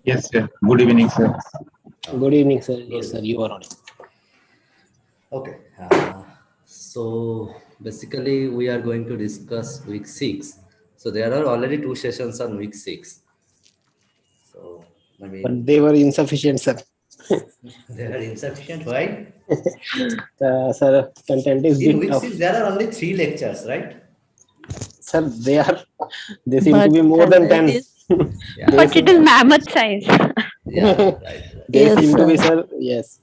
Yes, sir. Good evening, sir. Good evening, sir. Yes, sir. You are on. Okay. So basically, we are going to discuss week 6. So there are already 2 sessions on week 6. So I mean, But they were insufficient, sir. they are insufficient. Why? Sir, content is In bit week tough. 6, there are only 3 lectures, right? Sir, they seem to be more than 10. Yeah. But it is mammoth size. Yeah, right. They Yes, seem to be, sir. sir. Yes.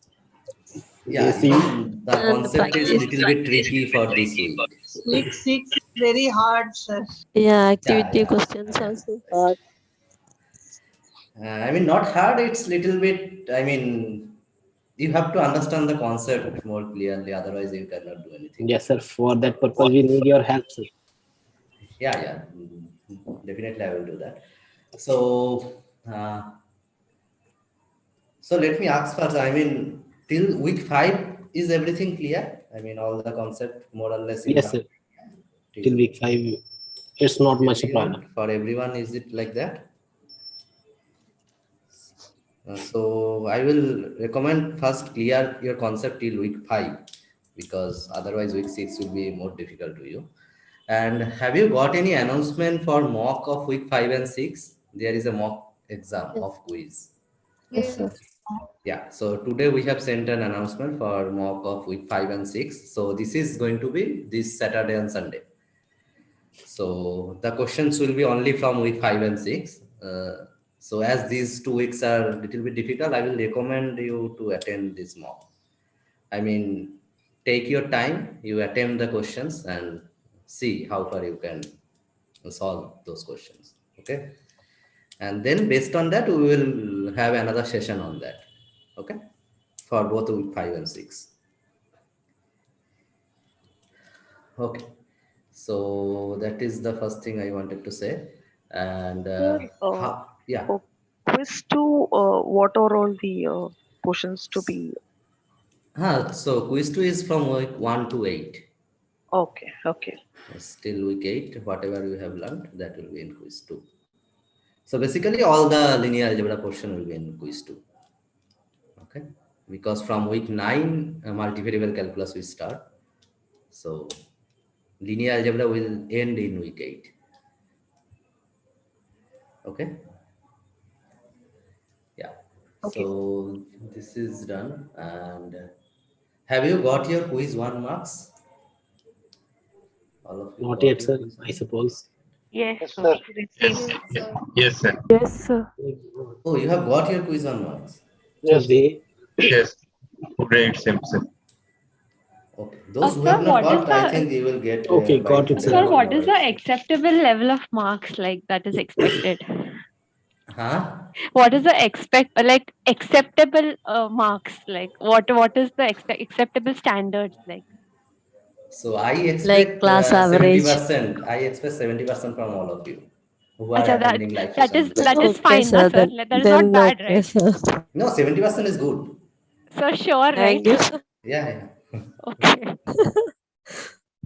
Yeah, They seem. even the concept is little bit tricky for this week. Week 6 very hard, sir. Yeah, activity Yeah. questions Yeah. also hard. I mean, not hard. It's little bit. I mean, you have to understand the concept more clearly. Otherwise, you cannot do anything. Yes, sir. For that purpose, we need your help, sir. Yeah. Definitely, I will do that. So, so let me ask first. I mean, till week 5, is everything clear? I mean, all the concept more or less. You Yes, have sir. Till week 5, it's not much a problem. For everyone, is it like that? So I will recommend first clear your concept till week 5, because otherwise week 6 will be more difficult to you. And have you got any announcement for mock of week 5 and 6? There is a mock exam of quiz. Yes, sir. Yeah, so today we have sent an announcement for mock of week 5 and 6. So this is going to be this Saturday and Sunday. So the questions will be only from week 5 and 6. So as these 2 weeks are a little bit difficult, I will recommend you to attend this mock. I mean, take your time, you attempt the questions and see how far you can solve those questions. Okay. And then based on that, we will have another session on that. Okay. For both week 5 and 6. Okay. So that is the first thing I wanted to say. And yeah. For quiz 2, what are all the questions to be? So quiz 2 is from week 1 to 8. Okay. Still week 8, whatever you have learned, that will be in quiz 2. So basically all the linear algebra portion will be in quiz 2. Okay. Because from week 9, multivariable calculus will start. So linear algebra will end in week 8. Okay. Yeah. Okay. So this is done. And have you got your quiz 1 marks? All of you Not got yet, your sir. quiz 1? I suppose. Yes, Sir. Yes, sir. Yes, sir. Oh, you have got your quiz 1 marks. So Yes, they. Yes. Today itself, sir. Okay. Those who sir, have not what is got, I the- think you will get. Okay, by got it, today sir. Sir, what is the onwards. acceptable level of marks like that is expected? Huh? What is the acceptable marks like? What is the acceptable standards like? So I expect class average. 70%. I expect 70% from all of you who are Acha, attending live that sessions. is Okay, fine, sir. na, sir. That is not bad, Okay, right? sir. No, 70% is good. So sure, right? Thank you, sir. Yeah. Okay.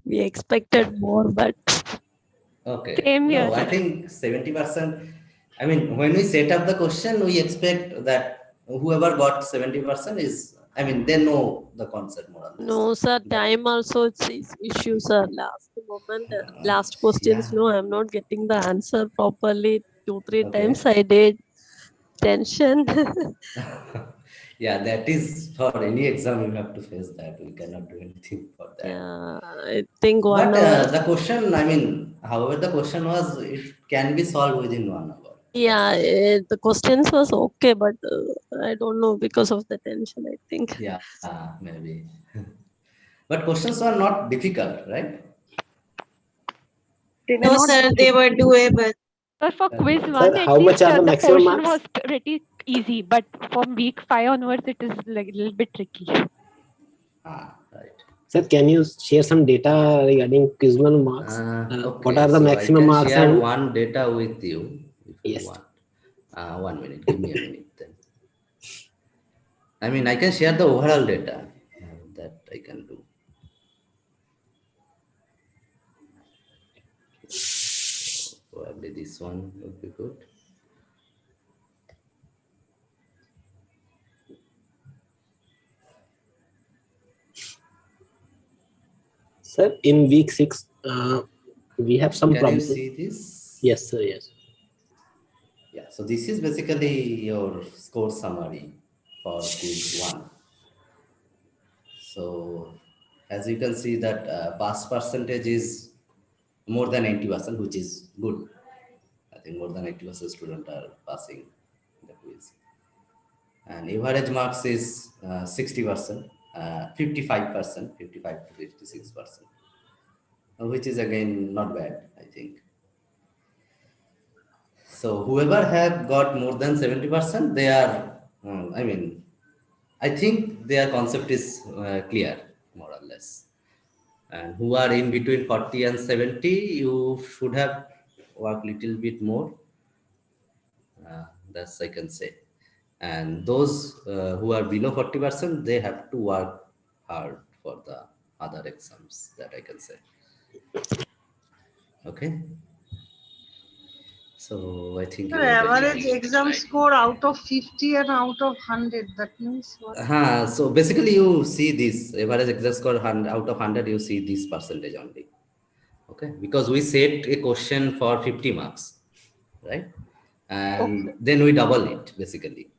We expected more, but Okay. Same here, No, I sir. think 70%. I mean, when we set up the question, we expect that whoever got 70% is, I mean, they know the concept more or less. no, sir. That- Time also it's issue, sir. Last moment, last questions. yeah. No, I'm not getting the answer properly. 2-3 Okay. times I did. Tension. Yeah, that is for any exam you have to face that. We cannot do anything for that. Yeah, I think 1 But hour. the question, I mean, however the question was, it can be solved within 1 hour. Yeah, the questions was okay, but I don't know because of the tension, I think. Yeah, maybe. But questions were not difficult, right? They were no, not sir, they were doable. Sir, for quiz Okay. 1, Sir, at how much least are the the maximum portion marks? was pretty easy, but from week 5 onwards, it is like a little bit tricky. Right. Sir, can you share some data regarding quiz 1 marks? Okay. What are the So maximum I can marks? share And one data with you if yes. you want. 1 minute. Give me a minute then. I mean, I can share the overall data that I can do. Probably this one would be good. Sir, in week 6, we have some Can you problem. see this? Yes, sir. Yes. Yeah, so this is basically your score summary for quiz 1. So as you can see that pass percentage is more than 80%, which is good. I think more than 80% students are passing the quiz. And average marks is 60%, 55%, 55 to 56%, which is again not bad, I think. So whoever have got more than 70%, they are, I think their concept is clear, more or less. And who are in between 40 and 70, you should have worked little bit more. That's I can say. And those who are below 40%, they have to work hard for the other exams, that I can say. Okay. So I think you Sir, are getting average it, exam right? score out of 50 and out of 100. That means what? So basically you see this average exam score out of 100, you see this percentage only. Okay, because we set a question for 50 marks, right? And Okay. then we double it basically.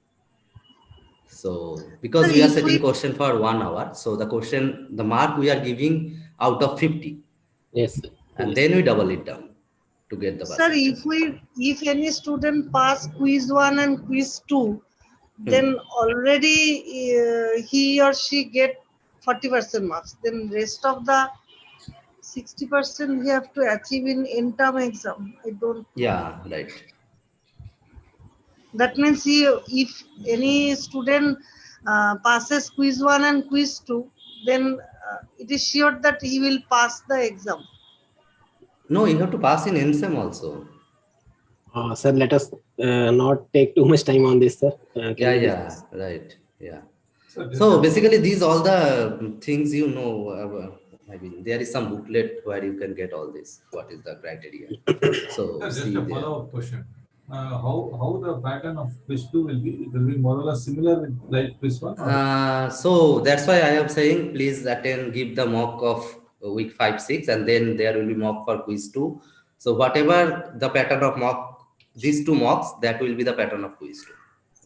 So because Sir, we are if setting we question for 1 hour, so the mark we are giving out of 50, Yes, sir. and Yes. then we double it down to get the Sir, percentage. if any student pass quiz 1 and quiz 2, Hmm. then already he or she get 40% marks. Then rest of the 60% he have to achieve in end-term exam. I don't know. Yeah, right. That means if any student passes quiz 1 and quiz 2, then it is sure that he will pass the exam. No, you have to pass in NSEM also. Sir, let us not take too much time on this, sir. Can Yeah, we yeah, discuss? right. Yeah. So basically, these all the things you know. I mean, there is some booklet where you can get all this. What is the criteria? So Just see a there. follow-up question. How the pattern of quiz 2 will be? It will be more or less similar with like quiz 1? So that's why I am saying please attend, give the mock of week 5, 6, and then there will be mock for quiz 2. So whatever the pattern of mock, these 2 mocks, that will be the pattern of quiz 2.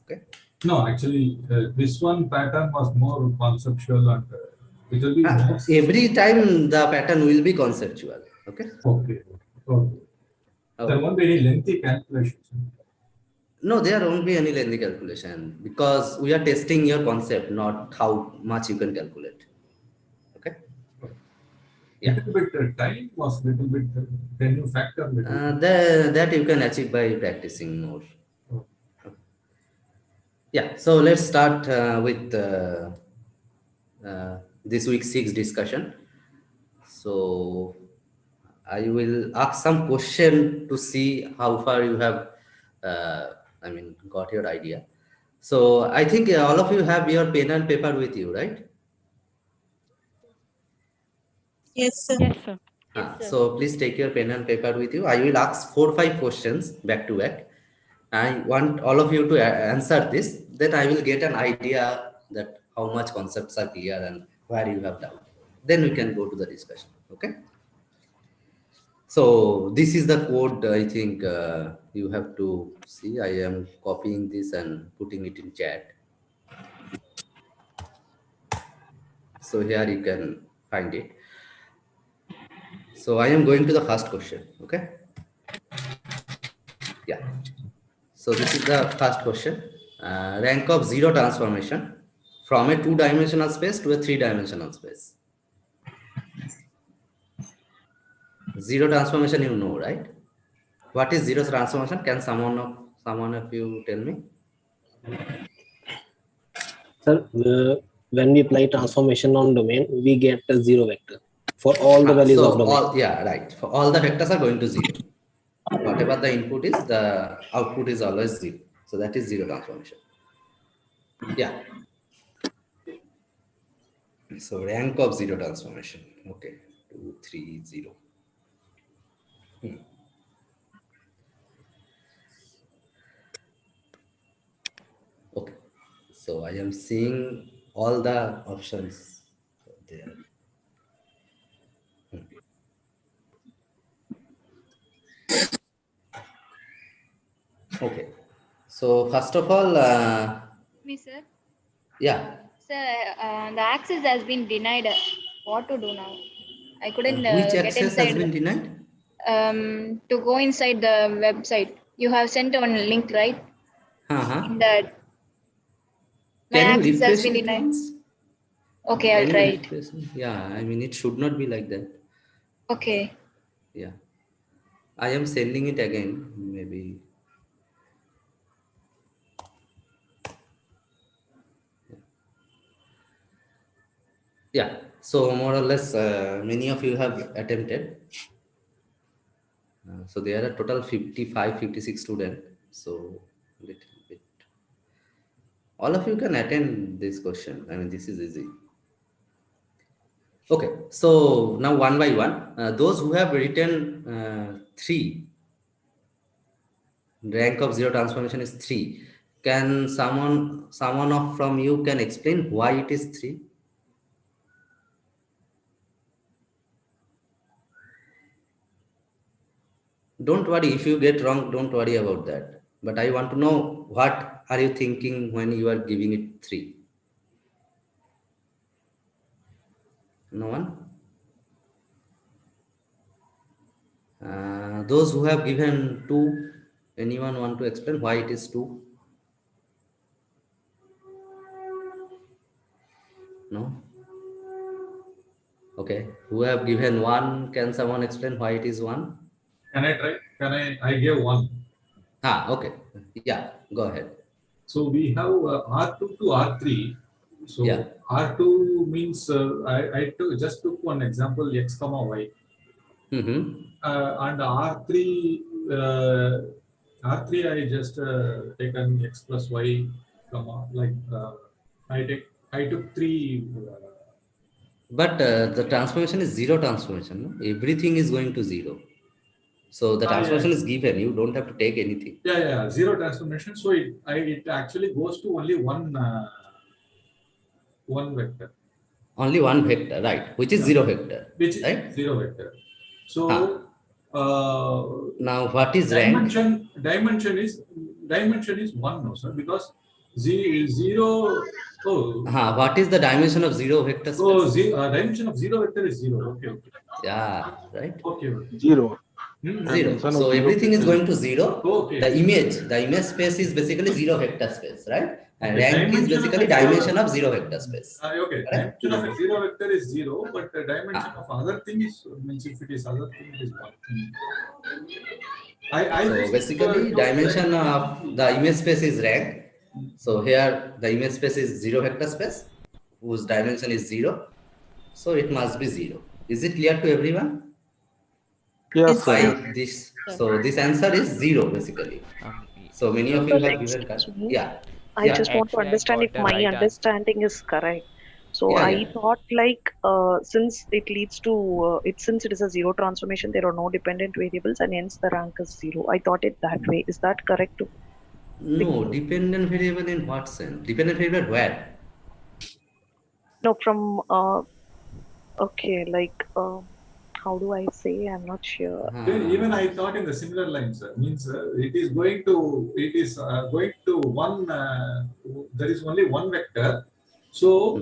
Okay. No, actually, quiz 1 pattern was more conceptual and it will be more. Every time the pattern will be conceptual. Okay. Okay. Okay. There won't be any lengthy calculations. No, there won't be any lengthy calculation because we are testing your concept, not how much you can calculate. Okay. Yeah. Little bit time was little bit. Can you factor little? That you can achieve by practicing more. Yeah. So let's start with this week 6 discussion. So I will ask some question to see how far you have, got your idea. So I think all of you have your pen and paper with you, right? Yes, sir. Yes, sir. So please take your pen and paper with you. I will ask 4 or 5 questions back to back. I want all of you to answer this. Then I will get an idea that how much concepts are clear and where you have doubt. Then we can go to the discussion. Okay. So this is the code. I think you have to see. I am copying this and putting it in chat. So here you can find it. So I am going to the first question. Okay. Yeah. So this is the first question. Rank of zero transformation from a 2-dimensional space to a 3-dimensional space. Zero transformation, you know, right? What is zero transformation? Can someone of you tell me? Sir, when we apply transformation on domain, we get a zero vector for all the values of domain. Right. For all the vectors are going to 0. Whatever the input is, the output is always 0. So that is zero transformation. Yeah. So rank of zero transformation. Okay. 2, 3, 0. Okay. So I am seeing all the options there. So first of all, Me, sir. yeah. Sir, the access has been denied. What to do now? I couldn't Which get access has inside. been denied? To go inside the website. You have sent one link, right? In that. My Can you access has refresh been it denied. once? Okay, Can I'll you try it. refresh it? Yeah, I mean, it should not be like that. Okay. Yeah. I am sending it again, maybe. Yeah. So more or less, many of you have attempted. So there are total 55, 56 students. So little bit. All of you can attend this question. I mean, this is easy. Okay. So now one by one, those who have written 3, rank of 0 transformation is 3. Can someone of from you can explain why it is 3? Don't worry, if you get wrong, don't worry about that. But I want to know, what are you thinking when you are giving it 3? No one? Those who have given 2, anyone want to explain why it is 2? No? Okay. Who have given 1, can someone explain why it is 1? Can I try? I gave 1. Okay. Yeah, go ahead. So we have R2 to R3. So Yeah. R2 means I just took one example, x comma y. And R3 I just taken x plus y comma, like I took 3. But the transformation is 0 transformation. No? Everything is going to 0. So the transformation is given. You don't have to take anything. Yeah, 0 transformation. So it actually goes to only one vector. Only one vector, right? Which is 0 vector. Which is right? 0 vector. So now what is rank? Dimension is 1, no sir, because 0. What is the dimension of 0 vector space? Dimension of 0 vector is 0. Okay. Yeah, right. Okay. 0. 0. So everything is going to 0. Okay. The image space is basically 0 vector space, right? And Okay. rank is basically dimension of 0 vector space. Okay. Right? Dimension of a 0 vector is 0, but the dimension of other thing is, means if it is other thing, it is 1. So basically, dimension of the image space is rank. So here the image space is 0 vector space, whose dimension is 0. So it must be 0. Is it clear to everyone? Yes, sir. So this answer is 0 basically. So many of you have given correct. Yeah. I just want to understand if my understanding is correct. So I thought like since it leads to since it is a 0 transformation, there are no dependent variables and hence the rank is 0. I thought it that way. Is that correct? No, dependent variable in what sense? Dependent variable where? No, from okay, like how do I say? I'm not sure. Even I thought in the similar lines. Means it is going to one. There is only one vector, so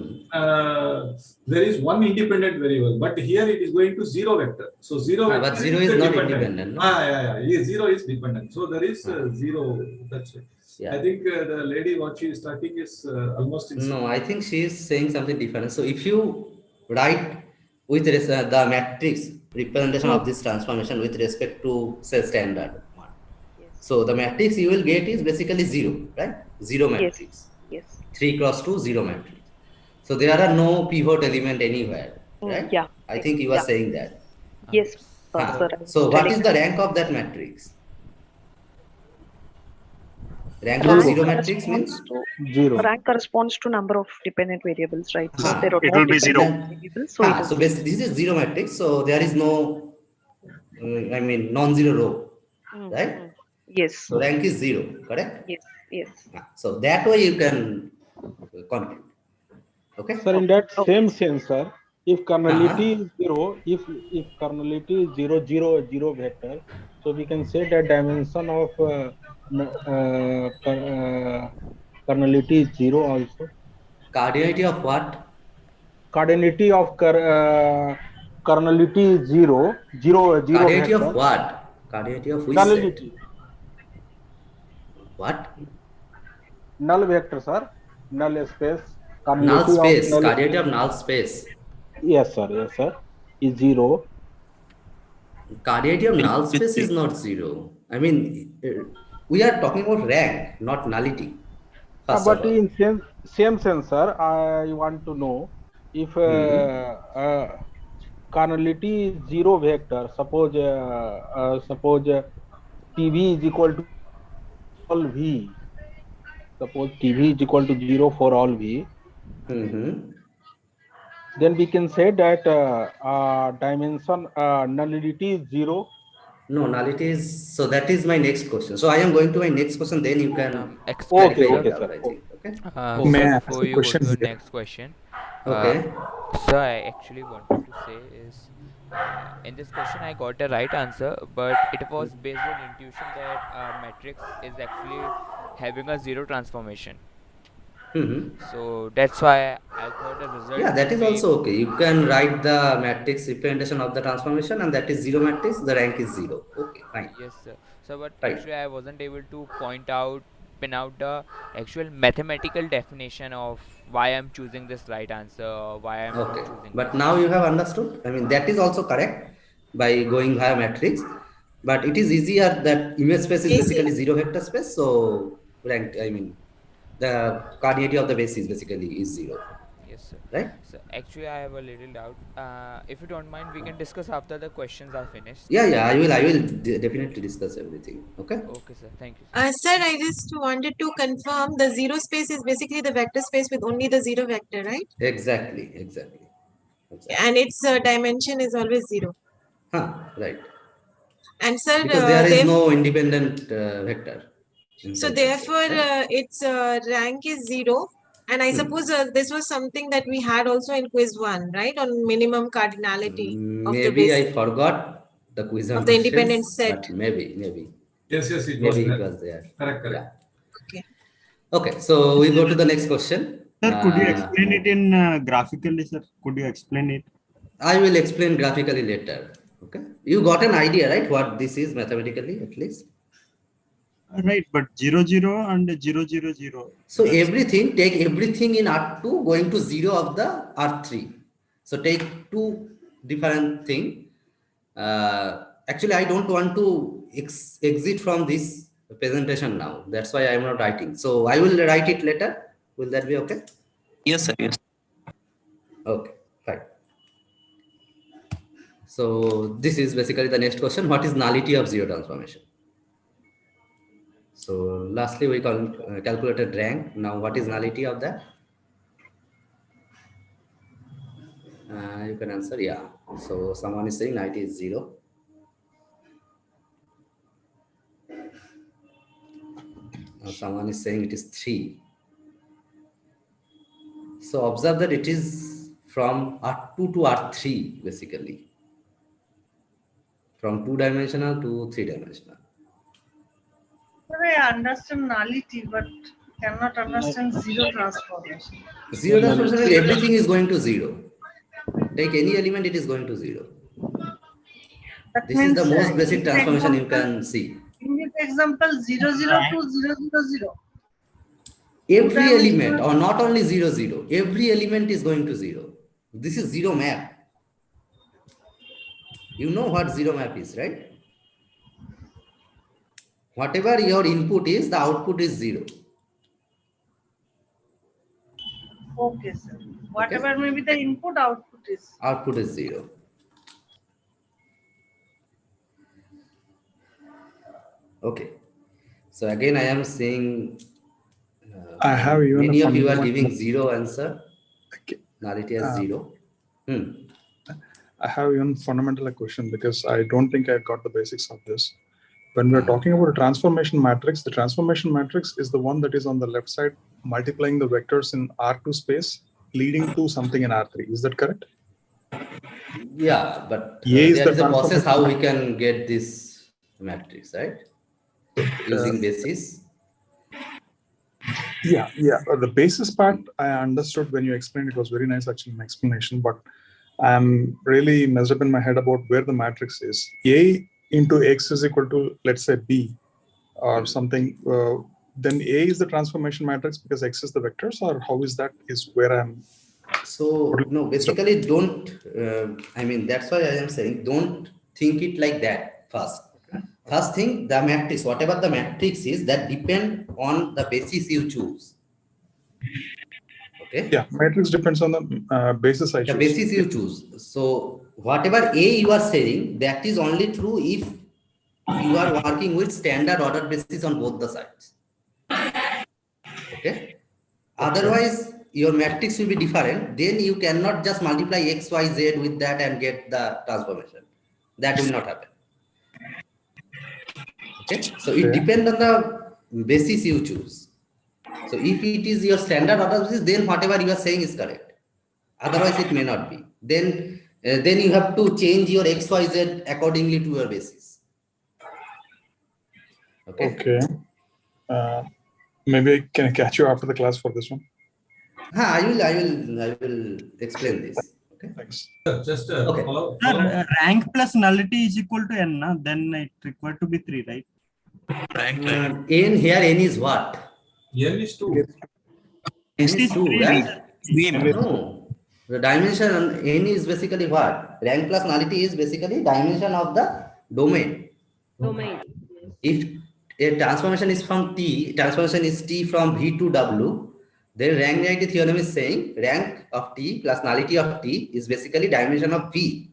there is one independent variable. But here it is going to 0 vector. So 0 vector. But 0 is not independent. No? Yeah. 0 is dependent. So there is 0. That's it. Yeah. I think the lady what she is starting is almost. No, I think she is saying something different. So if you write with the matrix representation of this transformation with respect to say standard one. Yes. So the matrix you will get is basically 0, right? 0 matrix. Yes. 3 cross 2, 0 matrix. So there are no pivot element anywhere, right? Yeah. I think you are saying that. Yes. So what is the rank of that matrix? Rank of 0 matrix means 0. Rank corresponds to number of dependent variables, right? So there are no dependent variables, so basically this is 0 matrix. So there is no, non-zero row, right? Yes. So rank is 0, correct? Yes. So that way you can conclude. Okay. Sir, in that same sense, sir, if kernelity is 0, if kernelity is 0, 0, 0 vector, so we can say that dimension of Kernelity is 0 also. Cardinality of what? Cardinality of kernelity is 0. Zero Cardinality vector. of what? Cardinality of which set? Nullity. What? Null vector, sir. Null space. Null Cardinality of space. null. Cardinality of null space. Yes, sir. Yes, sir. Is 0. Cardinality of null space is not 0. I mean, we are talking about rank, not nullity. First of But all. in same sense, sir, I want to know if cardinality is 0 vector. Suppose TV is equal to all V. Suppose TV is equal to 0 for all V. Then we can say that dimension nullity is 0. No, nullity is, so that is my next question. So I am going to my next question, then you can Okay, clarify your okay, doubt, sir. I think. Okay. Sir, before you go to the next question, Okay. sir, I actually wanted to say is, in this question I got the right answer, but it was based on intuition that matrix is actually having a zero transformation. So that's why I thought the result Yeah, that would is be also okay. You can write the matrix representation of the transformation, and that is 0 matrix, the rank is 0. Okay, fine. yes, sir. So, but Right. actually I wasn't able to pin out the actual mathematical definition of why I'm choosing this right answer or why I'm not choosing But this. now you have understood. I mean, that is also correct by going via matrix. But it is easier that image space is basically 0 vector space. So rank, I mean, the cardinality of the base is basically is 0. Yes, sir. Right? So actually I have a little doubt. If you don't mind, we can discuss after the questions are finished. Yeah, I will definitely discuss everything. Okay. Okay, sir. Thank you. Sir, I just wanted to confirm the zero space is basically the vector space with only the zero vector, right? Exactly. And its dimension is always 0. Right. And sir, Because there is no independent vector. So therefore, its rank is 0. And I suppose this was something that we had also in quiz 1, right? On minimum cardinality of the Maybe I base forgot the quiz of the independent questions, set. but maybe. Yes, it maybe was it was there. Correct. Yeah. Okay, so we go to the next question. Sir, could you explain it in graphically, sir? Could you explain it? I will explain graphically later. Okay. You got an idea, right? What this is mathematically, at least? Right, but 0, 0 and 0, 0, 0. So take everything in R2 going to 0 of the R3. So take two different things. Actually, I don't want to exit from this presentation now. That's why I am not writing. So I will write it later. Will that be okay? Yes, sir. Yes. Okay, fine. So this is basically the next question. What is nullity of zero transformation? So lastly, we calculated rank. Now what is nullity of that? You can answer, yeah. So someone is saying nullity is 0. Someone is saying it is 3. So observe that it is from R2 to R3 basically. From 2-dimensional to 3-dimensional. I understand nullity, but cannot understand zero transformation. Zero transformation, everything is going to 0. Take any element, it is going to 0. That This is the means, most basic transformation you can see. In this example, 0, 0 to 0, 0, 0. Every element, or not only 0, 0, every element is going to 0. This is zero map. You know what zero map is, right? Whatever your input is, the output is 0. Okay, sir. Whatever may be the input, output is. Output is 0. Okay. So again, I am saying I have even many of you are giving 0 answer. Nullity as 0. I have even fundamental question because I don't think I got the basics of this. When we're talking about a transformation matrix, the transformation matrix is the one that is on the left side multiplying the vectors in R2 space leading to something in R3. Is that correct? Yeah, but there is a process how we can get this matrix, right? using basis? Yeah. The basis part I understood when you explained. It was very nice, actually, an explanation. But I'm really messed up in my head about where the matrix is. A into X is equal to, let's say, B or something. Then A is the transformation matrix because X is the vectors, or how is that? Is where I'm. So no, basically don't. I mean, that's why I am saying don't think it like that first. First thing, the matrix, whatever the matrix is, that depend on the basis you choose. Okay. Yeah, matrix depends on the basis I choose. The basis you choose. So whatever A you are saying, that is only true if you are working with standard order basis on both the sides. Okay. Otherwise, your matrix will be different. Then you cannot just multiply X, Y, Z with that and get the transformation. That will not happen. Okay. So it depends on the basis you choose. So if it is your standard order basis, then whatever you are saying is correct. Otherwise, it may not be. Then you have to change your X, Y, Z accordingly to your basis. Okay. Maybe I can catch you after the class for this one. I will explain this. Okay. Thanks. Just okay. Follow. Rank plus nullity is equal to n, na? Then it required to be 3, right? N here, n is what? N is 2. N is 2, right? Three. No. The dimension n is basically what? Rank plus nullity is basically dimension of the domain. If a transformation is from T, transformation is T from V to W, then rank nullity theorem is saying rank of T plus nullity of T is basically dimension of V.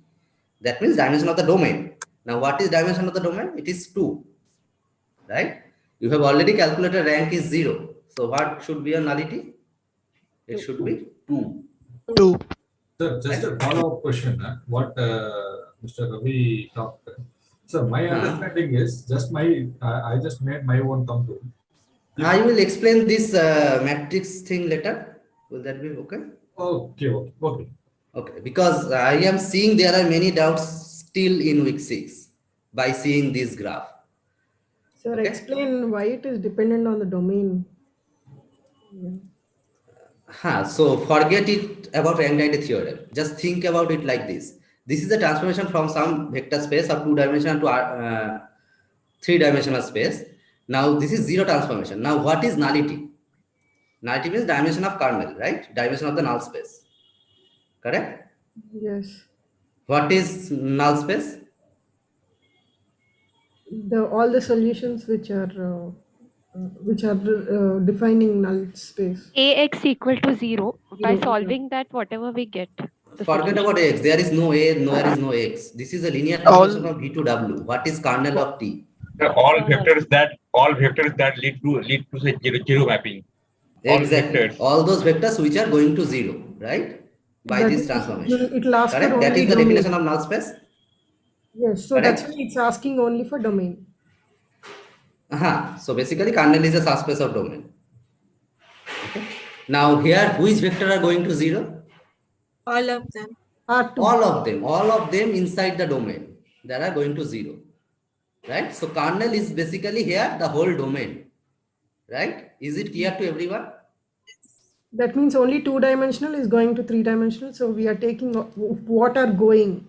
That means dimension of the domain. Now, what is dimension of the domain? It is 2, right? You have already calculated rank is 0. So, what should be a nullity? It should be 2. Sir, just a follow-up question. What Mr. Ravi talked. So my understanding is just I just made my own contour. I will explain this matrix thing later. Will that be okay? Okay. Because I am seeing there are many doubts still in week 6 by seeing this graph. Sir, explain why it is dependent on the domain. So forget it about rank nullity theorem. Just think about it like this. This is the transformation from some vector space of 2-dimensional to 3-dimensional space. Now this is 0 transformation. Now what is nullity? Nullity means dimension of kernel, right? Dimension of the null space. Correct? Yes. What is null space? All the solutions which are defining null space. Ax equal to 0. By solving that, whatever we get. Forget about X. There is no A, there is no X. This is a linear transformation from V to W. What is kernel of T? All vectors that lead to say 0 mapping. Exactly. All those vectors which are going to 0, right? By That this transformation. It lasts for correct? only That is the domain. definition of null space. Yes. So correct? that's why it's asking only for domain. So basically, kernel is a subspace of domain. Okay. Now here, which vector are going to 0? All of them. All of them inside the domain that are going to 0, right? So kernel is basically here the whole domain, right? Is it clear to everyone? That means only 2-dimensional is going to 3-dimensional. So we are taking what are going.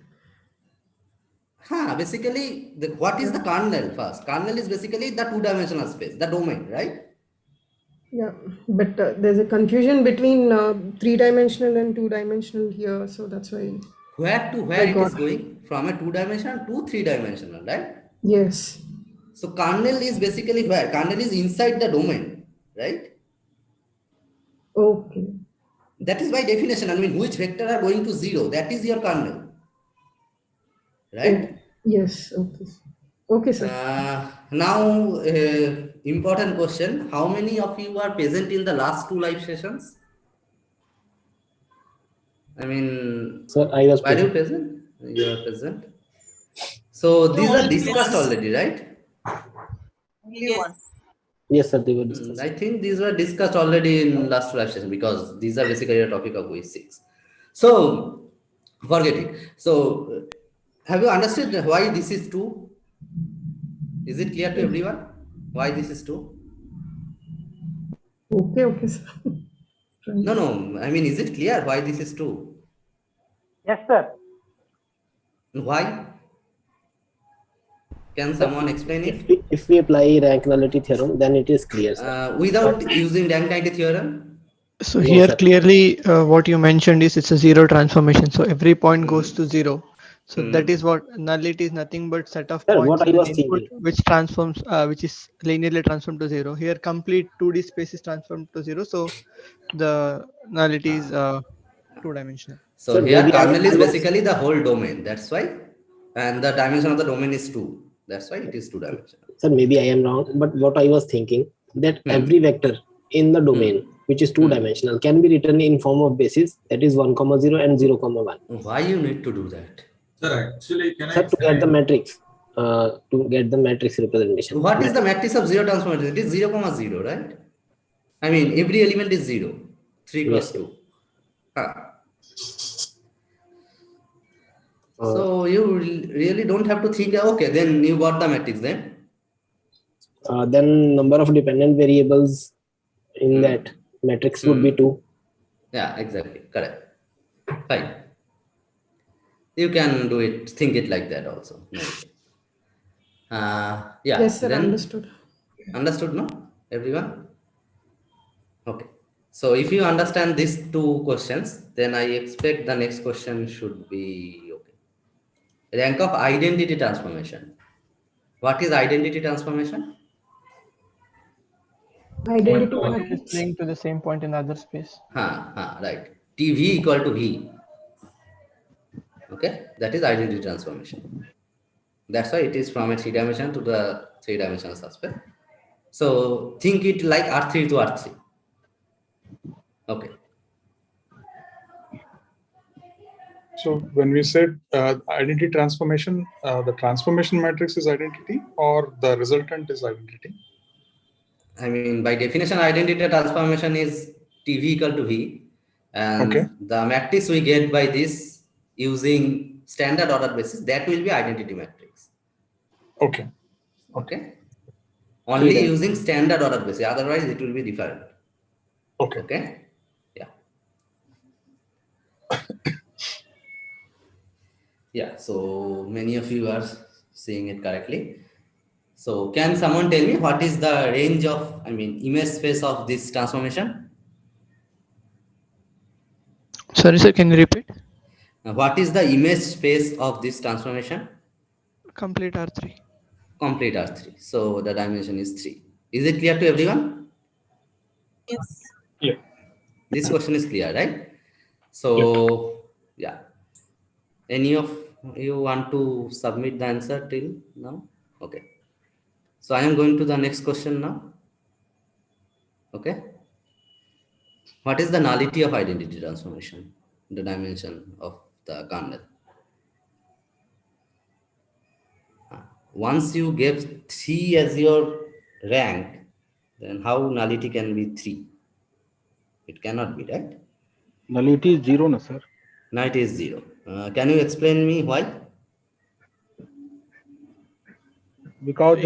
Basically, what is the kernel first? Kernel is basically the 2-dimensional space, the domain, right? Yeah, but there's a confusion between 3-dimensional and 2-dimensional here, so that's why. Where to where it is going? From a 2-dimensional to 3-dimensional, right? Yes. So kernel is basically where? Kernel is inside the domain, right? Okay. That is by definition. I mean, which vector are going to 0? That is your kernel, right? Yes. Okay. Okay, sir. Now, important question. How many of you are present in the last 2 live sessions? I mean, sir, I was present. Are you present? You are present. So these are discussed already, right? Only one. Yes, sir, they were discussed. I think these were discussed already in last 2 live sessions because these are basically a topic of week 6. So forget it. So have you understood why this is true? Is it clear to everyone? Why this is 2? Okay, sir. No, no. I mean, is it clear why this is 2? Yes, sir. Why? Can Sir, someone explain if it? if we apply rank nullity theorem, then it is clear, sir. Without But using rank nullity theorem? So no, here sir. clearly what you mentioned is it's a zero transformation. So every point goes to zero. So that is what nullity is, nothing but set of Sir, what points I in an was input thinking. which transforms, which is linearly transformed to 0. Here complete 2D space is transformed to 0. So the nullity is 2-dimensional. So Sir, here maybe kernel is I was. basically the whole domain. That's why. And the dimension of the domain is 2. That's why it is 2-dimensional. Sir, maybe I am wrong, but what I was thinking that every vector in the domain which is 2-dimensional can be written in form of basis, that is 1, 0 and 0, 1. Why you need to do that? Sir, actually, can Sir, to get the matrix, representation. What is the matrix of zero transformation? It is 0, 0, right? I mean, every element is 0. 3 cross Yes. 2. So you really don't have to think, okay, then you got the matrix then. Then number of dependent variables in that matrix would be 2. Yeah, exactly. Correct. Fine. You can do it, think it like that also. No issue. Yeah. Yes, sir, then, understood. Understood, no? Everyone? Okay. So if you understand these 2 questions, then I expect the next question should be okay. Rank of identity transformation. What is identity transformation? Identity Point is matrix. linked to the same point in the other space. Right. TV equal to V. Okay, that is identity transformation. That's why it is from a 3-dimension to the 3-dimensional subspace. So think it like R3 to R3. Okay. So when we said identity transformation, the transformation matrix is identity or the resultant is identity? I mean, by definition, identity transformation is TV equal to V. And the matrix we get by this using standard order basis, that will be identity matrix. Okay. Okay. Only using standard order basis, otherwise it will be different. Okay. Okay. Yeah. Yeah. So many of you are seeing it correctly. So can someone tell me what is the range of, I mean, image space of this transformation? Sorry, sir, can you repeat? What is the image space of this transformation? Complete R3. Complete R3. So the dimension is 3. Is it clear to everyone? Yes. Yeah. This question is clear, right? So, yeah. Any of you want to submit the answer till now? Okay. So I am going to the next question now. Okay. What is the nullity of identity transformation? The dimension of the kernel. Once you give 3 as your rank, then how nullity can be 3? It cannot be, right? Nullity is 0, no, sir. Nullity is 0. Can you explain me why? Because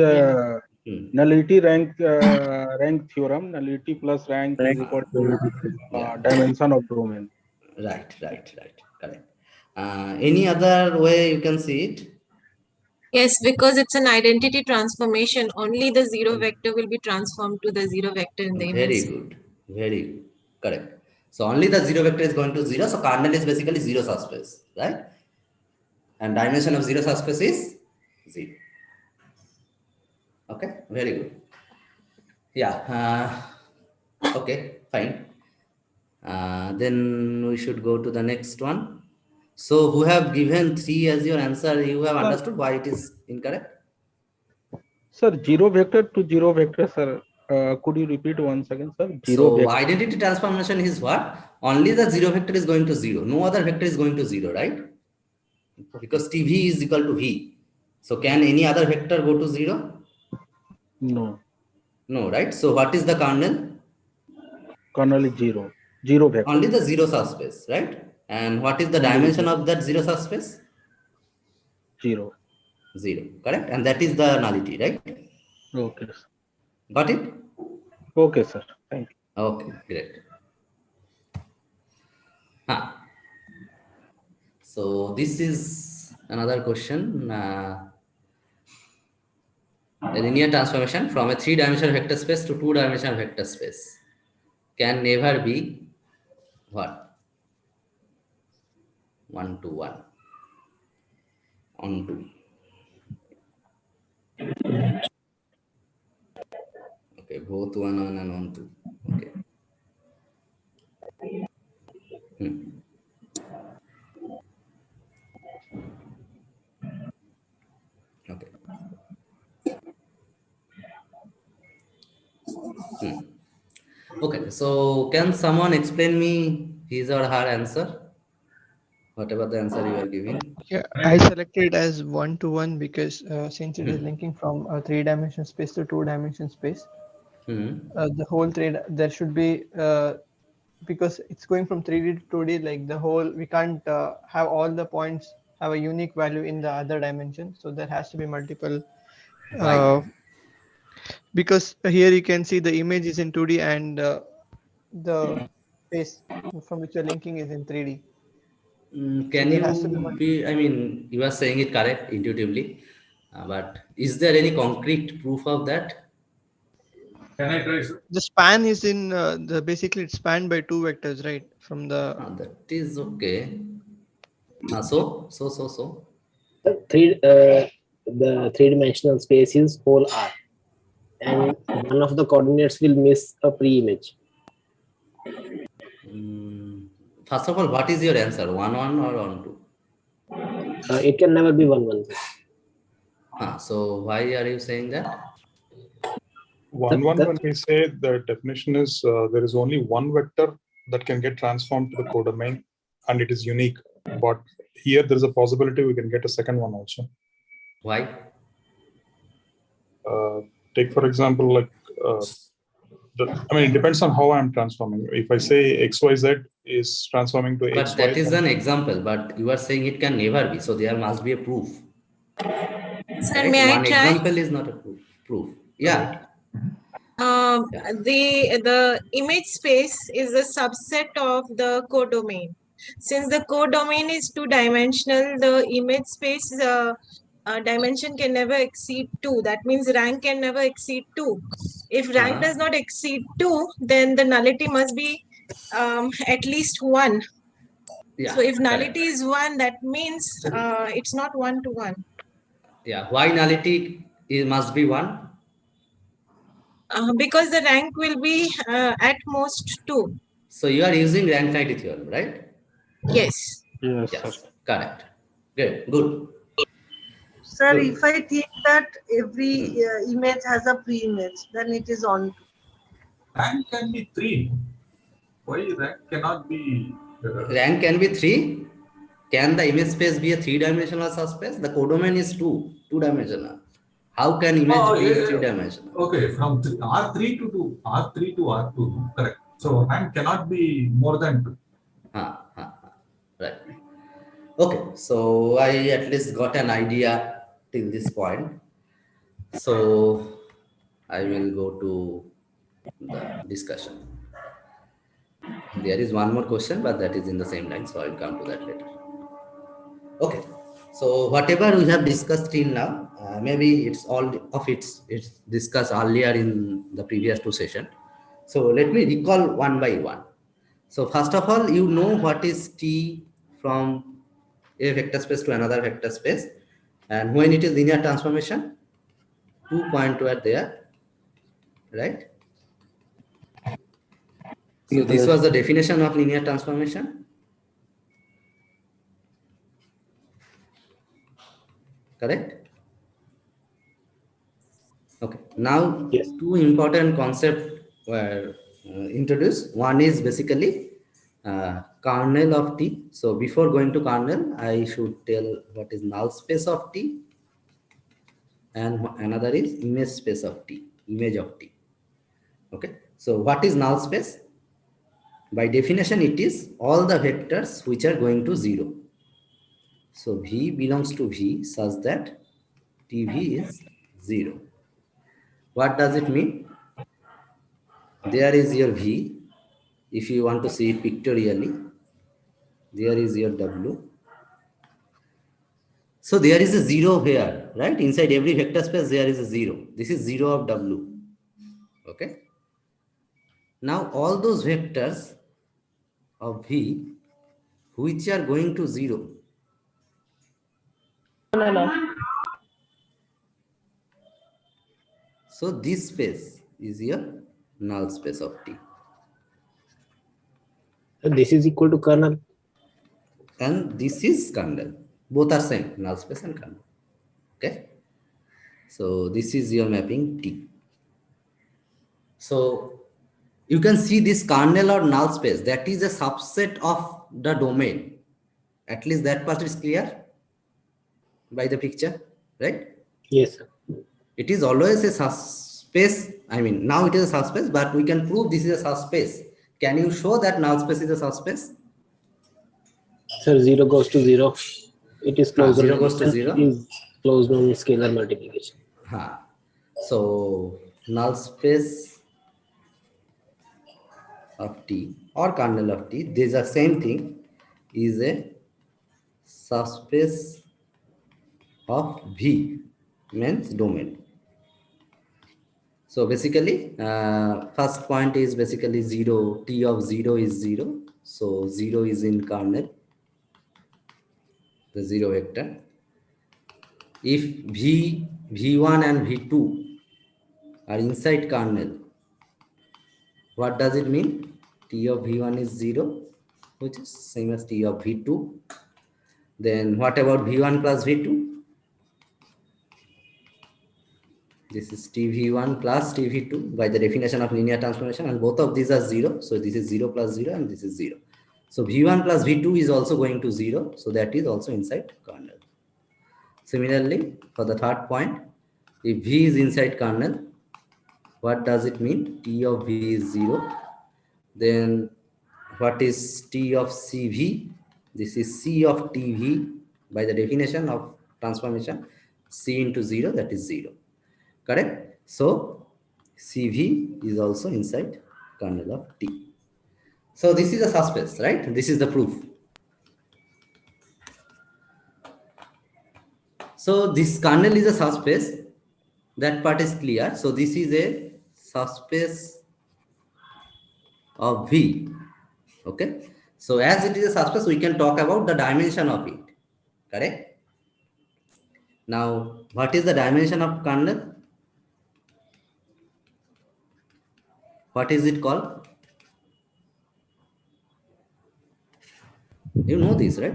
nullity rank theorem, nullity plus rank is equal to dimension of domain. Right. Correct. Any other way you can see it? Yes, because it's an identity transformation. Only the 0 vector will be transformed to the 0 vector in the image. Very good. Correct. So only the 0 vector is going to 0. So kernel is basically 0 subspace, right? And dimension of 0 subspace is 0. Okay, very good. Yeah. Okay, fine. Then we should go to the next one. So who have given 3 as your answer, you have understood why it is incorrect? Sir, 0 vector to 0 vector, sir. Could you repeat once again, sir? So Vector. identity transformation is what? Only the 0 vector is going to 0. No other vector is going to 0, right? Because TV is equal to V. So can any other vector go to 0? No. No, right? So what is the kernel? Kernel is 0. 0 vector. Only the 0 subspace, right? And what is the dimension of that 0 subspace? 0. 0, correct? And that is the nullity, right? Okay. Got it? Okay, sir. Thank you. Okay, great. So this is another question. A linear transformation from a three-dimensional vector space to two-dimensional vector space can never be what? 1 to 1 onto. Okay, both 1 on and onto. Okay. Okay. Okay, so can someone explain me his or her answer? Whatever the answer you are giving. Yeah, I selected as 1 to 1 because since it is linking from a three-dimensional space to two-dimensional space, the whole there should be because it's going from 3D to 2D, like the whole, we can't have all the points have a unique value in the other dimension. So there has to be multiple. Because here you can see the image is in 2D and the space from which you're linking is in 3D. Can you be, I mean, you are saying it correct intuitively, but is there any concrete proof of that? Can I try, sir? The span is in basically it's spanned by two vectors, right? From the that is okay. So the three-dimensional space is whole R, and one of the coordinates will miss a pre-image. First of all, what is your answer? 1 1 or 1 2? It can never be 1 1. So why are you saying that? 1 1, when we say the definition is there is only one vector that can get transformed to the codomain and it is unique. But here there is a possibility we can get a second one also. Why? Take for example, like I mean, it depends on how I'm transforming. If I say XYZ is transforming to But XY, that is an example, but you are saying it can never be. So there must be a proof. Sir, Right? may I One try? example is not a proof. Yeah. The image space is a subset of the codomain. Since the codomain is two-dimensional, the image space dimension can never exceed 2. That means rank can never exceed 2. If rank does not exceed 2, then the nullity must be at least 1. Yeah, so if nullity is 1, that means it's not 1 to 1. Yeah. Why nullity must be 1? Because the rank will be at most 2. So you are using rank nullity theorem, right? Yes. Yes. Correct. Good. Sir, if I think that every image has a pre-image, then it is on. Rank can be 3. Why rank cannot be? Rank can be 3. Can the image space be a three-dimensional subspace? The codomain is two-dimensional. How can image be three-dimensional? Okay, from R3 to R2, correct. So rank cannot be more than 2. Right. Okay, so I at least got an idea till this point. So I will go to the discussion. There is one more question, but that is in the same line, so I will come to that later. Okay, so whatever we have discussed till now, maybe it's all of it's discussed earlier in the previous two sessions. So let me recall one by one. So first of all, you know what is T from a vector space to another vector space, and when it is linear transformation, 2 points were there, right? So this was the definition of linear transformation. Correct? Okay. Now, two important concepts were introduced. One is basically kernel of T. So before going to kernel, I should tell what is null space of T, and another is image space of T, image of T. Okay. So what is null space? By definition, it is all the vectors which are going to 0. So V belongs to V such that TV is 0. What does it mean? There is your V. If you want to see it pictorially, there is your W. So there is a 0 here, right? Inside every vector space, there is a 0. This is 0 of W. Okay. Now all those vectors of V which are going to 0. So this space is your null space of T. And this is equal to kernel. And this is kernel. Both are same, null space and kernel. Okay. So this is your mapping T. So you can see this kernel or null space, that is a subset of the domain. At least that part is clear by the picture, right? Yes, sir. It is always a subspace. I mean, now it is a subspace, but we can prove this is a subspace. Can you show that null space is a subspace? Sir, 0 goes to 0. It is closed. 0 goes to 0. It is closed on scalar multiplication. So null space of T or kernel of T, these are same thing, is a subspace of V, means domain. So basically, first point is basically 0. T of 0 is 0. So 0 is in kernel, the 0 vector. If V1 and V2 are inside kernel, what does it mean? T of V1 is 0, which is same as T of V2. Then what about V1 plus V2? This is TV1 plus TV2 by the definition of linear transformation, and both of these are 0. So this is 0 plus 0 and this is 0. So V1 plus V2 is also going to 0. So that is also inside kernel. Similarly, for the third point, if V is inside kernel, what does it mean? T of V is 0. Then what is T of CV? This is C of TV by the definition of transformation. C into 0, that is 0. Correct? So CV is also inside kernel of T. So this is a subspace, right? This is the proof. So this kernel is a subspace. That part is clear. So this is a subspace of V. Okay. So as it is a subspace, we can talk about the dimension of it. Correct? Now, what is the dimension of kernel? What is it called? You know this, right?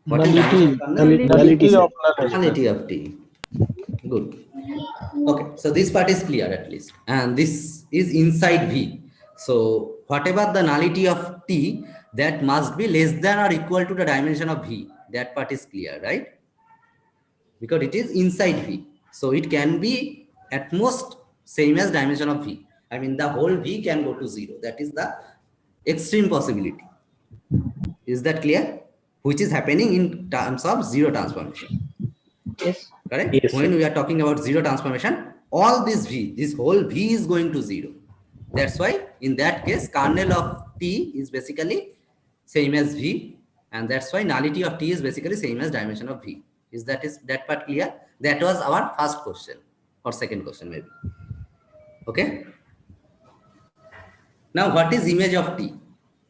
What is Nullity. Nullity of nullity of T. Good. Okay, so this part is clear at least. And this is inside V. So whatever the nullity of T, that must be less than or equal to the dimension of V. That part is clear, right? Because it is inside V. So it can be at most same as dimension of V. I mean, the whole V can go to 0. That is the extreme possibility. Is that clear? Which is happening in terms of 0 transformation. Yes. Correct? Yes, when sir. we are talking about 0 transformation, all this V, this whole V is going to 0. That's why in that case, kernel of T is basically same as V. And that's why nullity of T is basically same as dimension of V. Is that part clear? That was our first question or second question maybe. Okay. Now what is image of T?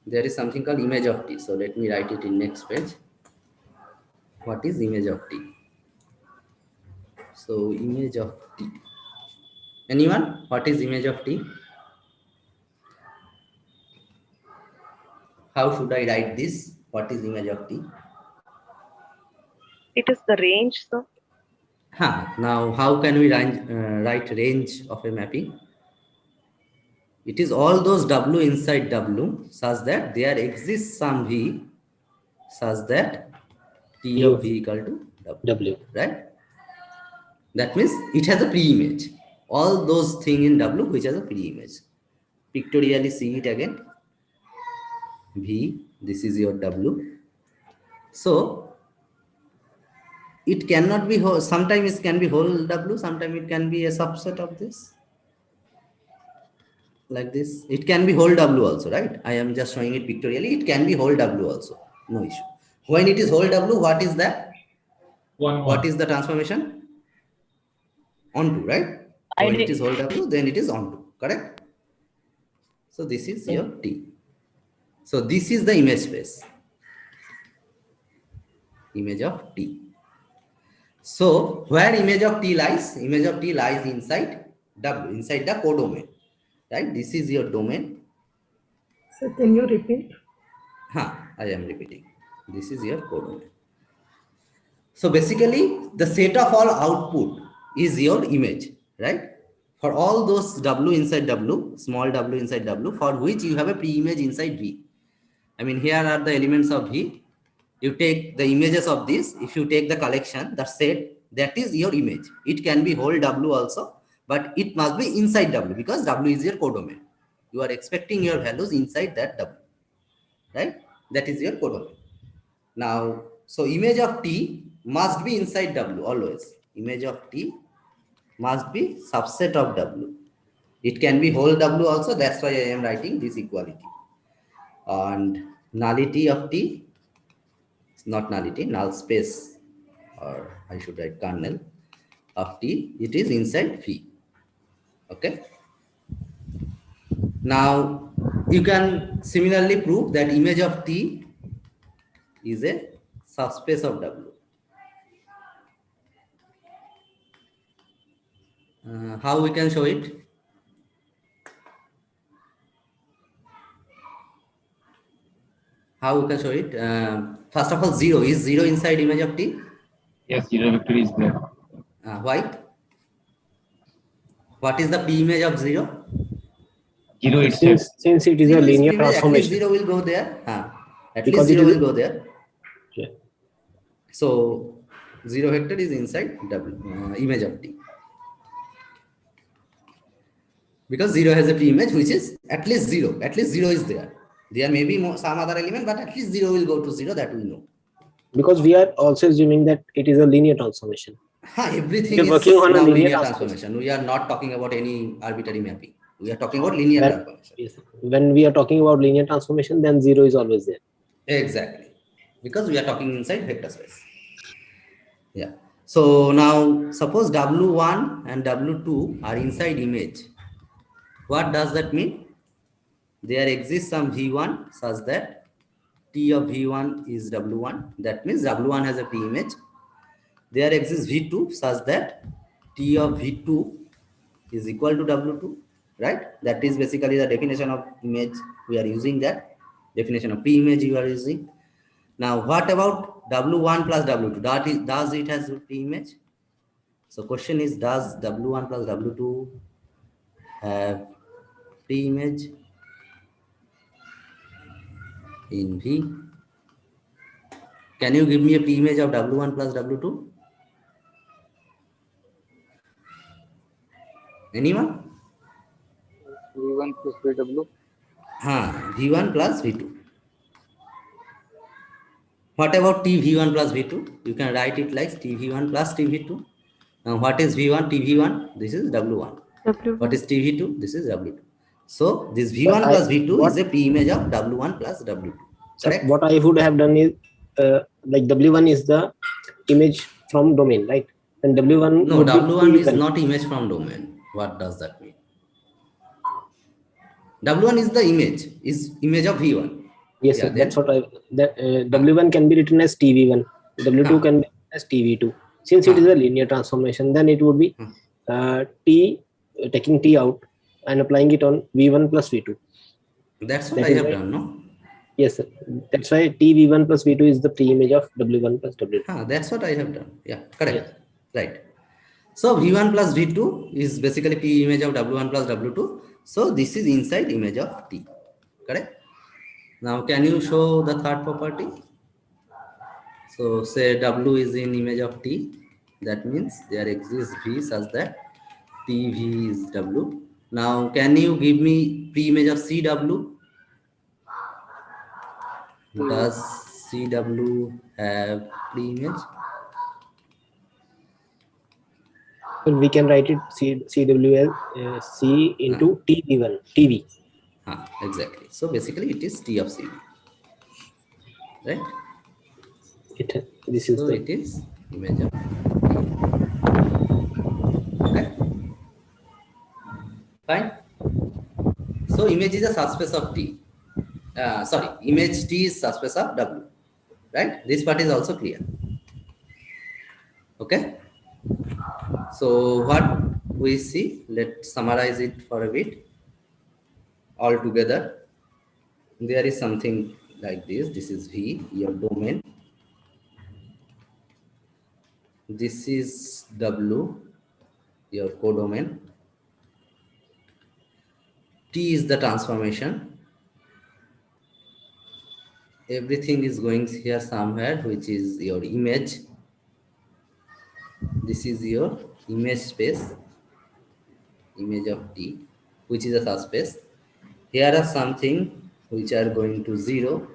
There is something called image of T. So let me write it in next page. What is image of T? So image of T. Anyone? What is image of T? How should I write this? What is image of T? It is the range, sir. Now how can we write range of a mapping? It is all those W inside W such that there exists some V such that T of V equal to W. Right? That means it has a pre-image. All those things in W which has a pre-image. Pictorially see it again. V, this is your W. So it cannot be whole. Sometimes it can be whole W, sometimes it can be a subset of this. like this. It can be whole W also, right? I am just showing it pictorially. It can be whole W also, no issue. When it is whole W, what is that? What is the transformation? Onto, right? When it is whole W, then it is onto, correct? So this is your T. So this is the image space. Image of T. So where image of T lies? Image of T lies inside W, inside the codomain, right? This is your domain. So can you repeat? I am repeating. This is your codomain. So basically, the set of all output is your image, right? For all those W inside W, small w inside W, for which you have a pre-image inside V. I mean, here are the elements of V. You take the images of this. If you take the collection, the set, that is your image. It can be whole W also, but it must be inside W because W is your codomain. You are expecting your values inside that W, right? That is your codomain. Now, so image of T must be inside W always. Image of T must be subset of W. It can be whole W also. That's why I am writing this equality. And nullity of T, not nullity, null space, or I should write kernel of T, it is inside V. Okay. Now, you can similarly prove that image of T is a subspace of W. How we can show it? How we can show it? First of all, 0. Is 0 inside image of T? Yes, 0 vector is there. Why? What is the P image of 0? 0 itself. Since it is a linear transformation. At least 0 will go there. At Because least 0 will go there. Yeah. So 0 vector is inside W, image of T. Because 0 has a pre-image which is at least 0. At least 0 is there. There may be some other element, but at least 0 will go to 0, that we know. Because we are also assuming that it is a linear transformation. Everything we are is working on now a linear transformation. We are not talking about any arbitrary mapping. We are talking about linear transformation. Yes. When we are talking about linear transformation, then 0 is always there. Exactly. Because we are talking inside vector space. Yeah. So now suppose W1 and W2 are inside image. What does that mean? There exists some V1 such that T of V1 is W1. That means W1 has a pre-image. There exists V2 such that T of V2 is equal to W2, right? That is basically the definition of image. We are using that definition of pre-image you are using. Now, what about W1 plus W2? Does it has a pre-image? So question is, does W1 plus W2 have pre-image in V? Can you give me a pre-image of W1 plus W2? Anyone? V1 plus VW. V1 plus V2. What about TV1 plus V2? You can write it like TV1 plus TV2. Now what is V1? TV1, this is W1. What is TV2? This is W2. So this V1 plus V2 is a pre-image of W1 plus W2. Correct? What I would have done is, like W1 is the image from domain, right? And W1 No, W1 is not image from domain. What does that mean? W1 is the image of V1. Yes, yeah, sir, that's what W1 can be written as TV1, W2 can be written as TV2. Since it is a linear transformation, then it would be T, taking T out and applying it on V1 plus V2. That's what I have done, no? Yes, sir. That's why TV1 plus V2 is the pre-image of W1 plus W2. That's what I have done. Yeah, correct. Right. So V1 plus V2 is basically pre-image of W1 plus W2. So this is inside image of T. Correct? Now can you show the third property? So say W is in image of T. That means there exists V such that TV is W. Now can you give me pre-image of CW? Does CW have pre-image? We can write it CWL C into TV1 TV. Exactly. So basically it is T of CV, right? This is so the it is image of okay, fine. So image is a subspace of T. Sorry, image T is subspace of W, right? This part is also clear. Okay. So what we see, let's summarize it for a bit. All together, there is something like this. This is V, your domain. This is W, your codomain. T is the transformation. Everything is going here somewhere, which is your image. This is your image space, image of T, which is a subspace. Here are something which are going to 0.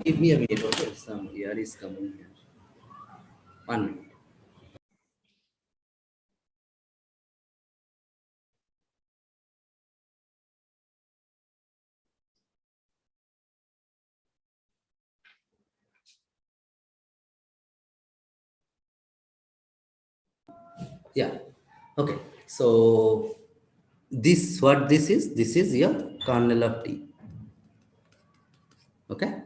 Give me a minute, okay? Some air is coming here. 1 minute. Yeah. Okay. So this what this is? This is your kernel of T. Okay.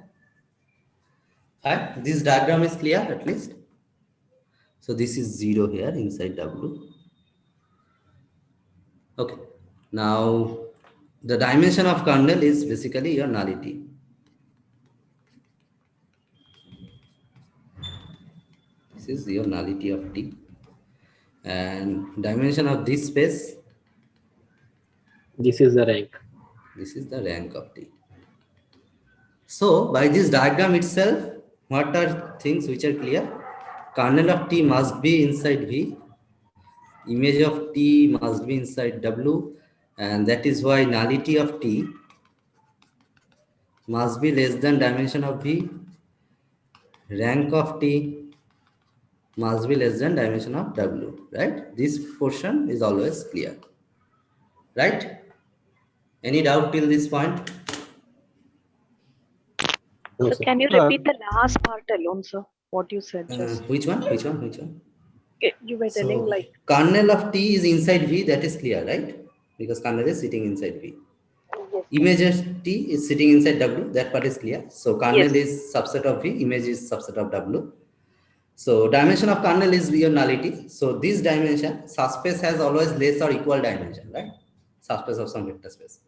And this diagram is clear at least. So this is 0 here inside W. Okay. Now the dimension of kernel is basically your nullity. This is your nullity of T. And dimension of this space. This is the rank. This is the rank of T. So by this diagram itself, what are things which are clear? Kernel of T must be inside V. Image of T must be inside W. And that is why nullity of T must be less than dimension of V. Rank of T must be less than dimension of W, right? This portion is always clear, right? Any doubt till this point? So can you repeat the last part alone, sir? What you said just. Which one? You were telling So like kernel of T is inside V, that is clear, right? Because kernel is sitting inside V. Image of T is sitting inside W, that part is clear. So kernel is subset of V, image is subset of W. So dimension of kernel is your nullity. So this dimension, subspace has always less or equal dimension, right? Subspace of some vector space.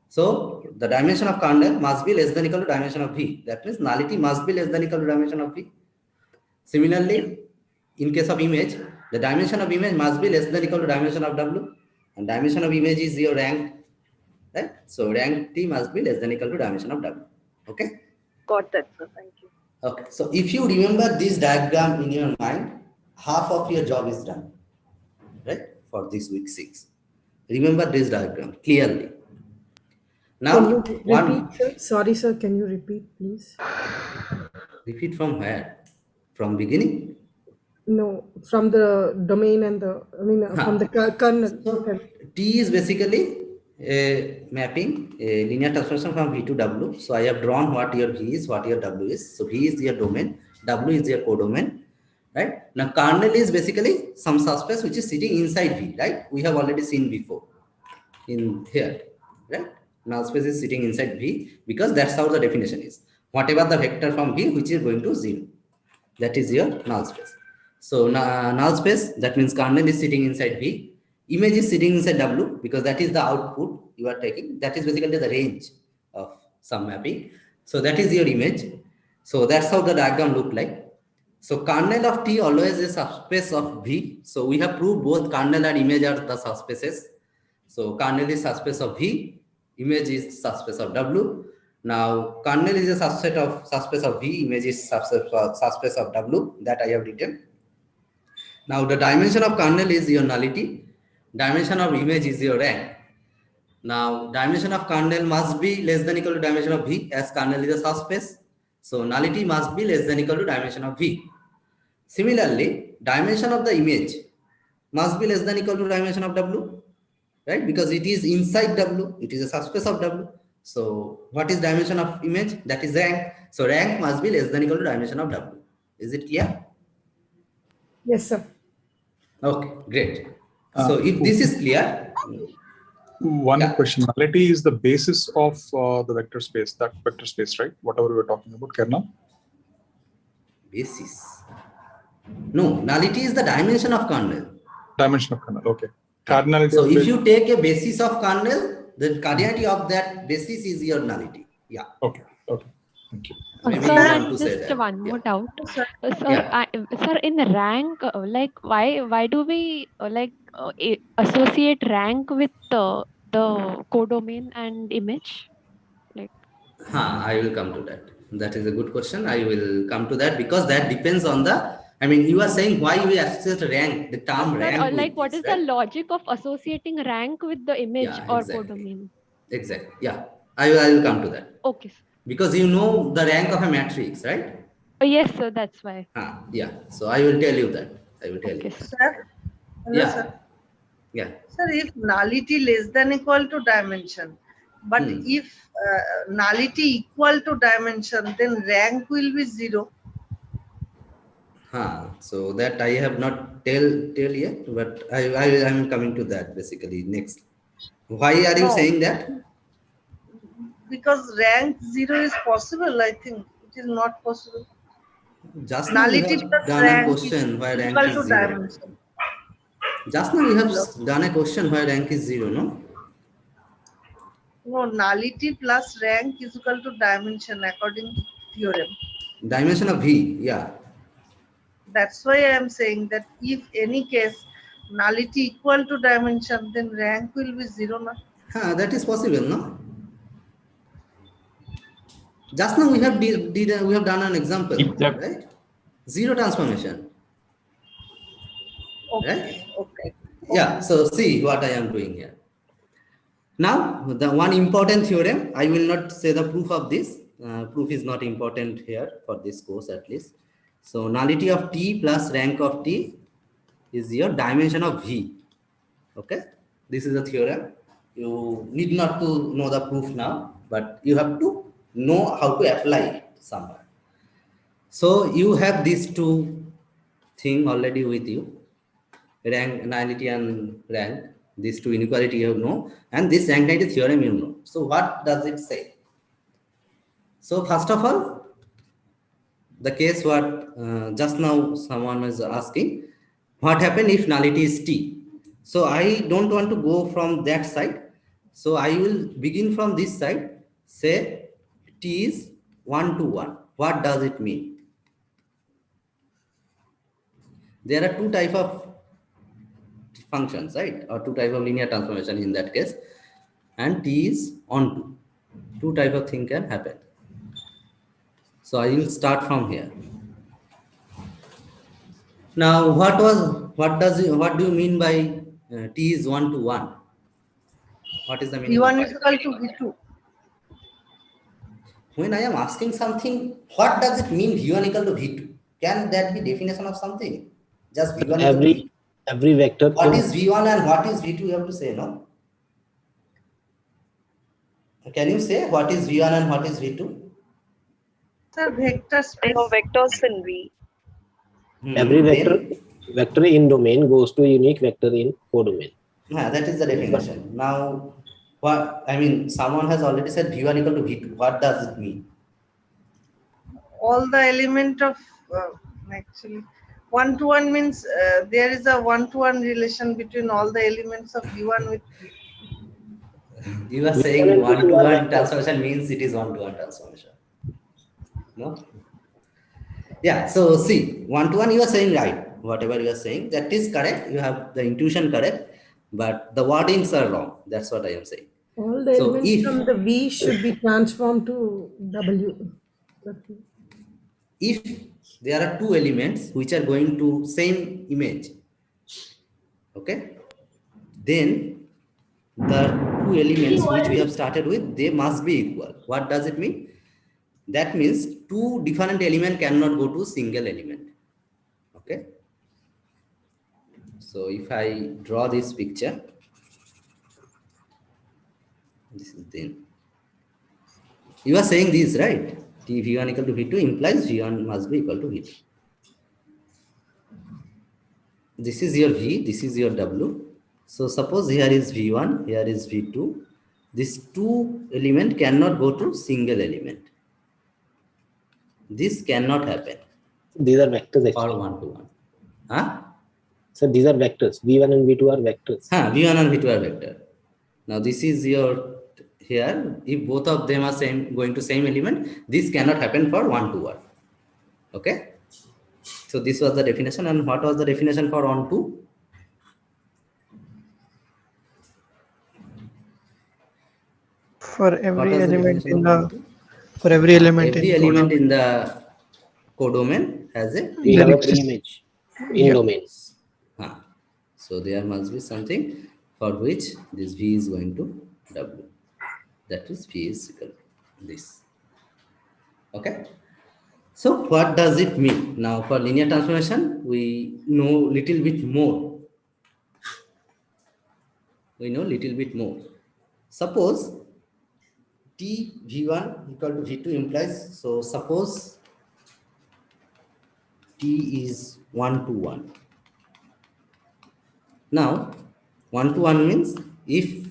So the dimension of kernel must be less than equal to dimension of V. That means nullity must be less than equal to dimension of V. Similarly, in case of image, the dimension of image must be less than equal to dimension of W. And dimension of image is your rank, right? So rank T must be less than equal to dimension of W. Okay? got that, sir. Thank you. Okay. So if you remember this diagram in your mind, half of your job is done, right? For this week 6. Remember this diagram clearly. Now, can you repeat, sir? Sorry, sir. Can you repeat, please? Repeat from where? From beginning? No, from the domain and from the kernel. So T is basically a mapping, a linear transformation from V to W. So I have drawn what your V is, what your W is. So V is your domain, W is your codomain, right? Now kernel is basically some subspace which is sitting inside V, right? We have already seen before in here, right? Null space is sitting inside V because that's how the definition is. Whatever the vector from V which is going to 0, that is your null space. So null space, that means kernel is sitting inside V. Image is sitting inside W because that is the output you are taking. That is basically the range of some mapping. So that is your image. So that's how the diagram look like. So kernel of T always is subspace of V. So we have proved both kernel and image are the subspaces. So kernel is subspace of V, image is subspace of W. Now kernel is a subspace of V, image is subspace of W, that I have written. Now the dimension of kernel is your nullity, dimension of image is your rank. Now dimension of kernel must be less than equal to dimension of V as kernel is a subspace. So nullity must be less than equal to dimension of V. Similarly, dimension of the image must be less than equal to dimension of W, right? Because it is inside W, it is a subspace of W. So what is dimension of image? That is rank. So rank must be less than equal to dimension of W. Is it clear? Yes, sir. Okay, great. So if this is clear, one question. Nullity is the basis of the vector space, that vector space, right? Whatever we were talking about, kernel. Basis. No, nullity is the dimension of kernel. Dimension of kernel, okay. Cardinality So of if you take a basis of kernel, the cardinality of that basis is your nullity. Yeah. Okay. Okay. Thank you. Maybe Sir, you want and to say just that. one more doubt. Sir, Yeah. sir, in rank, like why do we associate rank with the codomain and image? Like, I will come to that. That is a good question. I will come to that because that depends on the. I mean, you are saying why we associate rank, the term sir, rank like with what this, is the right? logic of associating rank with the image Yeah, or exactly. codomain? Exactly. Yeah, I will come to that. Okay, sir. Because you know the rank of a matrix, right? Yes, sir, that's why. Yeah. So I will tell you that. I will tell you. Sir, hello, Yeah. sir. Yeah. Sir, if nullity less than equal to dimension, but if nullity equal to dimension, then rank will be 0. So that I have not tell yet, but I am coming to that basically next. Why are you saying that? Because rank 0 is possible, I think. It is not possible. Just now you Nullity have plus done a rank question where is rank equal is to 0. dimension. Just now you have done a question where rank is 0, no? No, nullity plus rank is equal to dimension according to theorem. Dimension of V, yeah. That's why I am saying that if any case nullity equal to dimension, then rank will be 0, na? That is possible, no? Just now we have we have done an example, right? Zero transformation. Okay, Right? okay. Yeah, so see what I am doing here. Now, the one important theorem, I will not say the proof of this. Proof is not important here for this course at least. So nullity of T plus rank of T is your dimension of V. Okay, this is a theorem. You need not to know the proof now, but you have to know how to apply it somewhere. So you have these two things already with you, rank, nullity and rank. These two inequality you know, and this rank nullity theorem you know. So what does it say? So first of all, the case what just now someone was asking, what happen if nullity is T? So I don't want to go from that side. So I will begin from this side. Say T is 1 to 1. What does it mean? There are two type of functions, right? Or two type of linear transformation in that case. And T is onto. Two type of thing can happen. So I will start from here. Now, what do you mean by T is 1 to 1? What is the meaning of V1 is it? equal to V2. When I am asking something, what does it mean V1 equal to V2? Can that be definition of something? Just V1 equal to V2? Every vector. What is V1 and what is V2? You have to say, no? Can you say what is V1 and what is V2? Sir, vector space. Vectors in V. Every vector in domain goes to unique vector in codomain. That is the definition. Now, what I mean, someone has already said V1 equal to V2. What does it mean? All the element of actually 1 to 1 means there is a 1 to 1 relation between all the elements of V1 with V2. You are saying 1 to 1 transformation means it is 1 to 1 transformation. No? Yeah, so see, 1 to 1 you are saying right. Whatever you are saying, that is correct. You have the intuition correct, but the wordings are wrong. That's what I am saying. All the elements from the V should be transformed to W. If there are two elements which are going to same image, okay, then the two elements which we have started with, they must be equal. What does it mean? That means two different element cannot go to single element. Okay. So if I draw this picture, this is then. You are saying this, right? T V1 equal to V2 implies V1 must be equal to V2. This is your V, this is your W. So suppose here is V1, here is V2. These two element cannot go to single element. This cannot happen. These are vectors actually. Or one to one. Huh? So these are vectors. V1 and V2 are vectors. V1 and V2 are vector. Now this is your here. If both of them are same going to same element, this cannot happen for one to one. Okay. So this was the definition, and what was the definition for on to? For every element in the every element in the codomain has a we have a pre-image in domain. So there must be something for which this V is going to W. That is V is equal to this. Okay. So what does it mean? Now for linear transformation, we know little bit more. We know little bit more. Suppose T V1 equal to V2 implies, so suppose T is 1 to 1. Now 1 to 1 means if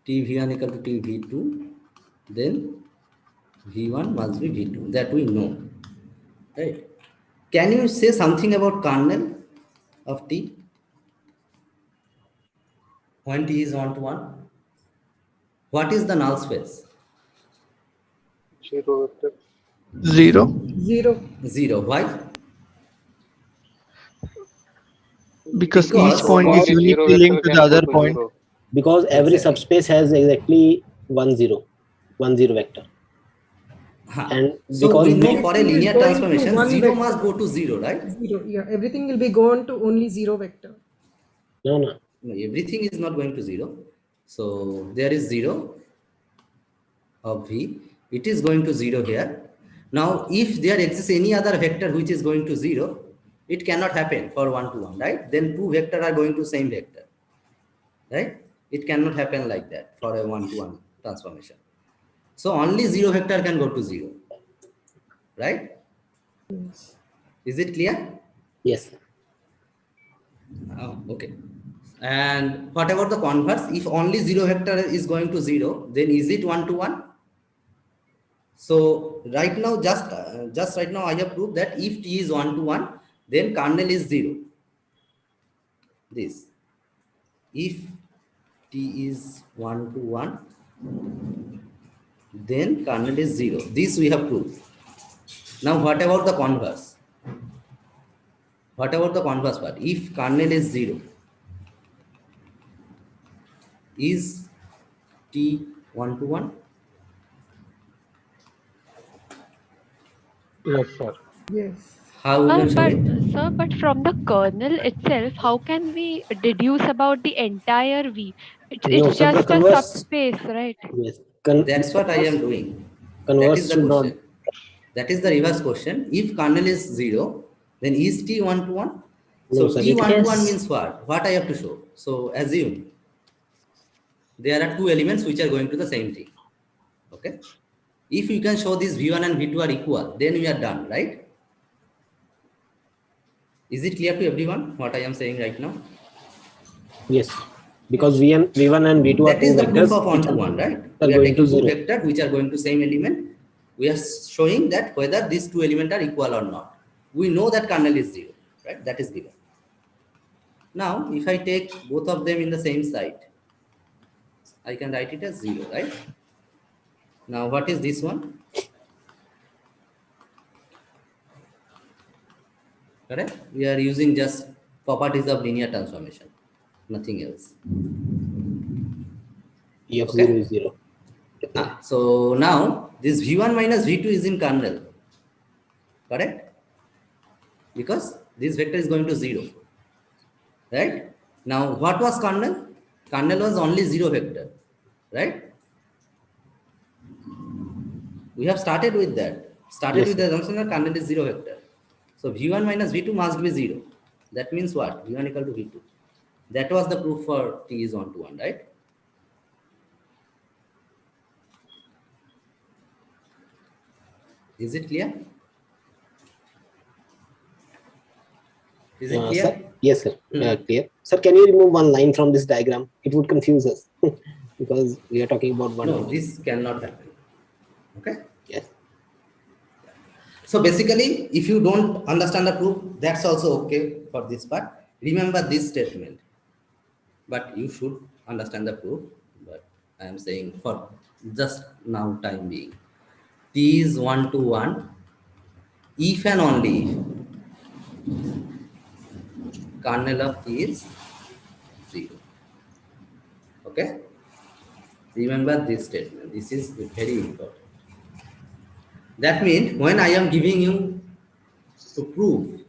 T V1 equal to T V2, then V1 must be V2. That we know. Right? Can you say something about kernel of T? When T is 1 to 1? What is the null space? 0 vector. 0. 0. 0. Why? Because each point is uniquely linked to the other point. Because every subspace has exactly 1 0 vector. And so because we know for a linear transformation, 0 vector. must go to 0, right? 0, yeah. Everything will be gone to only 0 vector. No, everything is not going to 0. So there is 0 of V. It is going to 0 here. Now, if there exists any other vector which is going to 0, it cannot happen for 1 to 1, right? Then two vectors are going to same vector, right? It cannot happen like that for a 1 to 1 transformation. So only 0 vector can go to 0, right? Yes. Is it clear? Yes. Oh, okay. And what about the converse? If only 0 vector is going to 0, then is it 1 to 1? So right now, just right now, I have proved that if T is 1 to 1, then kernel is 0. This. If T is 1 to 1, then kernel is 0. This we have proved. Now, what about the converse? What about the converse part? If kernel is 0, is T 1 to 1? Yes, sir. Yes. How we can show it? Sir, but from the kernel itself, how can we deduce about the entire V? It's just a subspace, right? Yes. That's what I am doing. That is the question. That is the reverse question. If kernel is 0, then is T 1 to 1? So T 1 to 1 means what? What I have to show? So assume there are two elements which are going to the same thing. Okay. If you can show this V1 and V2 are equal, then we are done, right? Is it clear to everyone what I am saying right now? Yes. Because V1 and V2 that is the proof of 1 to 1, right? We are taking two vectors which are going to same element. We are showing that whether these two elements are equal or not. We know that kernel is 0, right? That is given. Now, if I take both of them in the same site, I can write it as 0, right? Now, what is this one? Correct? We are using just properties of linear transformation, nothing else. F0 is 0. So now this V1 minus V2 is in kernel, correct? Because this vector is going to 0, right? Now what was kernel? Kernel was only 0 vector, right? We have started with that. Started with the assumption that kernel is 0 vector. So v1 minus v2 must be 0. That means what? v1 equal to v2. That was the proof for t is 1 to 1, right? Is it clear? Is it clear? Sir, yes, sir. Clear. Sir, can you remove one line from this diagram? It would confuse us because we are talking about one. No, this cannot happen. Okay? Yes. So basically, if you don't understand the proof, that's also okay for this part. Remember this statement. But you should understand the proof. But I am saying for just now time being. T is 1 to 1 if and only if kernel of T is 0. Okay? Remember this statement. This is very important. That means when I am giving you to prove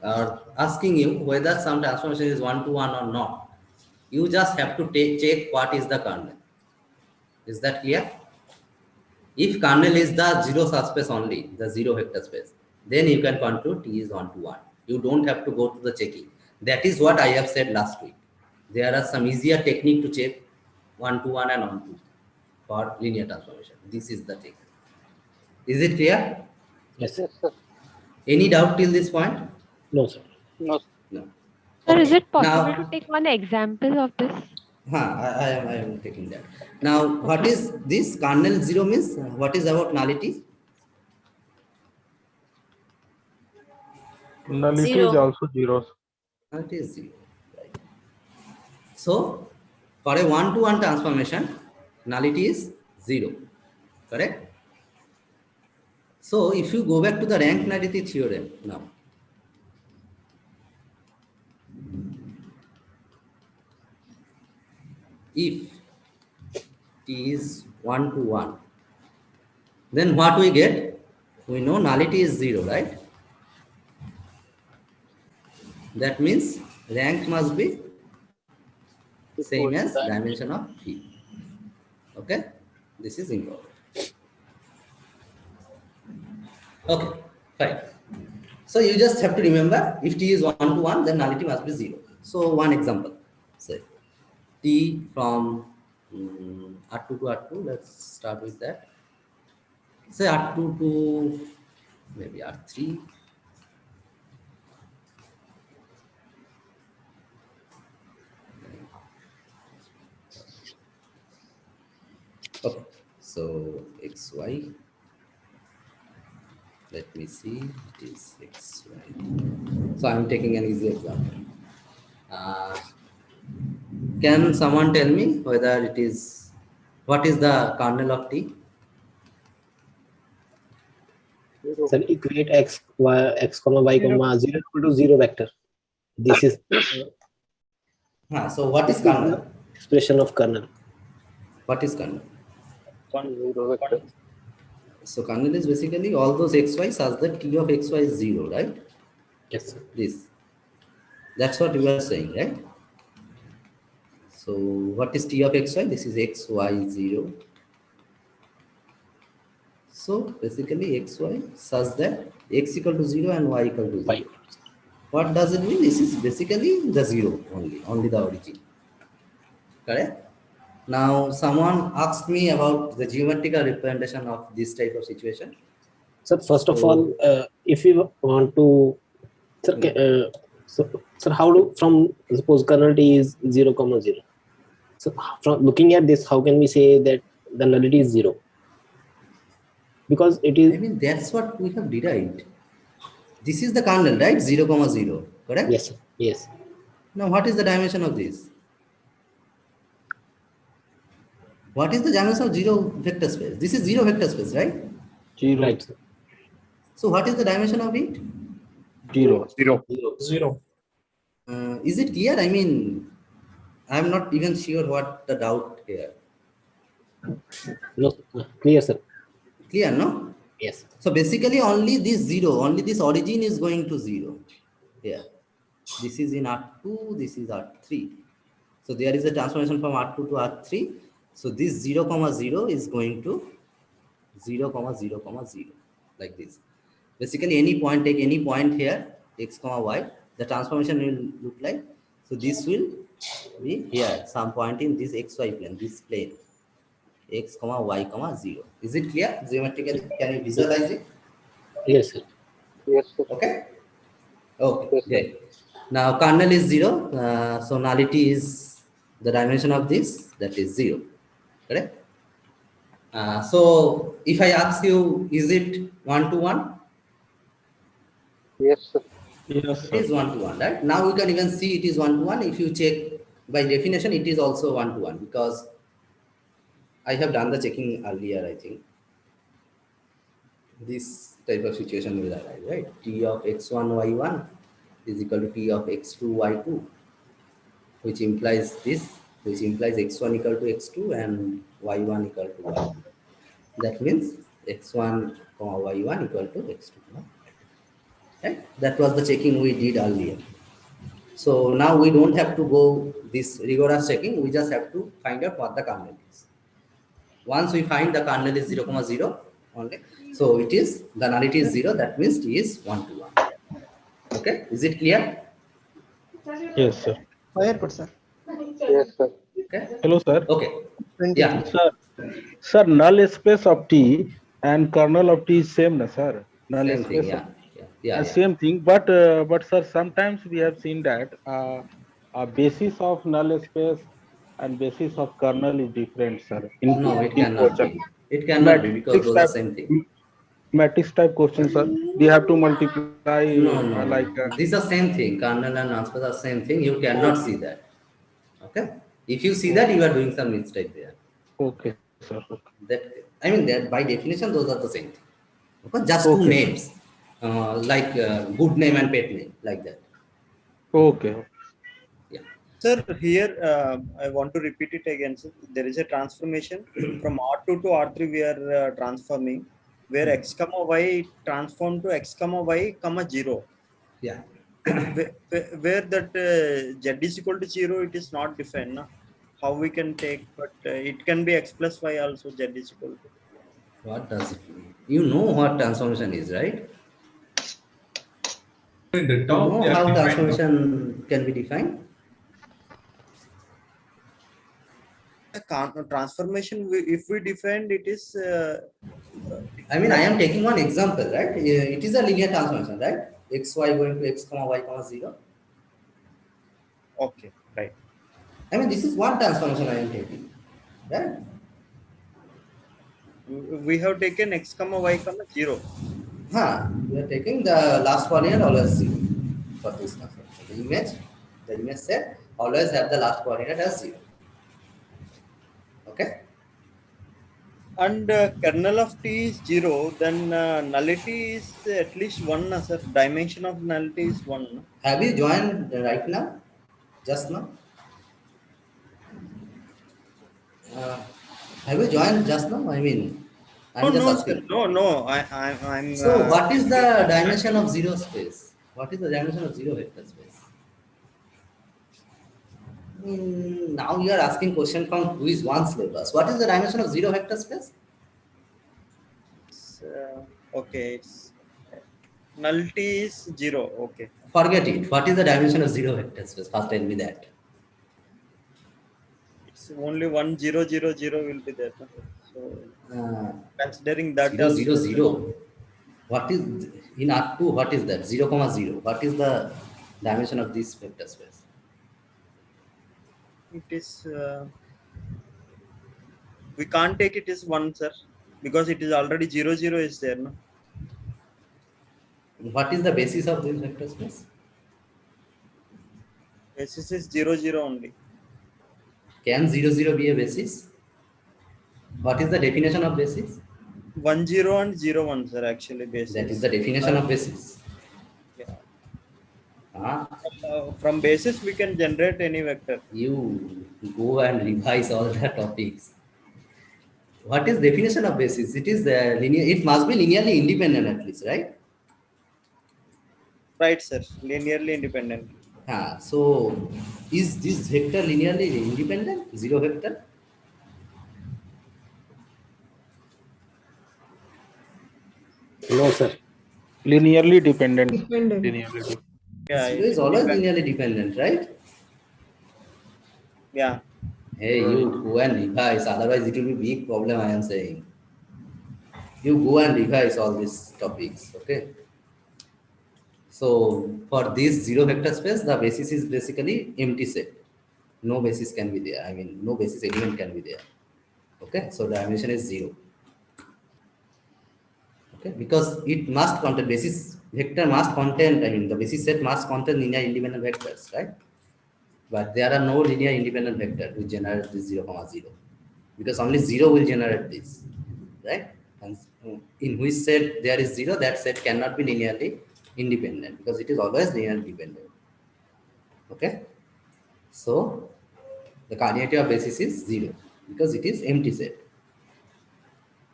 or asking you whether some transformation is 1 to 1 or not, you just have to check what is the kernel. Is that clear? If kernel is the 0 subspace only, the 0 vector space, then you can conclude T is 1 to 1. You don't have to go to the checking. That is what I have said last week. There are some easier technique to check 1 to 1 and 1 to 2 for linear transformation. This is the technique. Is it clear? Yes, sir. Any doubt till this point? No, sir. No. No. Sir, is it possible Now, to take one example of this? I am taking that. Now, what is this? Kernel 0 means what is about nullity? Nullity is also 0. Nullity is 0. Right. So, for a 1-to-1 transformation, nullity is 0. Correct? So, if you go back to the rank nullity theorem now, if T is 1 to 1, then what we get? We know nullity is 0, right? That means rank must be same as dimension of T. Okay? This is important. Okay, fine. So you just have to remember if T is 1 to 1, then nullity must be 0. So one example, say T from R2 to R2, let's start with that. Say R2 to maybe R3. Okay, so XY. Let me see, it is XY. So I'm taking an easy example. Can someone tell me whether it is, what is the kernel of T? Sir, equate x comma y comma 0 equal to 0 vector. This is so what is kernel? Expression of kernel. What is kernel? 1 0 vector. So kernel is basically all those xy such that T of xy is 0, right? Yes, sir. This. That's what you are saying, right? So what is T of xy? This is xy 0. So basically xy such that x equal to 0 and y equal to 0. What does it mean? This is basically the 0 only the origin. Correct? Now someone asked me about the geometrical representation of this type of situation. So first of all, if we want to, sir, sir, how do from suppose kernel T is 0 comma 0. So from looking at this, how can we say that the nullity is 0? Because it is. I mean, that's what we have derived. This is the kernel, right? 0 comma 0, correct? Yes, sir. Yes. Now, what is the dimension of this? What is the dimension of 0 vector space? This is 0 vector space, right? 0. Right. So, what is the dimension of it? 0. 0. Is it clear? I mean, I'm not even sure what the doubt here. No, clear, sir. Clear, no? Yes. So basically only this 0, only this origin is going to 0. Here. This is in R2, this is R3. So there is a transformation from R2 to R3. So this 0 comma 0 is going to 0, 0, 0, like this. Basically, any point, take any point here, x, y, the transformation will look like. So this will be here, some point in this xy plane, this plane, x, y, 0. Is it clear geometrically? Can you visualize it? Yes, sir. Yes, sir. Okay. Okay, Yes, sir. great. Now kernel is 0, so nullity is the dimension of this, that is 0. Correct? So if I ask you, is it 1 to 1? Yes, sir. Yes, It sir. is 1 to 1, right? Now we can even see it is 1 to 1. If you check by definition, it is also 1 to 1 because I have done the checking earlier, I think. This type of situation will arise, right? T of x1, y1 is equal to T of x2, y2, which implies this, which implies x1 equal to x2 and y1 equal to y2. That means x1, y1 equal to x2. Right? That was the checking we did earlier. So now we don't have to go this rigorous checking. We just have to find out what the kernel is. Once we find the kernel is 0, 0 only, so it is the nullity is 0. That means T is 1 to 1. Okay, is it clear? Yes, sir. Fire, sir. Yes, sir. Okay. Hello, sir. Okay. Yeah. Sir, sir, null space of T and kernel of T is same, na, sir? Null Same thing. space Yeah. Yeah. same thing, but sir, sometimes we have seen that a basis of null space and basis of kernel is different, sir. No, it cannot be. It cannot be because Matrix those are type, same thing. matrix type questions, sir. We have to multiply No. These are same thing. Kernel and null space are same thing. You cannot see that. Okay. If you see that, you are doing some mistake there. Okay, sir. Okay. That I mean that by definition, those are the same thing. Okay, just two Okay, names, like good name and pet name, like that. Okay. Yeah. Sir, here I want to repeat it again. Sir. There is a transformation from R2 to R3. We are transforming where x comma y transform to x comma y comma 0. Yeah. Where that z is equal to 0, it is not defined. No? How we can take, but it can be x plus y also z is equal to. What does it mean? You know what transformation is, right? In the You top, know they are how defined. transformation can be defined? Transformation, if we define it is. I mean, I am taking one example, right? It is a linear transformation, right? X, y going to x, comma, y, comma, 0. Okay, right. I mean, this is one transformation I am taking, right? We have taken x comma y comma 0. We are taking the last coordinate always 0 for this transformation. The image set always have the last coordinate as 0. Okay. And kernel of T is 0, then nullity is at least 1, sir. Dimension of nullity is 1. Have you joined right now? Just now? Have you joined just now? I mean, I'm just asking. Sir. No. I'm. So, what is the dimension of zero space? What is the dimension of zero vector space? Now you are asking question from who is one syllabus. What is the dimension of zero vector space? Okay. Nullity is 0. Okay. Forget it. What is the dimension of zero vector space? First tell me that. It's only 1, 0, 0, 0 will be there. So, considering that 0, 0, 0. What is in R2? What is that? 0, 0. What is the dimension of this vector space? It is. We can't take it as 1, sir, because it is already 0, 0 is there. No? What is the basis of this vector space? Basis is 0, 0 only. Can 0, 0 be a basis? What is the definition of basis? 1, 0 and 0, 1, sir, actually basis. That is the definition of basis. Yeah. From basis, we can generate any vector. You go and revise all the topics. What is definition of basis? It is linear. It must be linearly independent at least, right? Right, sir. Linearly independent. So, is this vector linearly independent? Zero vector? No, sir. Linearly dependent. Dependent. Linearly dependent. Yeah, Zero is always linearly dependent, right? Yeah. Hey, you go and revise, otherwise it will be big problem, I am saying. You go and revise all these topics, okay? So for this zero vector space, the basis is basically empty set. No basis can be there. I mean, no basis element can be there. Okay, so dimension is 0. Okay, because it must contain basis vector must contain. I mean, the basis set must contain linear independent vectors, right? But there are no linear independent vector which generate this 0, 0, because only 0 will generate this, right? And in which set there is 0, that set cannot be linearly independent because it is always linearly dependent. Okay, so the coordinate of basis is 0 because it is empty set.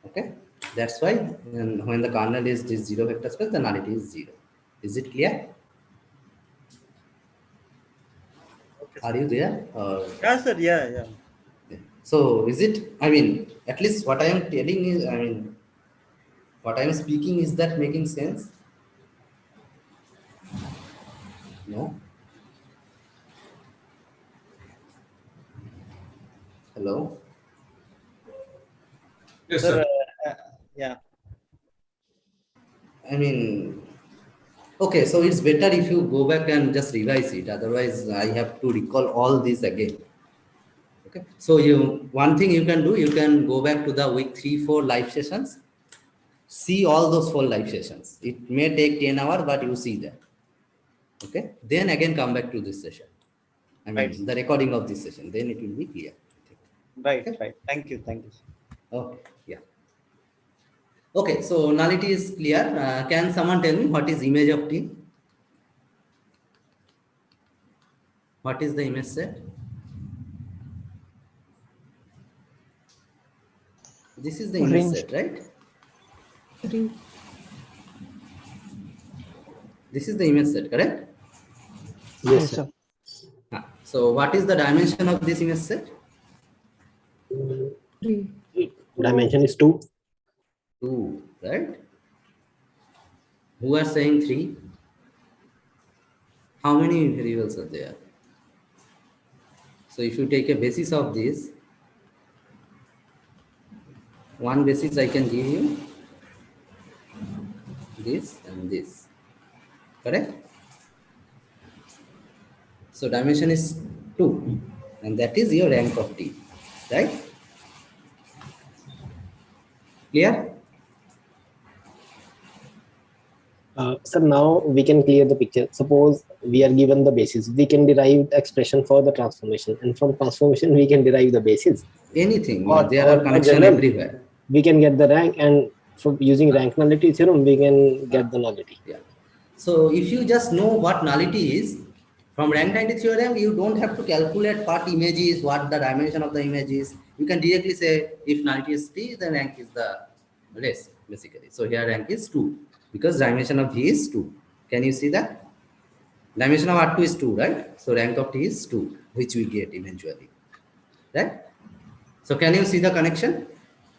Okay, that's why when the kernel is this zero vector space, the nullity is 0. Is it clear? Are you there? Yeah, sir. Yeah. So is it, I mean, at least what I am telling is, I mean, what I am speaking, is that making sense? No? Hello? Yes, Sir, sir. yeah. I mean, okay, so it's better if you go back and just revise it. Otherwise, I have to recall all this again. Okay, so one thing you can do, you can go back to the week 3, 4 live sessions. See all those 4 live sessions. It may take 10 hours, but you see that. Okay, then again come back to this session. I mean, the recording of this session. Then it will be clear. Right. Thank you. Okay, yeah. Okay, so nullity is clear. Can someone tell me what is image of T? What is the image set? This is the image Range. set, right? 3. This is the image set, correct? Yes, sir. So what is the dimension of this image set? 3. Dimension is 2. 2, right? Who are saying 3? How many variables are there? So if you take a basis of this, one basis I can give you this and this, correct? So dimension is 2, and that is your rank of T, right? Clear? So now we can clear the picture. Suppose we are given the basis, we can derive the expression for the transformation, and from transformation we can derive the basis. Anything, there are connections everywhere. We can get the rank, and from using rank nullity theorem we can get the nullity. Yeah. So if you just know what nullity is, from rank nullity theorem, you don't have to calculate what image is, what the dimension of the image is. You can directly say if nullity is T, then rank is the rest, basically. So here rank is 2, because dimension of V is 2. Can you see that? Dimension of R2 is 2, right? So rank of T is 2, which we get eventually, right? So can you see the connection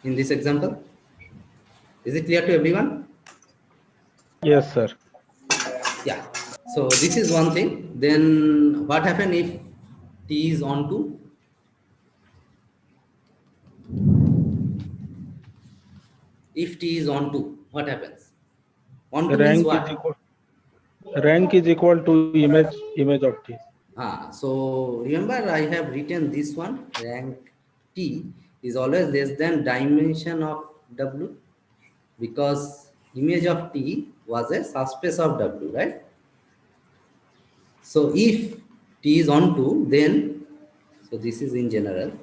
in this example? Is it clear to everyone? Yes, sir. Yeah. So this is one thing. Then what happens if T is on 2? If T is on 2, what happens? On 2 means what? Rank is equal to image of T. So remember, I have written this one. Rank T is always less than dimension of W, because image of T was a subspace of W, right? So if T is on 2, then, so this is in general,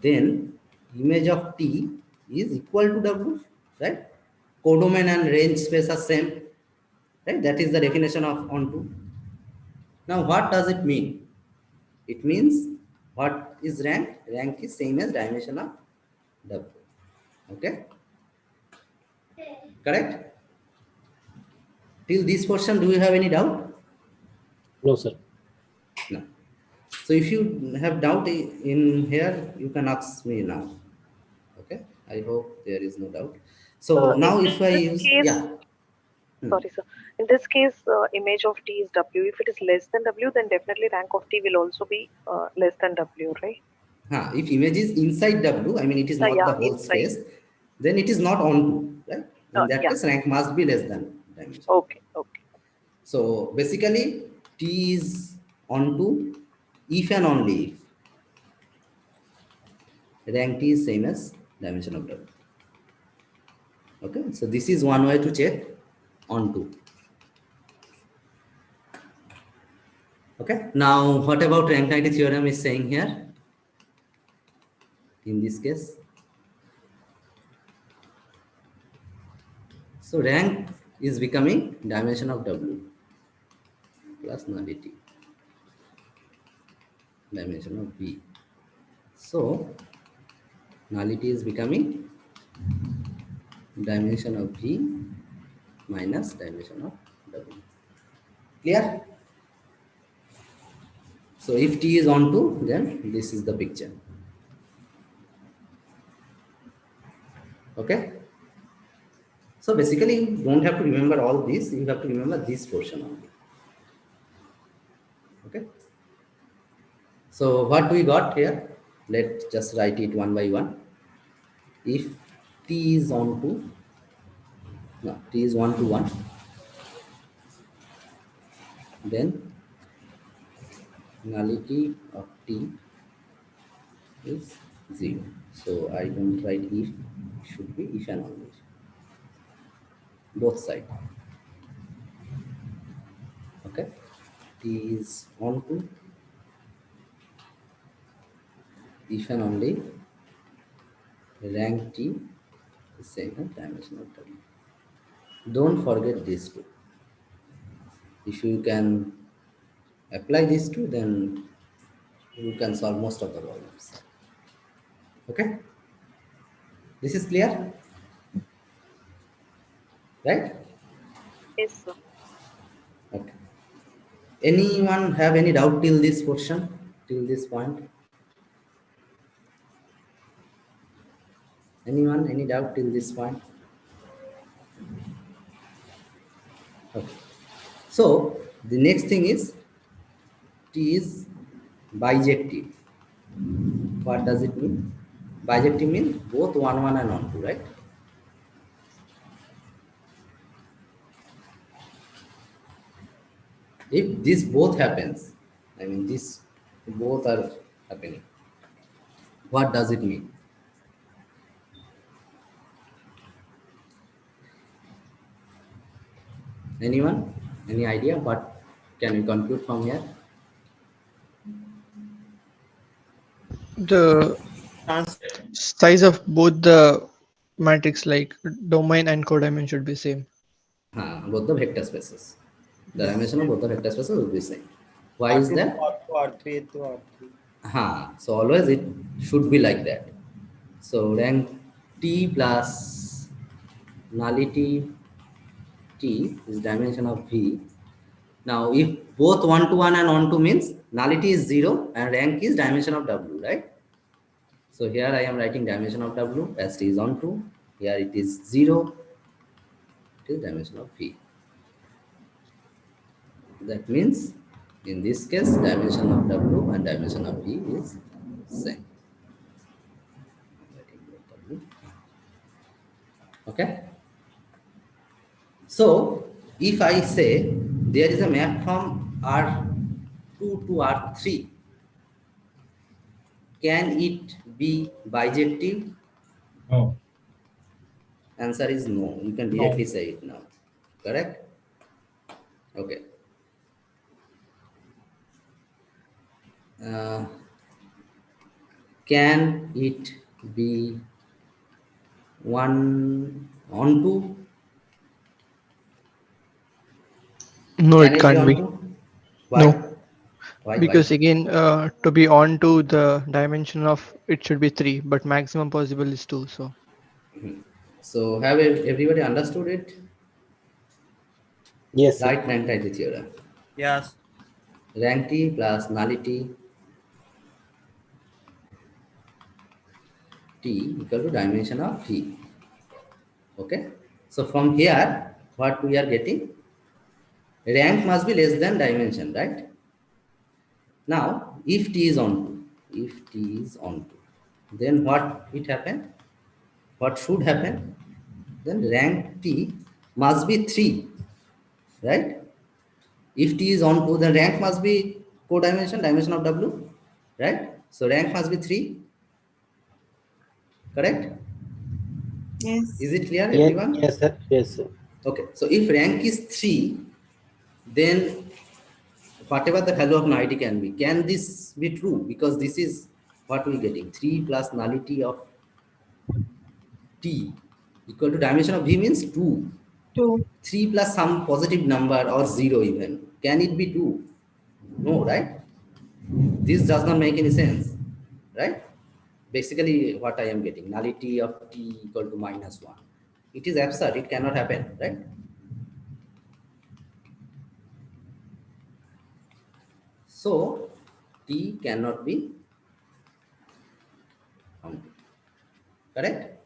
then image of T is equal to W, right? Codomain and range space are same, right? That is the definition of on 2. Now what does it mean? It means, what is rank? Rank is same as dimension of W. Okay? Correct? Till this portion, do you have any doubt? No, sir. No. So if you have doubt in here, you can ask me now. Okay? I hope there is no doubt. So now In if I this use, case, yeah. sorry, sir. In this case, image of T is W. If it is less than W, then definitely rank of T will also be less than W, right? If image is inside W, I mean it is not the Yeah, whole inside. space, then it is not onto, right? In that Yeah. case, rank must be less than dimension. Okay. So basically, T is onto if and only if rank T is same as dimension of W. Okay, so this is one way to check onto. Okay, now what about rank nullity theorem is saying here? In this case, so rank is becoming dimension of W plus nullity dimension of V. So nullity is becoming dimension of V minus dimension of W. Clear? So if T is onto, then this is the picture. Okay? So basically, you don't have to remember all this, you have to remember this portion only. Okay? So what we got here, let's just write it one by one. If T is onto, no, T is 1 to 1, then nullity of T is 0. So I don't write if, it should be if and only. Both sides. Okay? T is onto if and only rank T is same as dimension of W. Don't forget these two. If you can apply these two, then you can solve most of the problems. Okay? This is clear? Right? Yes, sir. Okay. Anyone have any doubt till this portion, till this point? Anyone, any doubt till this point? Okay. So the next thing is T is bijective. What does it mean? Bijective means both 1, 1 and 1, 2, right? If this both happens, I mean this both are happening, what does it mean? Anyone? Any idea what can we conclude from here? The size of both the matrix, like domain and codimension, should be same. Both the vector spaces. The dimension of both the vector spaces will be same. Why is R2 that? to R2, R3 to R3. So always it should be like that. So rank T plus nullity T is dimension of V. Now if both 1 to 1 and 1 to means nullity is 0 and rank is dimension of W, right? So here I am writing dimension of W as T is on 2. Here it is 0. It is dimension of V. That means in this case dimension of W and dimension of V is same. Okay. So if I say there is a map from R2 to R3, can it be bijective? No. Answer is no. You can directly say it now. Correct? Okay. Can it be 1 on 2? No, Can it can't be. Why? No, Why? because again, to be on to the dimension of it should be 3, but maximum possible is 2. So. So have everybody understood it? Yes, sir. Right Untitled theorem. Yes. Rank T plus nullity T equal to dimension of V. Okay. So from here, what we are getting? Rank must be less than dimension, right? Now, if T is on 2, if T is on 2, then what it happen? What should happen? Then rank T must be 3, right? If T is on 2, then rank must be dimension of W, right? So rank must be 3, correct? Yes. Is it clear, Yes, everyone? yes, sir. Yes, sir. Okay, so if rank is 3, then whatever the value of nullity can be, can this be true? Because this is what we're getting, 3 plus nullity of T equal to dimension of V means 2. 2. 3 plus some positive number or 0 even. Can it be 2? No, right? This does not make any sense, right? Basically, what I am getting, nullity of T equal to -1. It is absurd. It cannot happen, right? So, T cannot be counted, correct?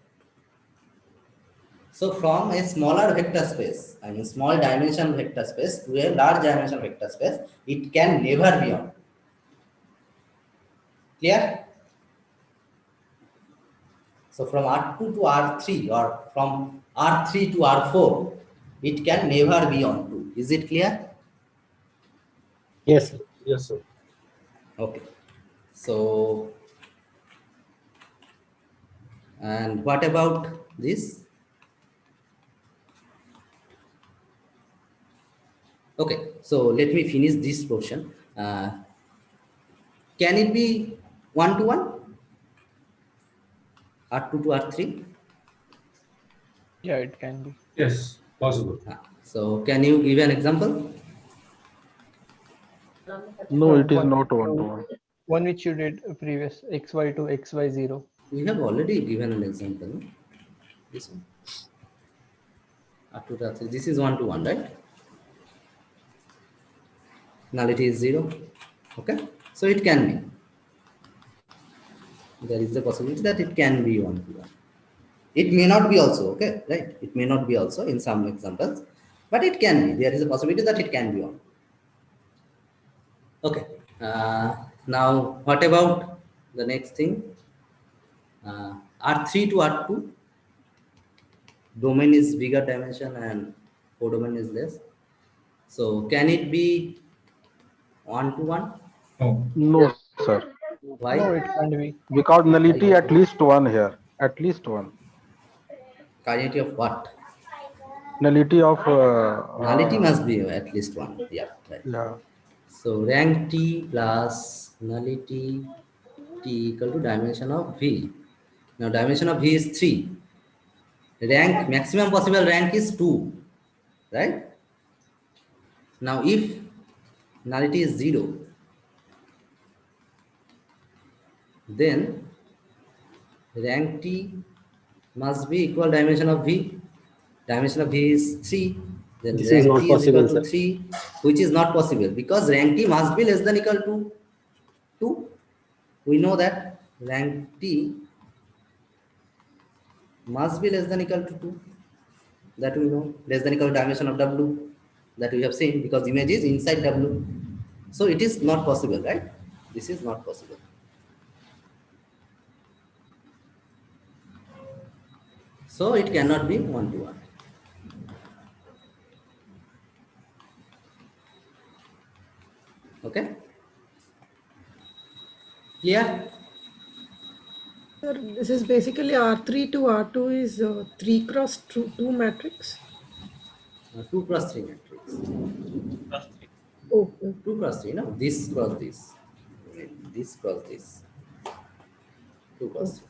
So, from a smaller vector space, I mean small dimension vector space to a large dimension vector space, it can never be on. Clear? So from R2 to R3 or from R3 to R4, it can never be on 2. Is it clear? Yes, sir. Yes, sir. Okay. So, and what about this? Okay, so let me finish this portion. Can it be 1 to 1? R2 to R3? Yeah, it can be. Yes, possible. So can you give an example? No, it is One, not one-to-one. one which you did previous, xy to xy0. We have already given an example. No? This one. R2 to R3. This is 1 to 1, right? Nullity is 0. Okay, so it can be. There is the possibility that it can be 1 to 1. It may not be also, okay, right? It may not be also in some examples, but it can be. There is a possibility that it can be 1. Okay. Now, what about the next thing? R3 to R2. Domain is bigger dimension and codomain is less. So, can it be 1 to 1? No. No, sir. Why? No, it can't be. Because nullity at least one here. At least one. Nullity of what? Nullity of. Nullity must be at least 1. Yeah, right. Yeah. So rank T plus nullity T equal to dimension of V. Now dimension of V is 3. Rank, maximum possible rank is 2. Right? Now if nullity is 0, then rank T must be equal dimension of V. Dimension of V is 3. Then This is rank not T is equal possible, to sir. 3, which is not possible because rank T must be less than equal to 2. We know that rank T must be less than equal to 2. That we know. Less than equal to dimension of W, that we have seen because image is inside W. So it is not possible, right? This is not possible. So it cannot be 1 to 1. Okay? Yeah. Sir, this is basically R3 to R2 is 3 cross 2 matrix. 2 cross 3 matrix. Okay. 2 cross 3, no? This cross this. This cross this. 2 cross 3.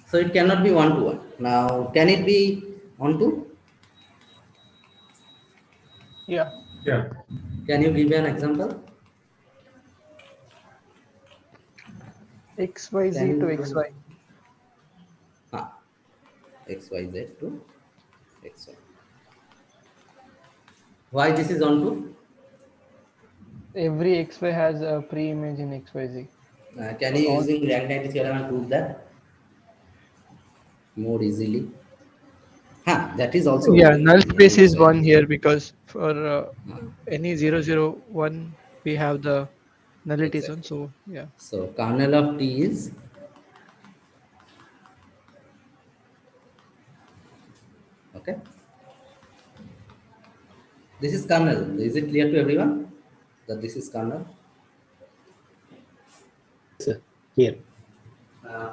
So it cannot be 1 to 1. Now, can it be 1 to? Yeah. Yeah. Can you give me an example? xyz to xy. XYZ to XY. Why this is on to? Every xy has a pre-image in xyz. Can you using rank 90 theorem and prove that more easily? That is also Yeah, okay. null space Yeah, is one here because for any 001 we have the nullity zone. So yeah. So kernel of T is okay. This is kernel. Is it clear to everyone that this is kernel? Sir, here.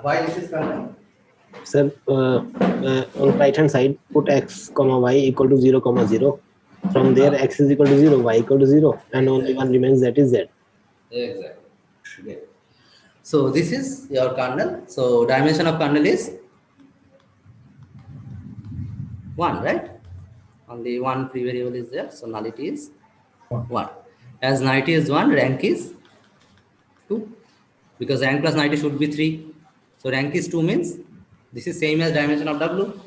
Why this is kernel? Sir, on right hand side, put x comma y equal to 0 comma 0. From there, x is equal to 0, y equal to 0, and only one remains, that is z. Exactly. Okay. So this is your kernel. So dimension of kernel is 1, right? Only one free variable is there. So nullity is 1. As nullity is 1, rank is 2. Because rank plus nullity should be 3. So rank is 2 means this is same as dimension of W.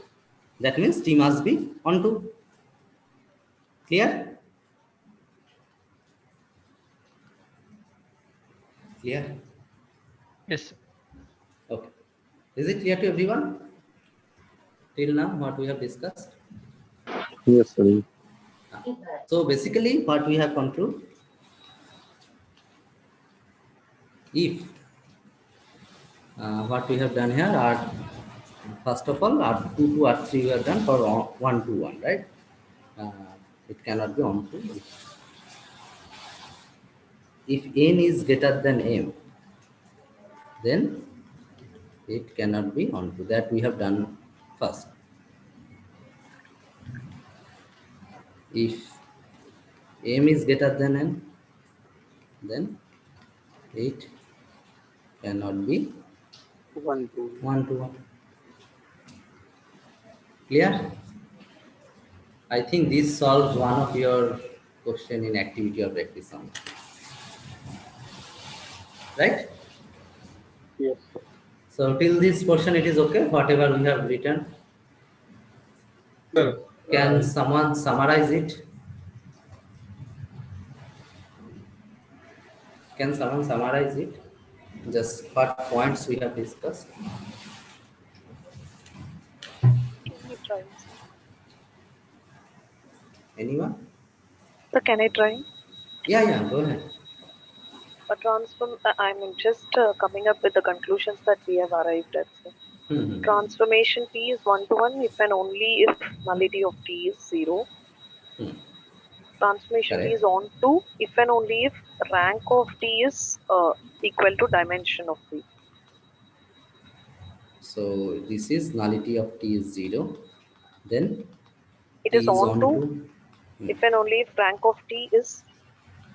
That means T must be on 2. Clear? Clear? Yes. Okay. Is it clear to everyone? Till now, what we have discussed? Yes, sir. So basically, what we have concluded, if what we have done here are, first of all, R2 to R3 we have done for 1 to 1, right? It cannot be on 2. If n is greater than m, then it cannot be on 2. That we have done first. If m is greater than n, then it cannot be 1, 2. 1 to 1. Clear? I think this solves one of your question in activity or practice sum. Right? Yes, sir. So till this portion it is okay, whatever we have written. Sir, Can someone summarize it? Can someone summarize it? Just what points we have discussed? Can I try? Anyone? So can I try? Yeah, go ahead. A transform. I mean, just coming up with the conclusions that we have arrived at. So, transformation T is 1 to 1 if and only if nullity of T is 0. Transformation T is on 2 if and only if rank of T is equal to dimension of T. So this is nullity of T is 0. Then It T is is on 2 if and only if rank of T is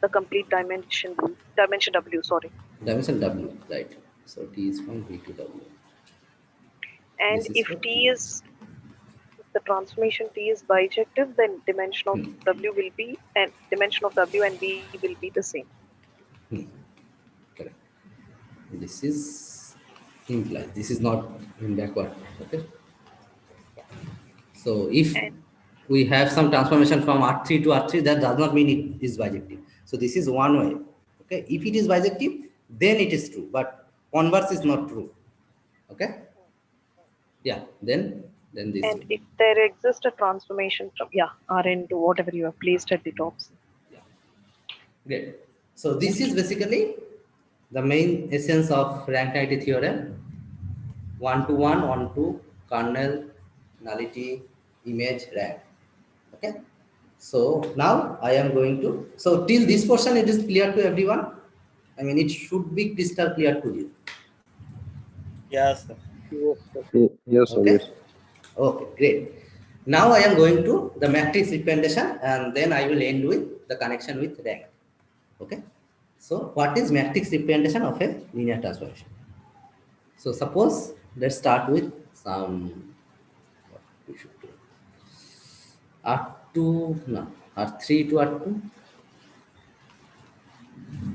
the complete dimension W. Sorry. Dimension W, right? So T is from V to W. And This is if for T is the transformation T is bijective, then dimension of W will be and dimension of W and V will be the same. Correct. This is implied. This is not in backward. Okay. So if we have some transformation from R3 to R3, that does not mean it is bijective. So this is one way. Okay. If it is bijective, then it is true. But converse is not true. Okay. Yeah. Then this. And if there exists a transformation from Rn to whatever you have placed at the top. Great. So this is basically the main essence of rank nullity theorem. 1 to 1, 1 to kernel, nullity, image, rank. Okay. So now I am going to, so till this portion it is clear to everyone. I mean, it should be crystal clear to you. Yes, sir. Yes, sir. Yes, sir. Okay. Yes. Okay, great. Now I am going to the matrix representation and then I will end with the connection with rank. Okay. So what is matrix representation of a linear transformation? So suppose let's start with some, what we should do. R2, no, R3 to R2,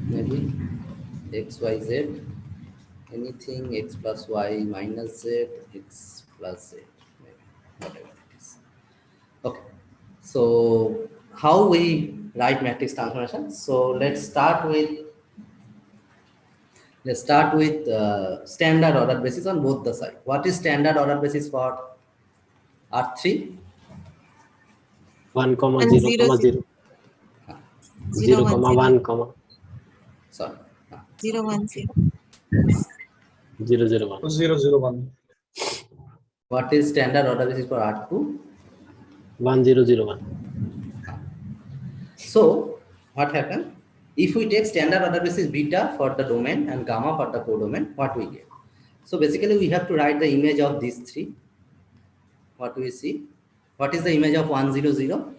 maybe X, Y, Z, anything X plus Y minus Z, X plus Z, maybe, whatever it is. Okay, so how we write matrix transformation? So let's start with standard order basis on both the side. What is standard order basis for R3? 1, and 0, 0, 0, 0, 1, Sorry. 0, 1, 0. 0, 0, 1. 0, 0, 1. What is standard order basis for R2? 1, 0, 0, 1. So what happened? If we take standard order basis beta for the domain and gamma for the codomain, what we get? So basically we have to write the image of these three. What do we see? What is the image of 1, 0, 0?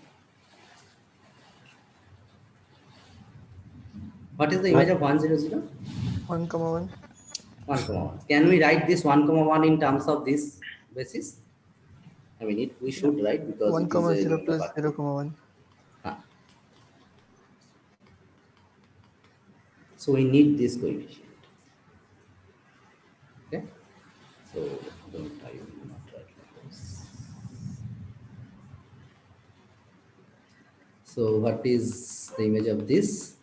What is the image of 1, 0, 0? 1, 1. 1, 1. Can we write this 1, 1 in terms of this basis? I mean, we should write because 1, it is a 0 unique plus part. 0, 1. So we need this coefficient. Okay. So don't I will not write like this. So what is the image of this?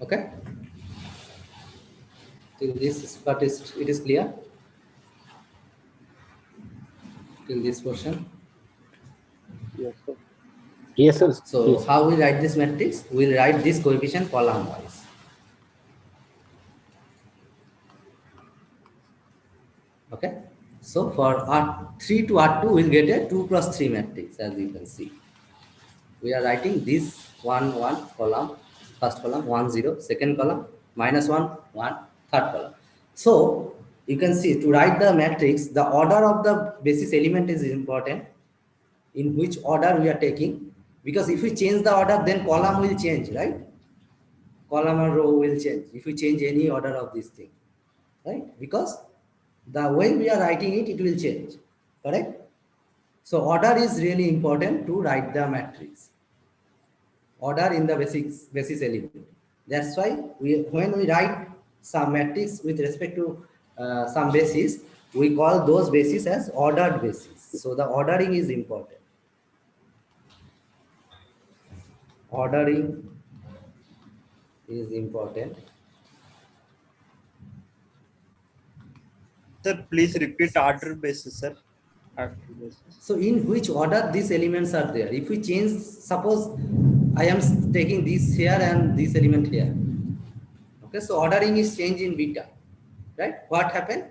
Okay. Till this part is it is clear. Till this portion. Yes, sir. Yes, sir. So Yes. how we write this matrix? We'll write this coefficient column wise. Okay. So for R3 to R2, we'll get a 2 cross 3 matrix, as you can see. We are writing this 1, 1 column, first column, 1, 0, second column, -1, 1, third column. So you can see to write the matrix, the order of the basis element is important, in which order we are taking, because if we change the order, then column will change, right? Column or row will change if we change any order of this thing, right? Because the way we are writing it, it will change, correct? So order is really important to write the matrix. Order in the basis element. That's why when we write some matrix with respect to some basis, we call those bases as ordered basis. So the ordering is important. Ordering is important. Sir, please repeat order basis, sir. Order basis. So in which order these elements are there? If we change, suppose I am taking this here and this element here. Okay, so ordering is changed in beta, right? What happened?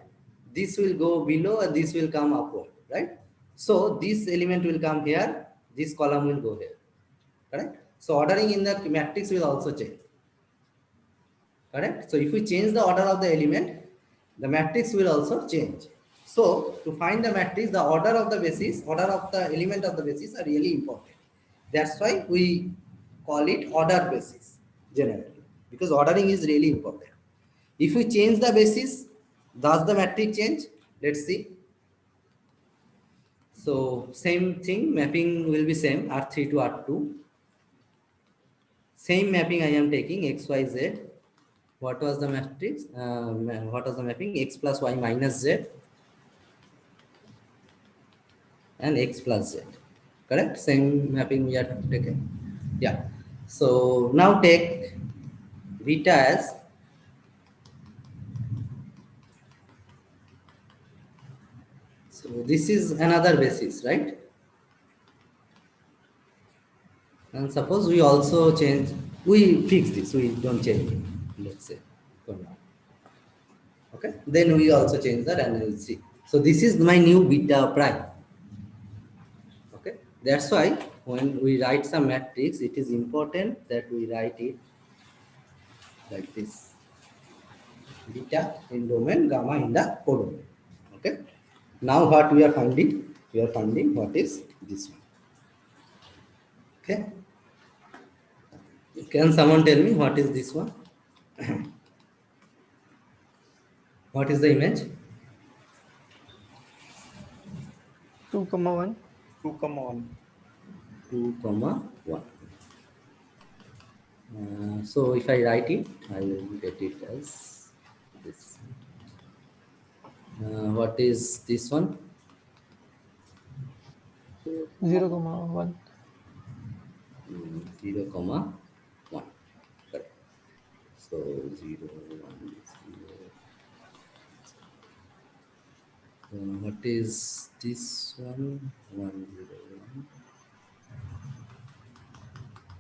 This will go below and this will come upward, right? So this element will come here, this column will go here, correct? So ordering in the matrix will also change, correct? So if we change the order of the element, the matrix will also change. So to find the matrix, the order of the basis, order of the element of the basis are really important. That's why we call it ordered basis generally, because ordering is really important. If we change the basis, does the matrix change? Let's see. So same thing, mapping will be same, R3 to R2. Same mapping I am taking, X, Y, Z. What was the matrix? What was the mapping? X plus Y minus Z and X plus Z. Correct? Same mapping we are taking. Yeah. So now take beta as so this is another basis, right? And suppose we also change, we fix this, we don't change it, let's say, for now. Okay, then we also change that and we'll see. So this is my new beta prime. Okay, that's why when we write some matrix, it is important that we write it like this. Beta in domain, gamma in the codomain. Okay, now what we are finding? We are finding what is this one. Okay. Can someone tell me what is this one? What is the image? 2, 1. 2, 1. 2, 1. So if I write it, I will get it as this. What is this one? 0, 1. 0, 1. Correct. So 0, 1, 0. What is this one? 1, 0, 1.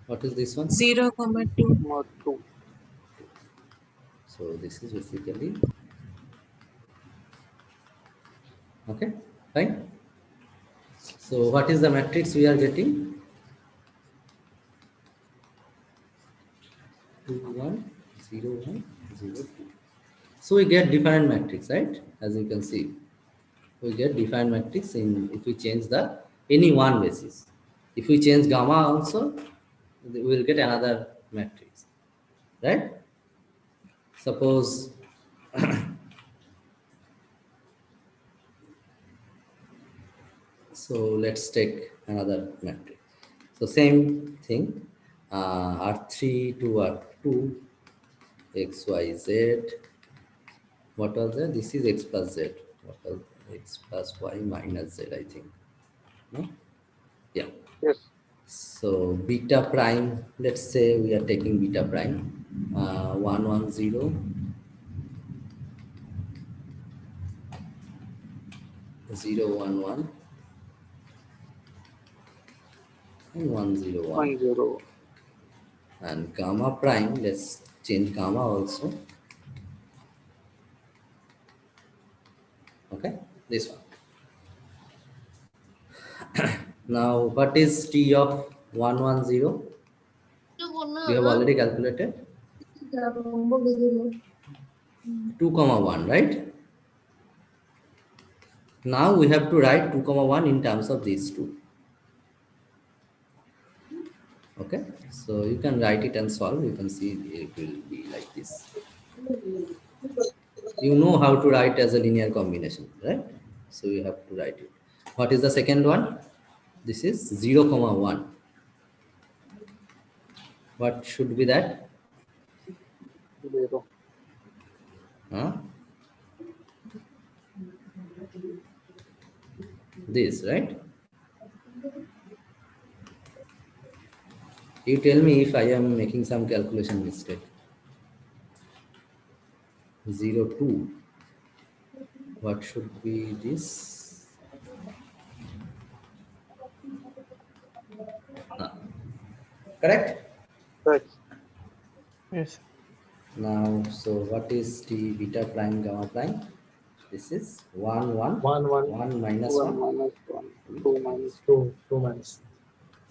What is this one? 0, 2. 2. So this is basically okay, fine. So what is the matrix we are getting? 2, 1, 0, 1, 0, 2. So we get different matrix, right? As you can see, we get defined matrix in if we change the any one basis. If we change gamma also, we will get another matrix, right? Suppose so let's take another matrix. So same thing, R3 to R2, X, Y, Z. What was that? This is X plus Z. What was X plus Y minus Z, I think. No? Yeah. Yes. So beta prime, let's say we are taking beta prime, 1, 1, 0, 0, 1, 1, and 1, 0, 1. 1, 0. And gamma prime, let's change gamma also. Okay, this one. Now, what is T of 1, 1, 0? We have already calculated 2, 1, right? Now we have to write 2, 1 in terms of these two. Okay, so you can write it and solve. You can see it will be like this. You know how to write as a linear combination, right? So you have to write it. What is the second one? This is 0, 1. What should be that? 0. Huh? This, right? You tell me if I am making some calculation mistake. 0, 2. What should be this? Correct? Right. Yes. Now, so what is T beta prime gamma prime? This is 1, 1, 1, 1, 1 minus 1 1. minus 1, 2 minus 2, 2 minus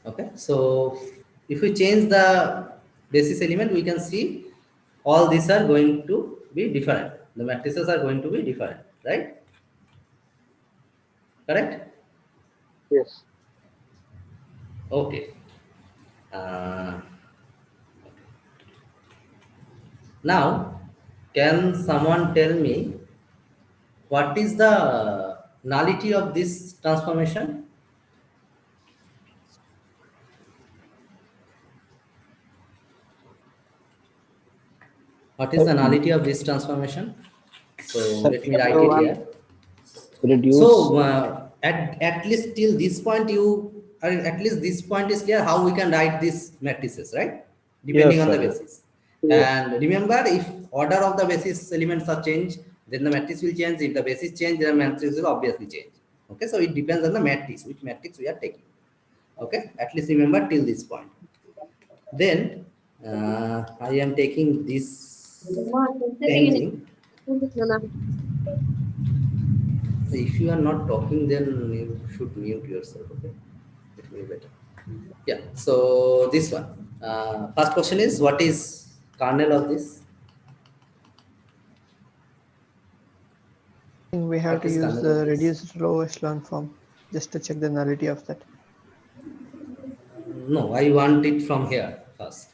2. Okay, so if we change the basis element, we can see all these are going to be different. The matrices are going to be different, right? Correct? Yes. Okay. Now, can someone tell me what is the nullity of this transformation? What is the nullity of this transformation? So let me write it here. Reduce. So at least till this point, at least this point is clear how we can write these matrices, right? Depending Yes, on the sir. basis. Yes. And remember, if order of the basis elements are changed, then the matrix will change. If the basis change, then the matrix will obviously change. Okay, so it depends on the matrix, which matrix we are taking. Okay, at least remember till this point. Then I am taking this same thing. If you are not talking, then you should mute yourself. Okay, it will be better. Yeah. So this one. First question is, what is kernel of this? I think we have What to is use kernel the of this? reduced row echelon form just to check the nullity of that. No, I want it from here first.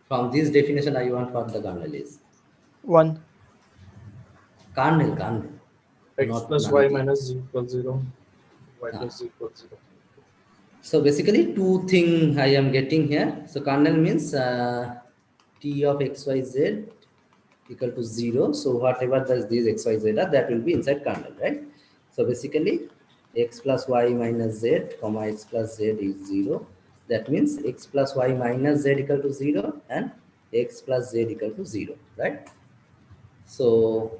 From this definition, I want what the kernel is. 1. Kernel. X Not plus y nullity. minus z equals 0. Y plus z equals 0. So basically, two things I am getting here. So kernel means T of XYZ equal to 0. So whatever these x, y, z are, that will be inside kernel, right? So basically x plus y minus z comma x plus z is 0. That means x plus y minus z equal to 0 and x plus z equal to 0, right? So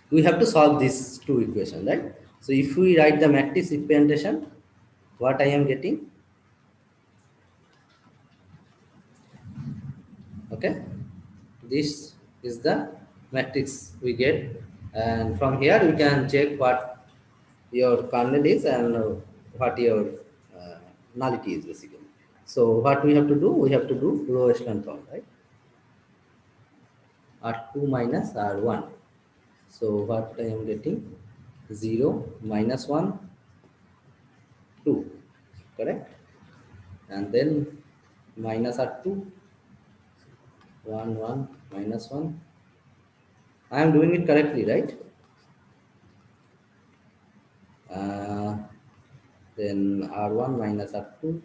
we have to solve these two equations, right? So if we write the matrix representation, what I am getting, okay, this is the matrix we get, and from here we can check what your kernel is and what your nullity is basically. So what we have to do, we have to do row echelon form, right? R2 minus R1. So what I am getting, 0 minus 1 2, correct? And then minus R2 1 1 minus 1. I am doing it correctly, right? Then R1 minus R2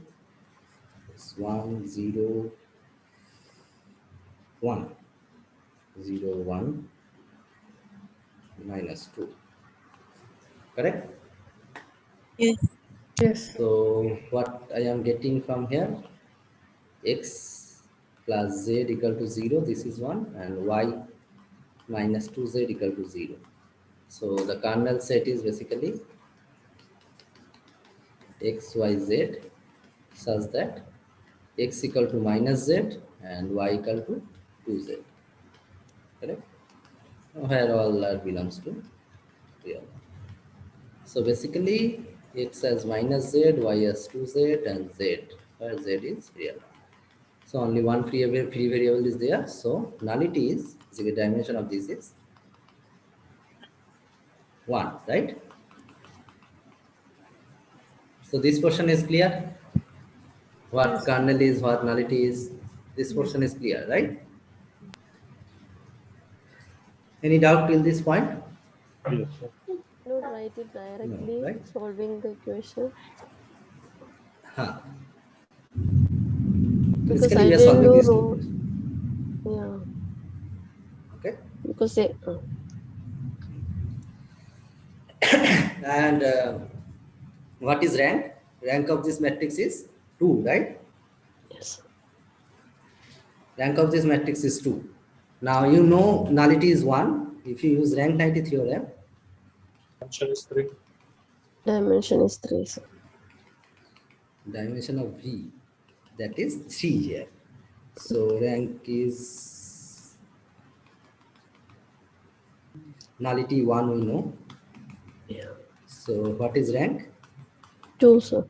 is 1 0 1 0 1 minus 2, correct? Yes. Yes. So what I am getting from here, x plus z equal to 0, this is 1, and y minus 2z equal to 0. So the kernel set is basically x, y, z such that x equal to minus z and y equal to 2z, correct? Where all r belongs to real. So basically x as minus z, y as 2z, and z, where z is real. So only one free variable is there. So nullity is the dimension of this is 1, right? So this portion is clear. What Yes. kernel is, what nullity is. This Yes. portion is clear, right? Any doubt till this point? Yes, sir. Not write it No, directly, right? solving the equation. Huh. Because Basically, I we are didn't solving do these two row. equations. Yeah. Okay. Because they, And what is rank? Rank of this matrix is 2, right? yes. Rank of this matrix is 2. Now you know nullity is 1. If you use rank nullity theorem, Dimension is 3. Dimension is 3. So. dimension of V, that is 3 here. So rank is nullity 1, we know. Yeah. So what is rank? 2, sir.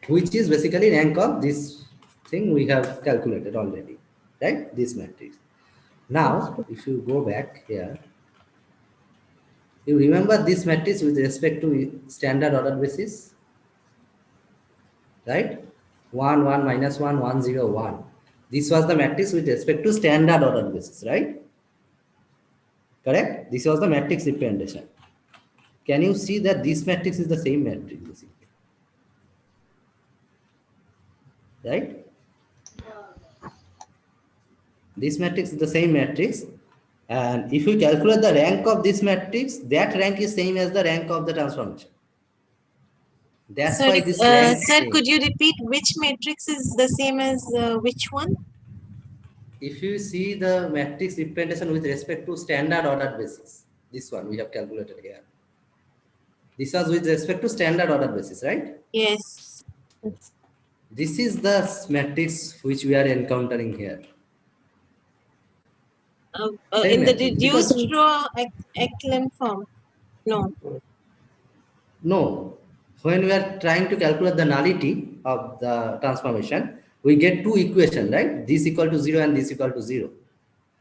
Which is basically rank of this thing we have calculated already, right? This matrix. Now, if you go back here, you remember this matrix with respect to standard order basis, right? 1 1 minus 1 1 0 1. This was the matrix with respect to standard order basis, right? Correct? This was the matrix representation. Can you see that this matrix is the same matrix, basically? Right? This matrix is the same matrix. And if you calculate the rank of this matrix, that rank is same as the rank of the transformation. That's why Sorry, this rank sir, same. could you repeat which matrix is the same as which one? If you see the matrix representation with respect to standard order basis, this one we have calculated here. This was with respect to standard order basis, right? Yes. This is the matrix which we are encountering here. Same In the matrix. Because reduced row echelon form? No. no, when we are trying to calculate the nullity of the transformation, we get two equations, right? This equal to 0 and this equal to 0.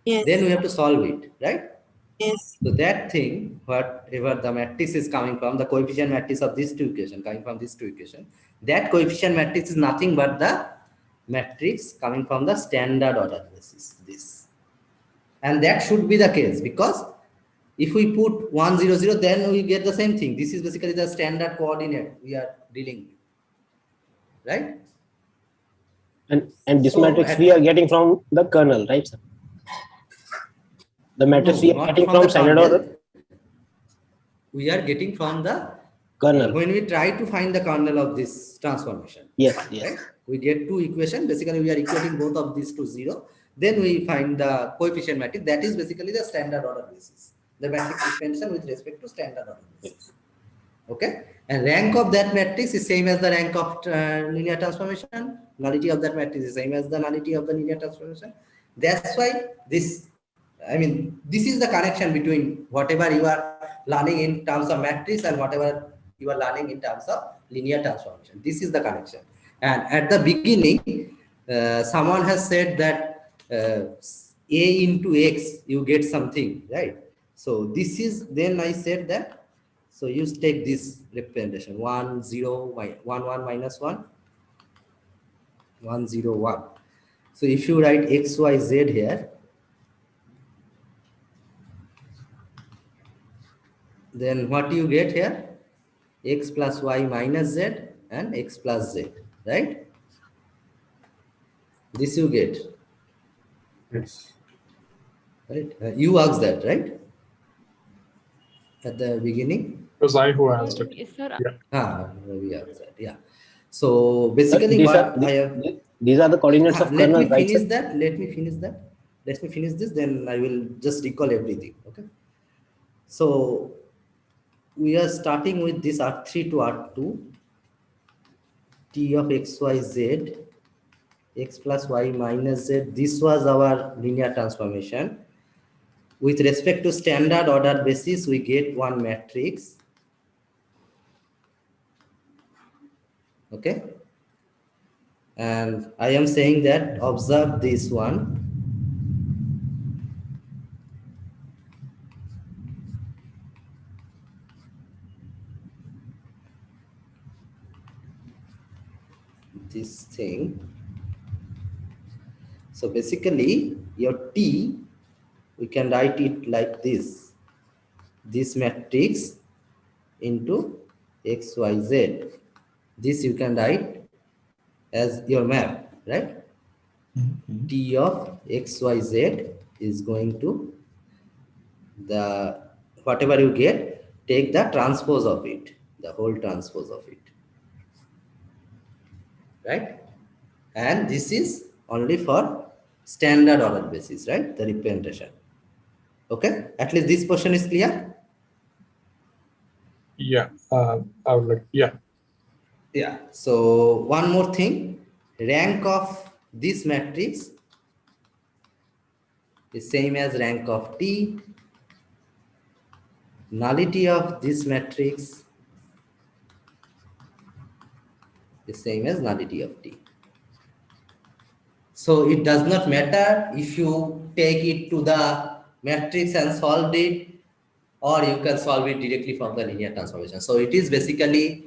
Yes. Then we have to solve it, right? Yes. So that thing, whatever the matrix is coming from, the coefficient matrix of these two equations, coming from these two equations, that coefficient matrix is nothing but the matrix coming from the standard order basis, this. And that should be the case, because if we put 1 0 0, then we get the same thing. This is basically the standard coordinate we are dealing with, right? And this So matrix we are getting from the kernel, right, sir? The matrix no, we are not getting from from the standard kernel. order. We are getting from the Kernel. when we try to find the kernel of this transformation. Yes. Right? We get two equations. Basically, we are equating both of these to 0. Then we find the coefficient matrix. That is basically the standard order basis. The matrix expansion with respect to standard order basis. Okay, and rank of that matrix is same as the rank of linear transformation. Nullity of that matrix is same as the nullity of the linear transformation. That's why this, I mean, this is the connection between whatever you are learning in terms of matrix and whatever you are learning in terms of linear transformation. This is the connection. And at the beginning, someone has said that a into x, you get something, right? So this is, then I said that, so you take this representation 1 0 1 1 minus 1 1 0 1. So if you write x y z here, then what you get here? X plus y minus z and x plus z, right? This you get. Yes. Right? You asked that, right? At the beginning? It was I who asked it. Yes, sir. Yeah. We asked that. Yeah. So basically, These are the coordinates of kernel, let me right, finish sir? that. Let me finish that. Let me finish this. Then I will just recall everything. Okay. So we are starting with this R3 to R2. T of x, y, z, x plus y minus z. This was our linear transformation. With respect to standard order basis, we get one matrix. Okay. And I am saying that observe this one. This thing. So basically, your T, we can write it like this. This matrix into x, y, z. This you can write as your map, right? T of x, y, z is going to the whatever you get, take the transpose of it, the whole transpose of it, right? And this is only for standard order basis, right? The representation. Okay, at least this portion is clear. Yeah, I would like, yeah. Yeah. So one more thing, rank of this matrix is same as rank of T. Nullity of this matrix is same as nullity of T. So it does not matter if you take it to the matrix and solve it, or you can solve it directly from the linear transformation. So it is basically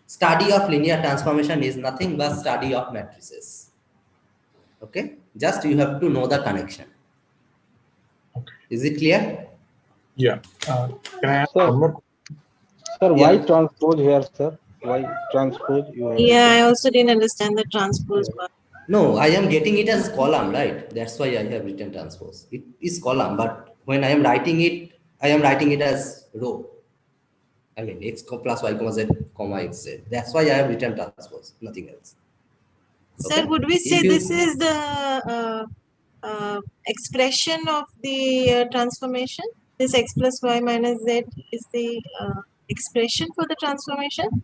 study of linear transformation is nothing but study of matrices. Okay, just you have to know the connection. Okay. Is it clear? Yeah. Can I ask Sir, one more? sir, why transpose here, sir? Why transpose? You have Yeah, I written? also didn't understand the transpose part. No, I am getting it as column, right? That's why I have written transpose. It is column, but when I am writing it, I am writing it as row. I mean, x plus y comma z comma x z. That's why I have written transpose, nothing else. Sir, Okay? would we say If you, this is the expression of the transformation? This x plus y minus z is the expression for the transformation?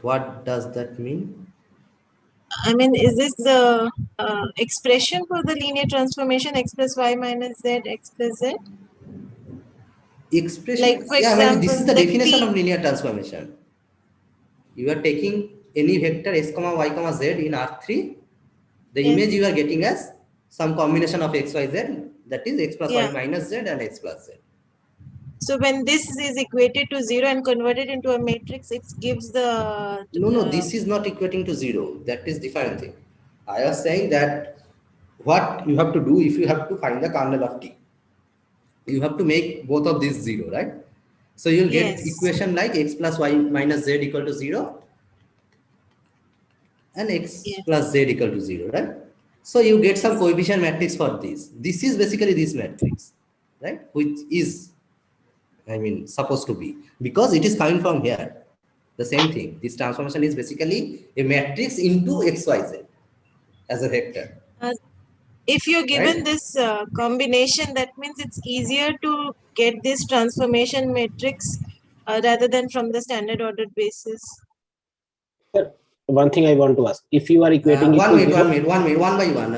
what does that mean? I mean, is this the expression for the linear transformation x plus y minus z x plus z? Expression, Like, for yeah, I mean, this example, is the the definition t. of linear transformation. You are taking any vector s comma y comma z in R3, the Yes. image you are getting as some combination of x, y, z, that is x plus y Yeah. minus z and x plus z. So when this is equated to 0 and converted into a matrix, it gives the... No, this is not equating to 0. That is different thing. I was saying that what you have to do if you have to find the kernel of T, you have to make both of these 0, right? So you'll get Yes. equation like x plus y minus z equal to 0. and x plus z equal to 0, right? So you get some coefficient matrix for this. This is basically this matrix, right? Which is, I mean, supposed to be, because it is coming from here. The same thing. This transformation is basically a matrix into xyz as a vector. If you're given Right? this combination, that means it's easier to get this transformation matrix rather than from the standard ordered basis. Sir, one thing I want to ask: if you are equating One it to minute, one by one.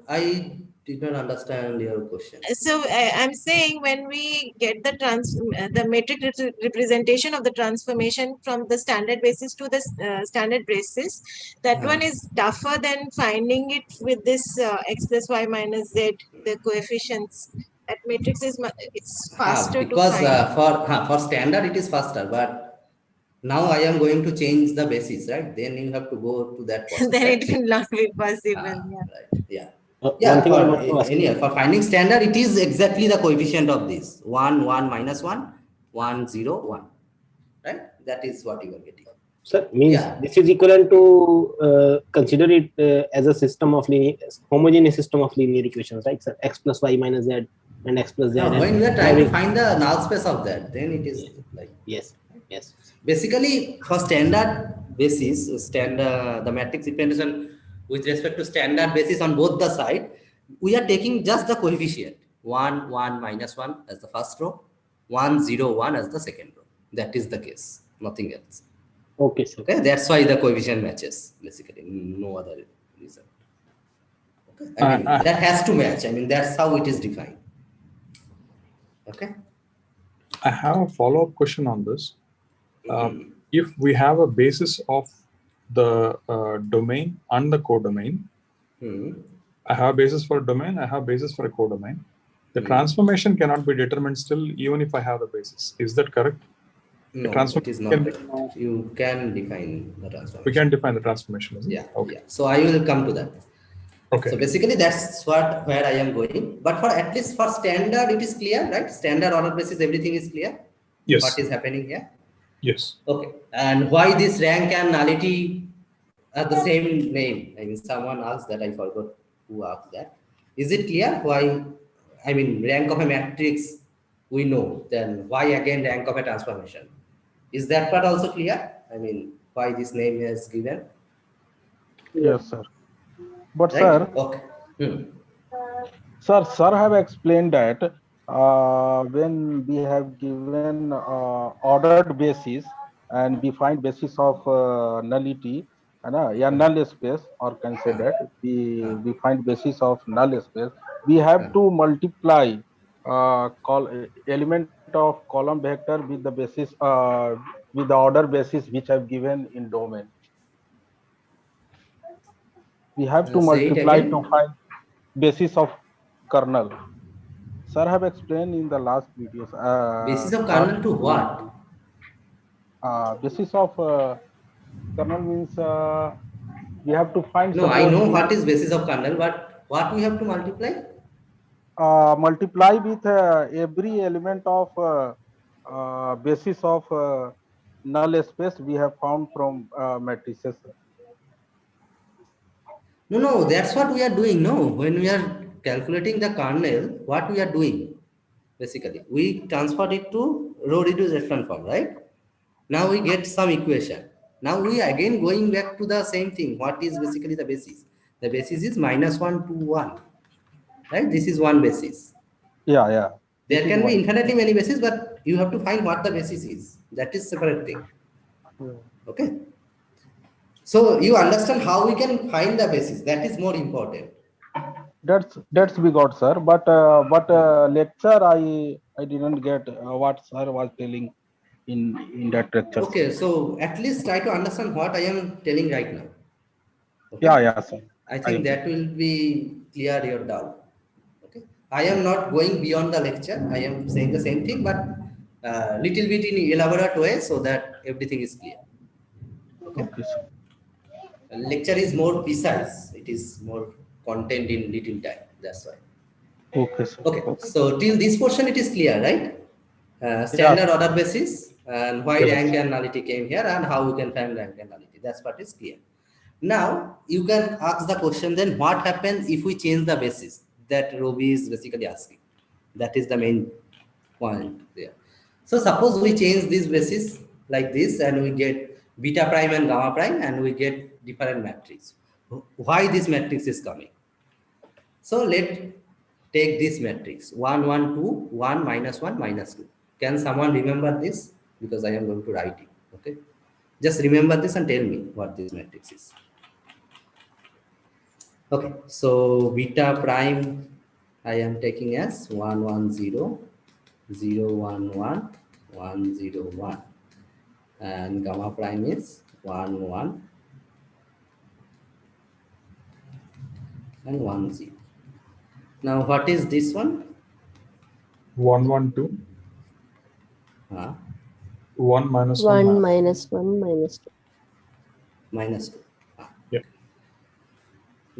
I did not understand your question. So I'm saying when we get the matrix representation of the transformation from the standard basis to the standard basis, that one is tougher than finding it with this x plus y minus z, the coefficients. That matrix is it's faster because to find. for standard it is faster, but now I am going to change the basis, right? Then you have to go to that process. Then right? it will not be possible. Yeah. One thing for I want to ask anyhow, for finding standard, it is exactly the coefficient of this 1, 1, minus 1, 1, 0, 1. Right? That is what you are getting. Sir, means this is equivalent to consider it as a system of homogeneous system of linear equations, right? Sir, x plus y minus z and x plus z. No, when we are trying to find the null space of that, then it is like yes. Basically, for standard basis, the matrix representation with respect to standard basis on both the side, we are taking just the coefficient 1, 1, minus 1 as the first row, 1, 0, 1 as the second row. That is the case, nothing else. Okay, sir. Okay, that's why the coefficient matches, basically, no other reason. Okay, I mean, that has to match. I mean, that's how it is defined. Okay. I have a follow-up question on this. If we have a basis of the domain and the codomain, I have a basis for a domain, I have a basis for a codomain. The transformation cannot be determined still, even if I have the basis. Is that correct? No, it is not correct. You can define the transformation. We can define the transformation, isn't it? Yeah. Okay. Yeah. So I will come to that. Okay. So basically, that's where I am going. But for at least for standard, it is clear, right? Standard order basis, everything is clear. Yes. What is happening here? Yes. Okay. And why this rank and nullity are the same name? I mean, someone asked that. I forgot who asked that. Is it clear why? I mean, rank of a matrix we know. Then why again rank of a transformation? Is that part also clear? I mean, why this name is given? Yes, sir. But right? Sir, okay. Sir have explained that when we have given ordered basis and we find basis of nullity and null space, or can say that we find basis of null space, we have to multiply element of column vector with the basis with the order basis which I've given in domain. We have to multiply to find basis of kernel. Sir have explained in the last videos. Basis of kernel to what? Basis of kernel means we have to find. No, I know what is basis of kernel, but what we have to multiply? Multiply with every element of basis of null space we have found from matrices. No, that's what we are doing. No, when we are calculating the kernel, what we are doing, basically, we transfer it to row reduced echelon form, right? Now we get some equation. Now we are again going back to the same thing. What is basically the basis? The basis is -1 to 1, right? This is one basis. Yeah. There can be infinitely many bases, but you have to find what the basis is. That is separate thing. Okay. So you understand how we can find the basis. That is more important. That's we got, sir. But lecture I didn't get what sir was telling in that lecture. Okay, so at least try to understand what I am telling right now. Okay? Yeah, sir. I think that will be clear your doubt. Okay. I am not going beyond the lecture. I am saying the same thing, but little bit in elaborate way so that everything is clear. Okay. Sir. Lecture is more precise. It is more content in little time. That's why. Okay, sir. Okay. So till this portion, it is clear, right? Standard order basis and why rank and nullity came here and how we can find rank and nullity. That's what is clear. Now you can ask the question, then what happens if we change the basis? That Robi is basically asking. That is the main point there. So suppose we change this basis like this and we get beta prime and gamma prime and we get different matrix. Why this matrix is coming? So let's take this matrix 1, 1, 2, 1, minus 1, minus 2. Can someone remember this? Because I am going to write it. Okay. Just remember this and tell me what this matrix is. Okay. So beta prime I am taking as 1, 1, 0, 0, 1, 1, 1, 0, 1. And gamma prime is 1, 1, and 1, 0. Now what is this one? 1, 1, 2. 1 minus 1 1. minus 1 minus 2. Minus 2. Yeah.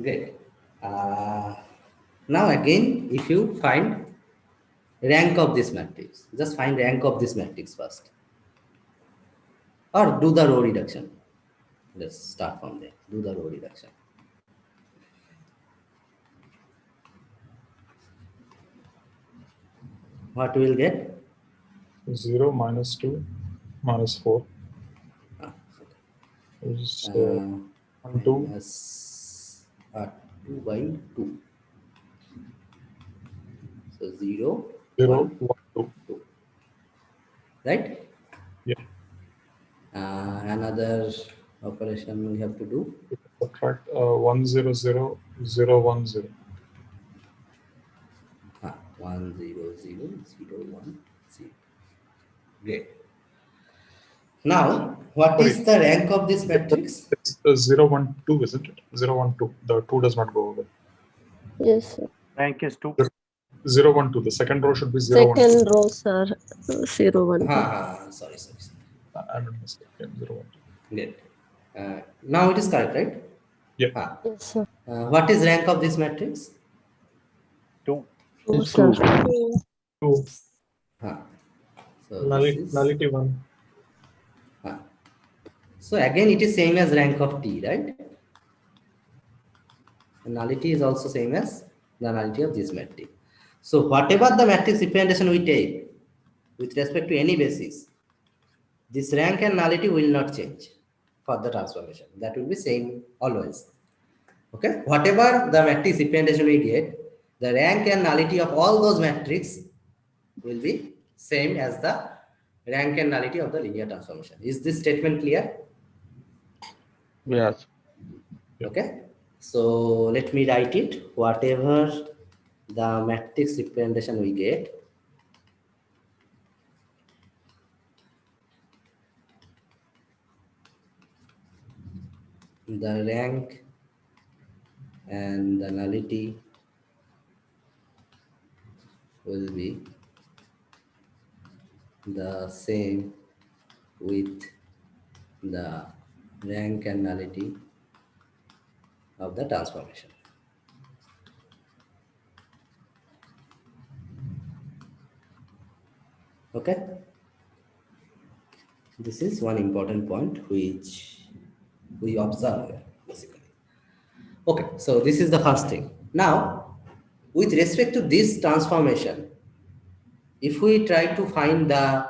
Great. Now again, if you find rank of this matrix, just find rank of this matrix first. Or do the row reduction. Let's start from there. Do the row reduction. What we will get? 0 minus 2 minus 4. Is 1, 2. Minus 2 by 2. So 0, 0, 1, 1, 2. Right? Yeah. Another operation we have to do. Subtract 1, 0, 0, 0, 1, 0. 1, 0, 0, 0, 1, 0. Great. Now, what is the rank of this matrix? It's 0, 1, 2, isn't it? 0, 1, 2. The 2 does not go away. Yes, sir. Rank is 2. 0, 1, 2. The second row should be 0, 1, 2. Second row, sir. 0, 1, 2. Sorry. I made a mistake. 0, 1, 2. Great. Now it is correct, right? Yeah. Yes, sir. What is rank of this matrix? 2. 2, sir. 2. So Nullity 1. So again, it is same as rank of T, right? And nullity is also same as the nullity of this matrix. So whatever the matrix representation we take with respect to any basis, this rank and nullity will not change for the transformation. That will be same always. Okay. Whatever the matrix representation we get, the rank and nullity of all those matrices will be same as the rank and nullity of the linear transformation. Is this statement clear? Yes. Okay. So let me write it. Whatever the matrix representation we get, the rank and the nullity will be the same with the rank and nullity of the transformation. Okay. This is one important point which we observe here, basically. Okay, so this is the first thing. Now, with respect to this transformation, if we try to find the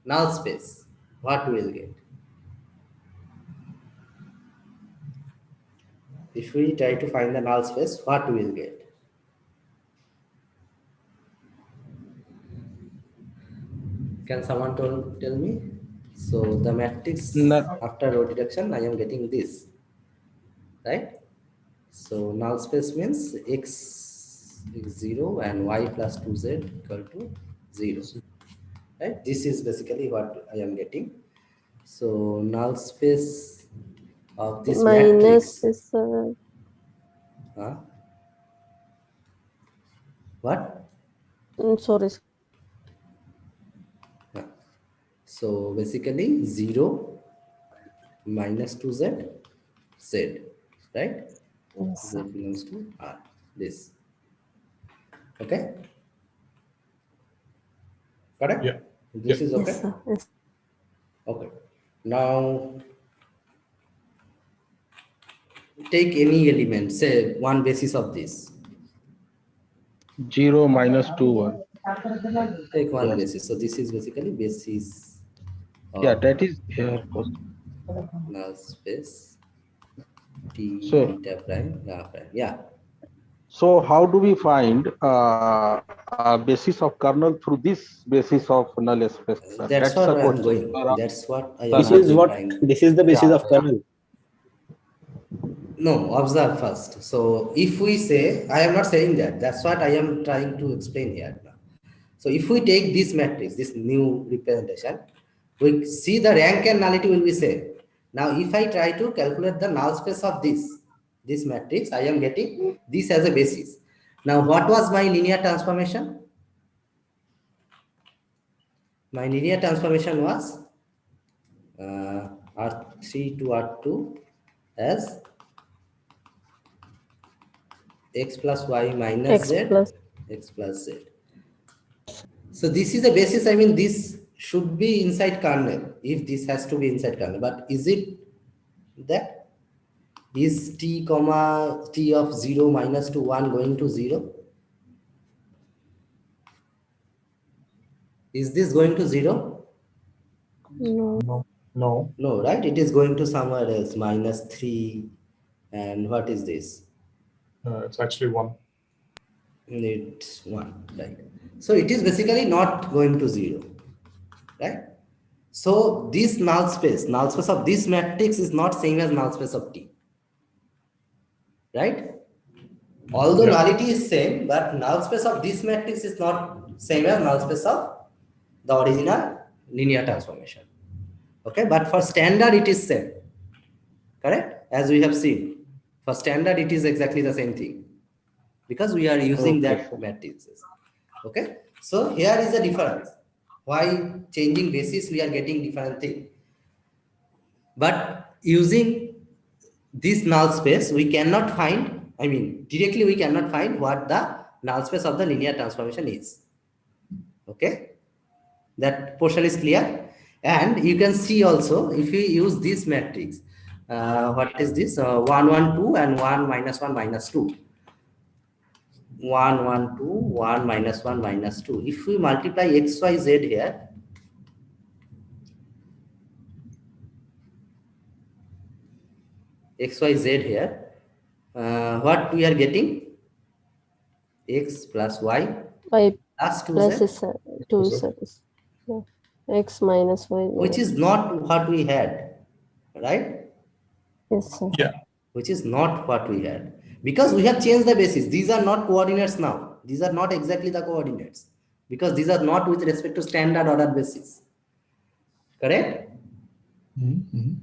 null space, what we will get? If we try to find the null space, what we will get? Can someone tell me? So the matrix after row reduction, I am getting this, right? So null space means x is 0 and y plus 2z equal to 0. Right? This is basically what I am getting. So null space of this Minus matrix. is What? sorry. So basically 0 minus 2z z, right? Yes, Z belongs to R. This. Okay? Correct? Yeah. This is okay? Yes, sir. Yes. Okay. Now take any element, say one basis of this. 0, -2, 1. Take one Yes. basis. So this is basically basis. Yeah, that is here. Null space T So- beta prime, prime. Yeah. So how do we find a basis of kernel through this basis of null space? Sir? That's the what I'm question. going. That's what I This am is what, trying. this is the basis of kernel. No, observe first. So if we say, I am not saying that. That's what I am trying to explain here now. So if we take this matrix, this new representation, we see the rank and nullity will be same. Now, if I try to calculate the null space of this matrix, I am getting this as a basis. Now, what was my linear transformation? My linear transformation was R3 to R2 as x plus y minus X z, plus. x plus z. So this is a basis. I mean, this should be inside kernel if this has to be inside kernel. But is it that? Is t comma t of 0 minus to 1 going to 0? Is this going to 0? No. No. No, right? It is going to somewhere else, minus 3. And what is this? It's actually 1. It's 1, right? So it is basically not going to 0, right? So this null space of this matrix is not same as null space of T, right? Although nullity is same, but null space of this matrix is not same as null space of the original linear transformation. Okay, but for standard it is same, correct? As we have seen, for standard it is exactly the same thing because we are using that matrices. Okay, so here is a difference. Why changing basis we are getting different thing. But using this null space, we cannot find, I mean, directly we cannot find what the null space of the linear transformation is. Okay, that portion is clear. And you can see also, if we use this matrix, what is this? 1, 1, 2 and 1, minus 1, minus 2. 1, 1, 2, 1, minus 1, minus 2. If we multiply x, y, z here, x, y, z here, what we are getting? X plus y plus 2z. Plus is 2z. Yeah. X minus y. Which is not what we had, right? Yes, sir. Yeah. Which is not what we had. Because we have changed the basis. These are not coordinates now. These are not exactly the coordinates. Because these are not with respect to standard order basis. Correct? Mm-hmm.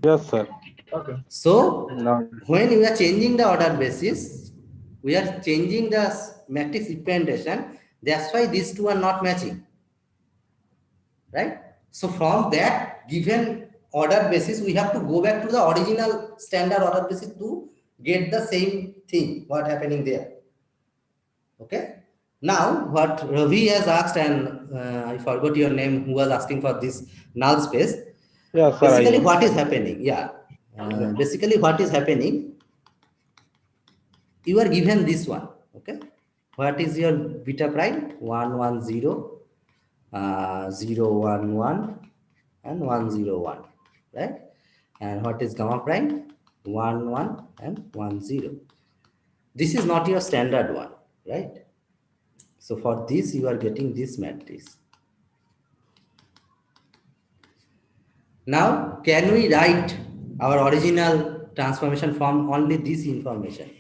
Yes, sir. Okay. So, when we are changing the order basis, we are changing the matrix representation. That's why these two are not matching. Right? So, from that given order basis, we have to go back to the original standard order basis to get the same thing, what happening there. Okay. Now, what Ravi has asked, and I forgot your name, who was asking for this null space. Yeah, sir, basically, what is happening? Yeah. Basically, what is happening? You are given this one. Okay. What is your beta prime? 1, 1, 0, 0, 1, 1, and 1, 0, 1. Right? And what is gamma prime? 1, 1, and 1, 0. This is not your standard one, right? So for this, you are getting this matrix. Now, can we write our original transformation from only this information?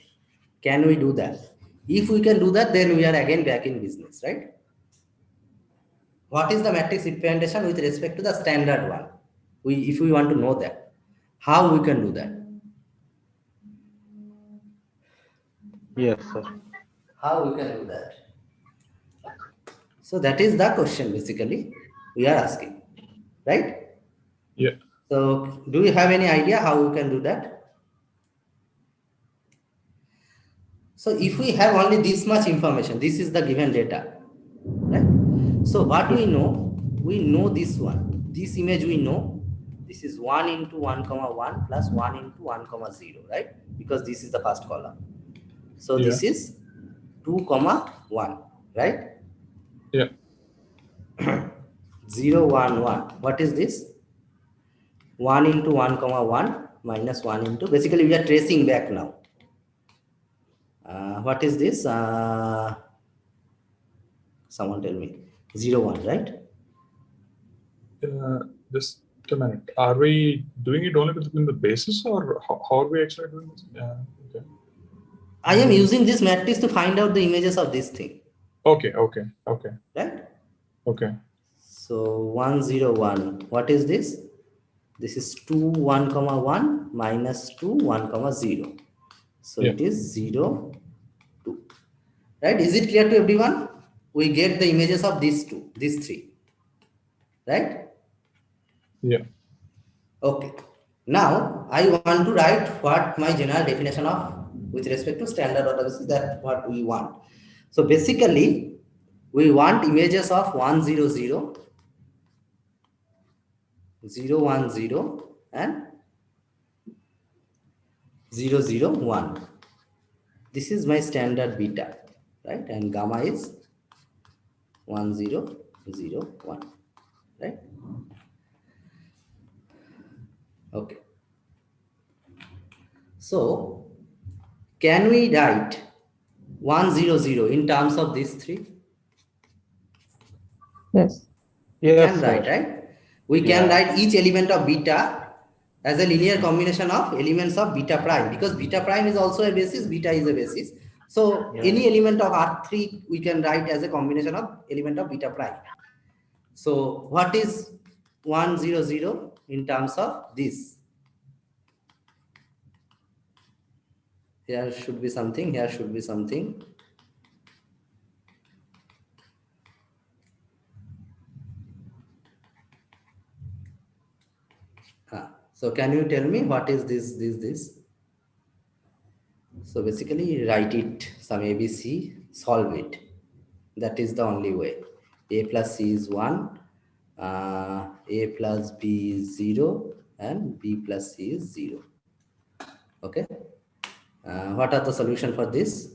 Can we do that? If we can do that, then we are again back in business, right? What is the matrix representation with respect to the standard one? If we want to know that, how we can do that? Yes, sir. How we can do that? So that is the question basically we are asking, right? Yeah. So do you have any idea how we can do that? So if we have only this much information, this is the given data, right? So what we know this one, this image we know, This is 1 into 1 comma 1 plus 1 into 1 comma 0, right? Because this is the first column. So this is 2 comma 1, right? Yeah. 0 1 1. What is this? 1 into 1 comma 1 minus 1 into, basically we are tracing back now. What is this? Someone tell me. 0 1, right? Just a minute. Are we doing it only within the basis, or how are we actually doing this? Okay. I am using this matrix to find out the images of this thing. Okay. Right? Okay. So 1 0 1. What is this? This is 2 1 comma 1 minus 2 1 comma 0. So it is 0 2. Right? Is it clear to everyone? We get the images of these two, these three. Right? Yeah. Okay. Now I want to write what my general definition of with respect to standard order basis, that what we want. So basically we want images of 1 0 0, 0 1 0 and 0 0 1. This is my standard beta, right? And gamma is 1 0 0 1, right? Okay. So can we write 1 0 0 in terms of these three? Yes. Can write, right? We can write each element of beta as a linear combination of elements of beta prime, because beta prime is also a basis, beta is a basis. So any element of R3 we can write as a combination of element of beta prime. So what is 1 0 0 in terms of this? Here should be something, here should be something. So can you tell me what is this? So basically write it, some ABC, solve it. That is the only way. A plus C is 1, A plus B is 0, and B plus C is 0. Okay. What are the solution for this?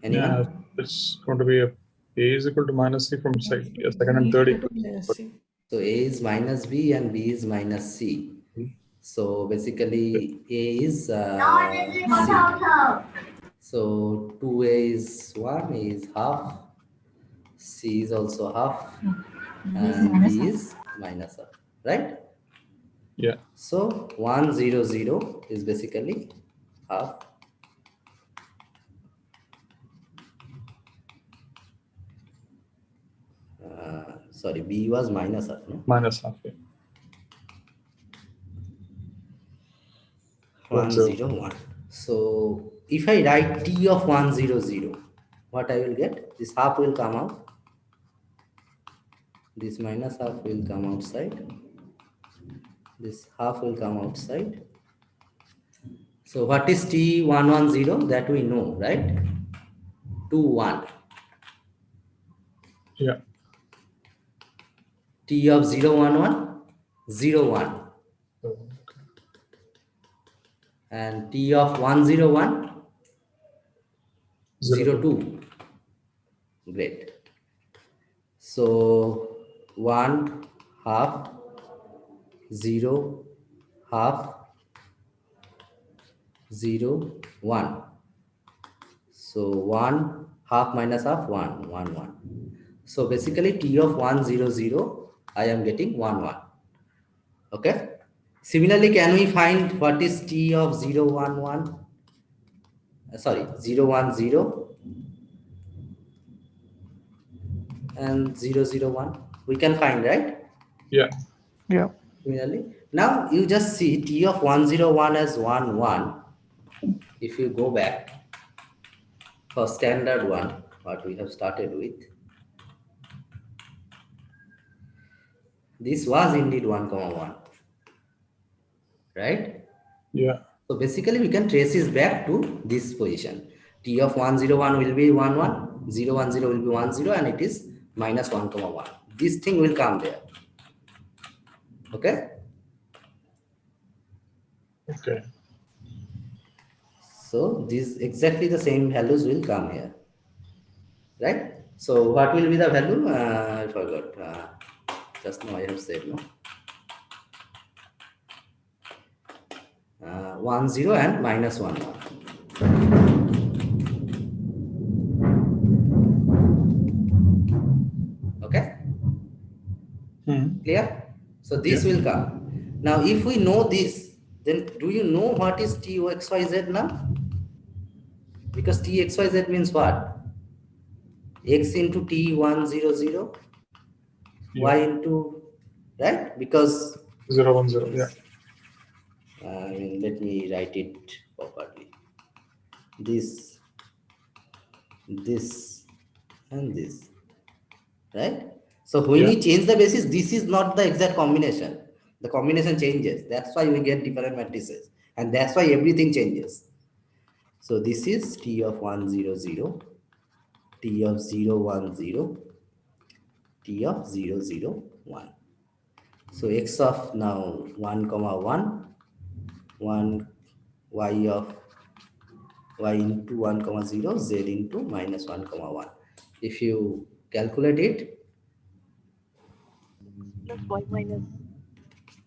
Anyone? Yeah, it's going to be A is equal to minus C from second and third equation. So A is minus B and B is minus C. So basically A is C. So 2A is 1, A is half, C is also half, and B is minus half, right? Yeah. So 1 0 0 is basically half. Sorry, B was minus half, no? Minus half, yeah. 1 0 1. So if I write T of 1 0 0, what I will get? This half will come out. This minus half will come outside. This half will come outside. So what is T 1 1 0? That we know, right? 2 1. Yeah. T of 0 1 1 0 1. And T of 1 0 1 0 2. Great. So 1 half 0 half 0 1. So 1 half minus half 1 1 1. So basically T of 1 0 0 I am getting 1 1. Okay. Similarly, can we find what is T of 0 1 1? Sorry, 0 1 0 and 0 0 1. We can find, right? Yeah. Yeah. Similarly, now you just see T of 1 0 1 as 1 1. If you go back for standard one, what we have started with, this was indeed 1 comma 1, right? Yeah. So basically we can trace this back to this position. T of 1 0 1 will be 1 1, 0, 1, 0 will be 1, 0, and it is minus 1, comma 1. This thing will come there. Okay? Okay. So these exactly the same values will come here. Right? So what will be the value? I forgot. Just now I have said, no? 1, 0 and minus 1, 1. Okay? Clear? So this will come. Now, if we know this, then do you know what is TXYZ now? Because TXYZ means what? X into T100, Y into, right? Because 0, 1, 0, yeah. Let me write it properly. This, and this, right? So when we change the basis, this is not the exact combination. The combination changes. That's why we get different matrices, and that's why everything changes. So this is T of 1, 0, 0, T of 0, 1, 0, T of 0, 0, 1. So X of now 1, comma 1, 1 Y of Y into 1, comma 0, Z into minus 1, comma 1. If you calculate it, Plus y minus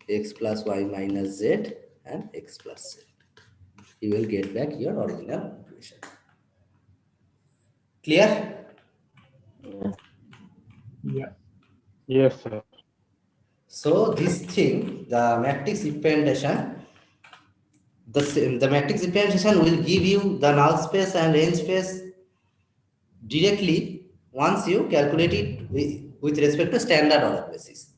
X plus Y minus Z and X plus Z. You will get back your original equation. Clear? Yeah. Yes, sir. So this thing, the matrix representation, the matrix representation will give you the null space and range space directly once you calculate it with respect to standard order basis.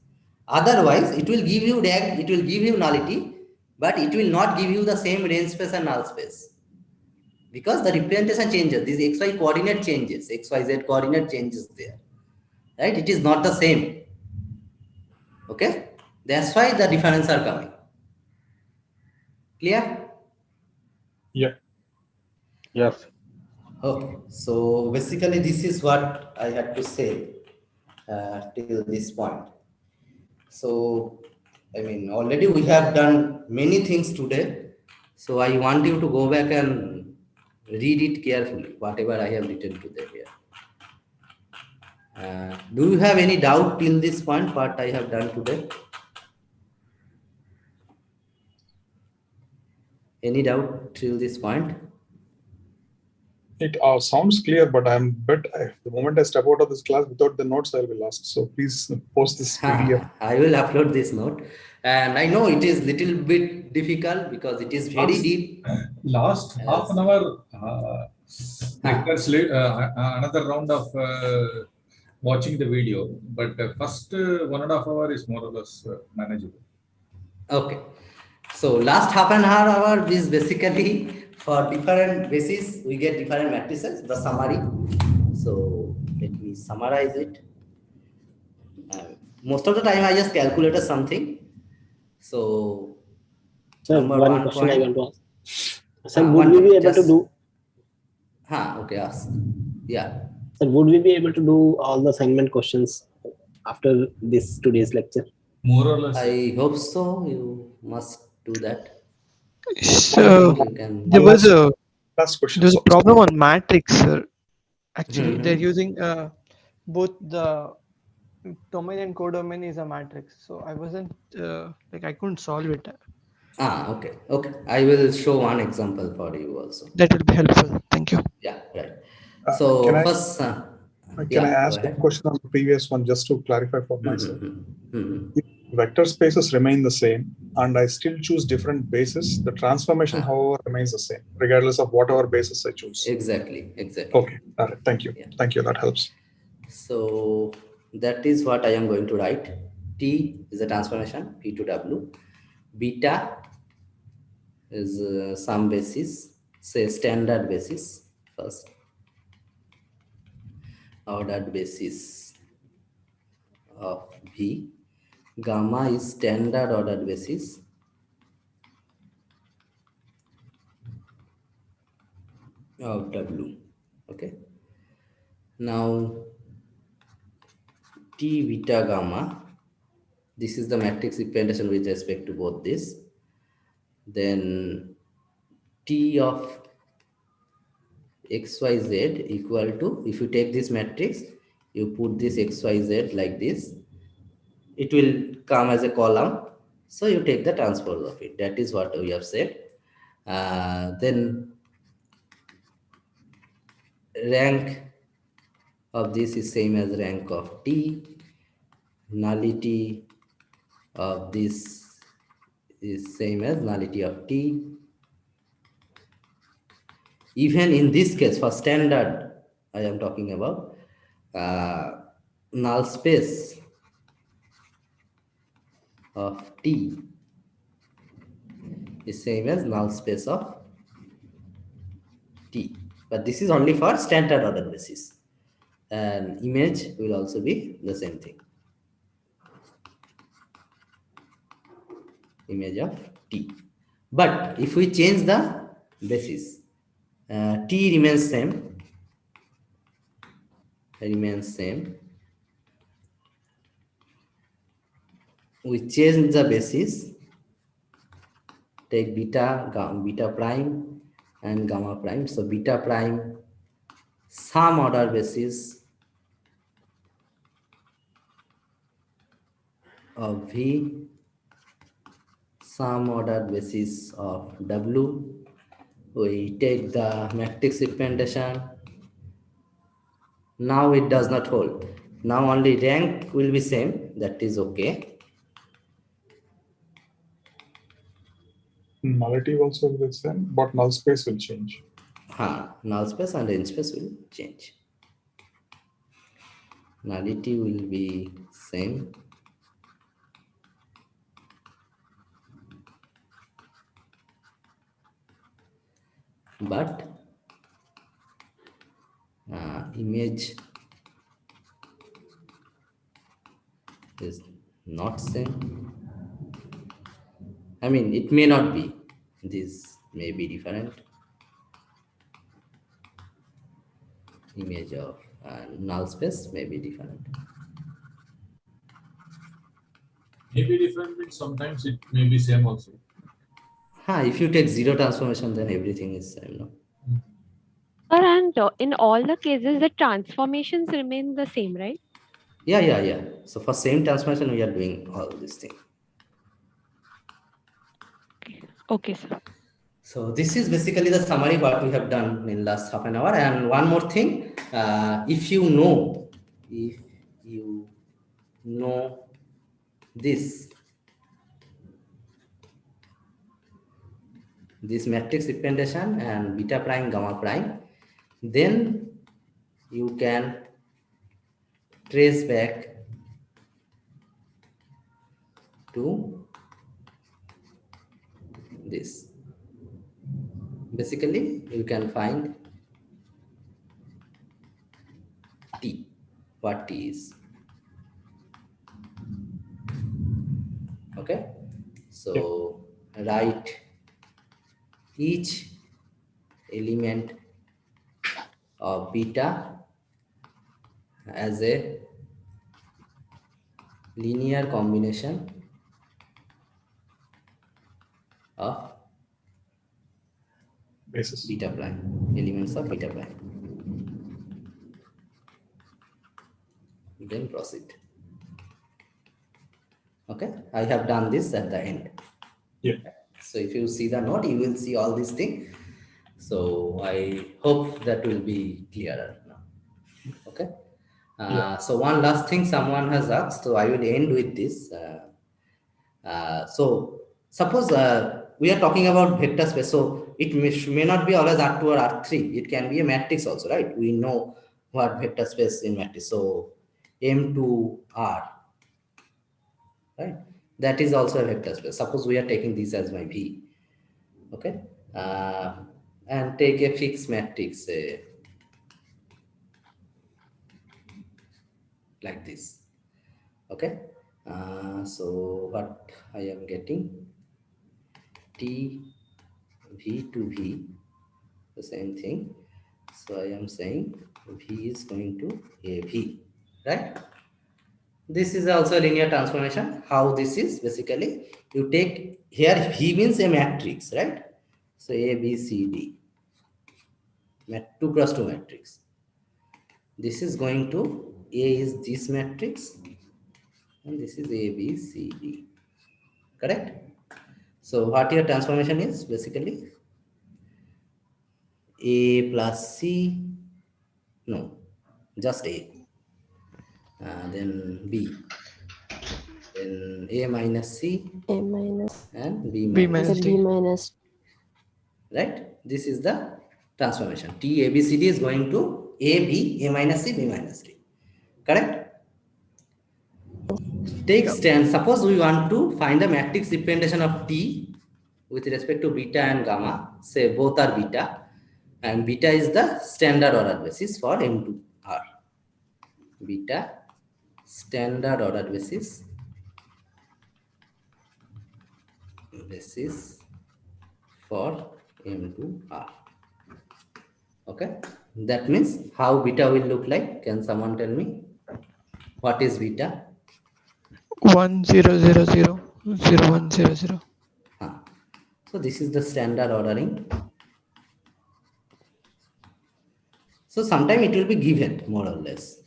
Otherwise, it will give you rank, it will give you nullity, but it will not give you the same range space and null space. Because the representation changes, this xy coordinate changes, xyz coordinate changes there. Right? It is not the same. Okay? That's why the difference are coming. Clear? Yeah. Yes. Okay. So basically this is what I had to say till this point. So, I mean, already we have done many things today. So I want you to go back and read it carefully, whatever I have written today here. Do you have any doubt till this point, what I have done today? Any doubt till this point? It sounds clear, but the moment I step out of this class without the notes, I will be lost. So please post this PDF. I will upload this note. And I know it is little bit difficult because it is very deep. Last half an hour requires another round of watching the video, but first 1.5 hours is more or less manageable. Okay. So last half an hour is basically for different bases, we get different matrices, the summary. So let me summarize it. Most of the time I just calculated something. So Sir, number one 1 question point. I want to ask. Sir, would we be able to do? Okay, ask. Yeah. Sir, would we be able to do all the assignment questions after today's lecture? More or less. I hope so. You must do that. So there was a problem on matrix, sir. Actually, they're using both the domain and codomain is a matrix. So I wasn't I couldn't solve it. Okay. Okay. I will show one example for you also. That will be helpful. Thank you. Yeah. Right. So Can first, I ask a question on the previous one just to clarify for myself? If vector spaces remain the same and I still choose different bases, the transformation, however, remains the same, regardless of whatever basis I choose. Exactly. Okay. All right. Thank you. Thank you. That helps. So that is what I am going to write. T is a transformation, P to W. Beta is some basis, say standard basis first. Ordered basis of V. Gamma is standard ordered basis of W. Okay. Now T beta gamma, this is the matrix representation with respect to both this. Then T of xyz equal to, if you take this matrix, you put this xyz like this, it will come as a column. So you take the transpose of it. That is what we have said. Then rank of this is same as rank of T. Nullity of this is same as nullity of T. Even in this case, for standard, I am talking about null space of T is same as null space of T. But this is only for standard order basis. And image will also be the same thing. Image of T. But if we change the basis, T remains same. We change the basis, take beta prime and gamma prime. So beta prime, some order basis of V, some ordered basis of W. We take the matrix representation. Now it does not hold. Now only rank will be same. That is okay. Nullity also will be the same, but null space will change. Null space and range space will change. Nullity will be same. But image is not same. I mean, it may not be. This may be different. Image of null space may be different. Maybe different means sometimes it may be same also. If you take zero transformation, then everything is same, no? And in all the cases, the transformations remain the same, right? Yeah. So for same transformation, we are doing all this thing. Okay, sir. So this is basically the summary what we have done in last half an hour. And one more thing, if you know this matrix representation and beta prime, gamma prime, then you can trace back to this. Basically, you can find T, what T is. Okay, so write each element of beta as a linear combination of basis beta prime, elements of beta prime. Then proceed. Okay, I have done this at the end. Yeah. So if you see the note, you will see all these things. So I hope that will be clearer now. Okay. So one last thing someone has asked, so I will end with this. So suppose we are talking about vector space, so it may not be always R2 or R3. It can be a matrix also, right? We know what vector space in matrix. So M to R, right? That is also a vector space. Suppose we are taking this as my V, okay? And take a fixed matrix like this, okay? So what I am getting, T V to V, the same thing. So I am saying V is going to AV, right? This is also a linear transformation. How this is basically, you take here V means a matrix, right? So A, B, C, D, 2 cross 2 matrix. This is going to A is this matrix, and this is A, B, C, D. Correct? So what your transformation is basically A plus C, no, just A. Then B, then A minus C, A minus and B B minus minus D. B minus. Right? This is the transformation. T A B C D is going to A B, A minus C, B minus D. Correct? Take stand. Suppose we want to find the matrix representation of T with respect to beta and gamma. Say both are beta, and beta is the standard order basis for M2 R. Beta standard order basis for M2 R. Okay, that means how beta will look like. Can someone tell me what is beta? 1 0 0 0 0 1 0 0. So this is the standard ordering. So sometime it will be given more or less,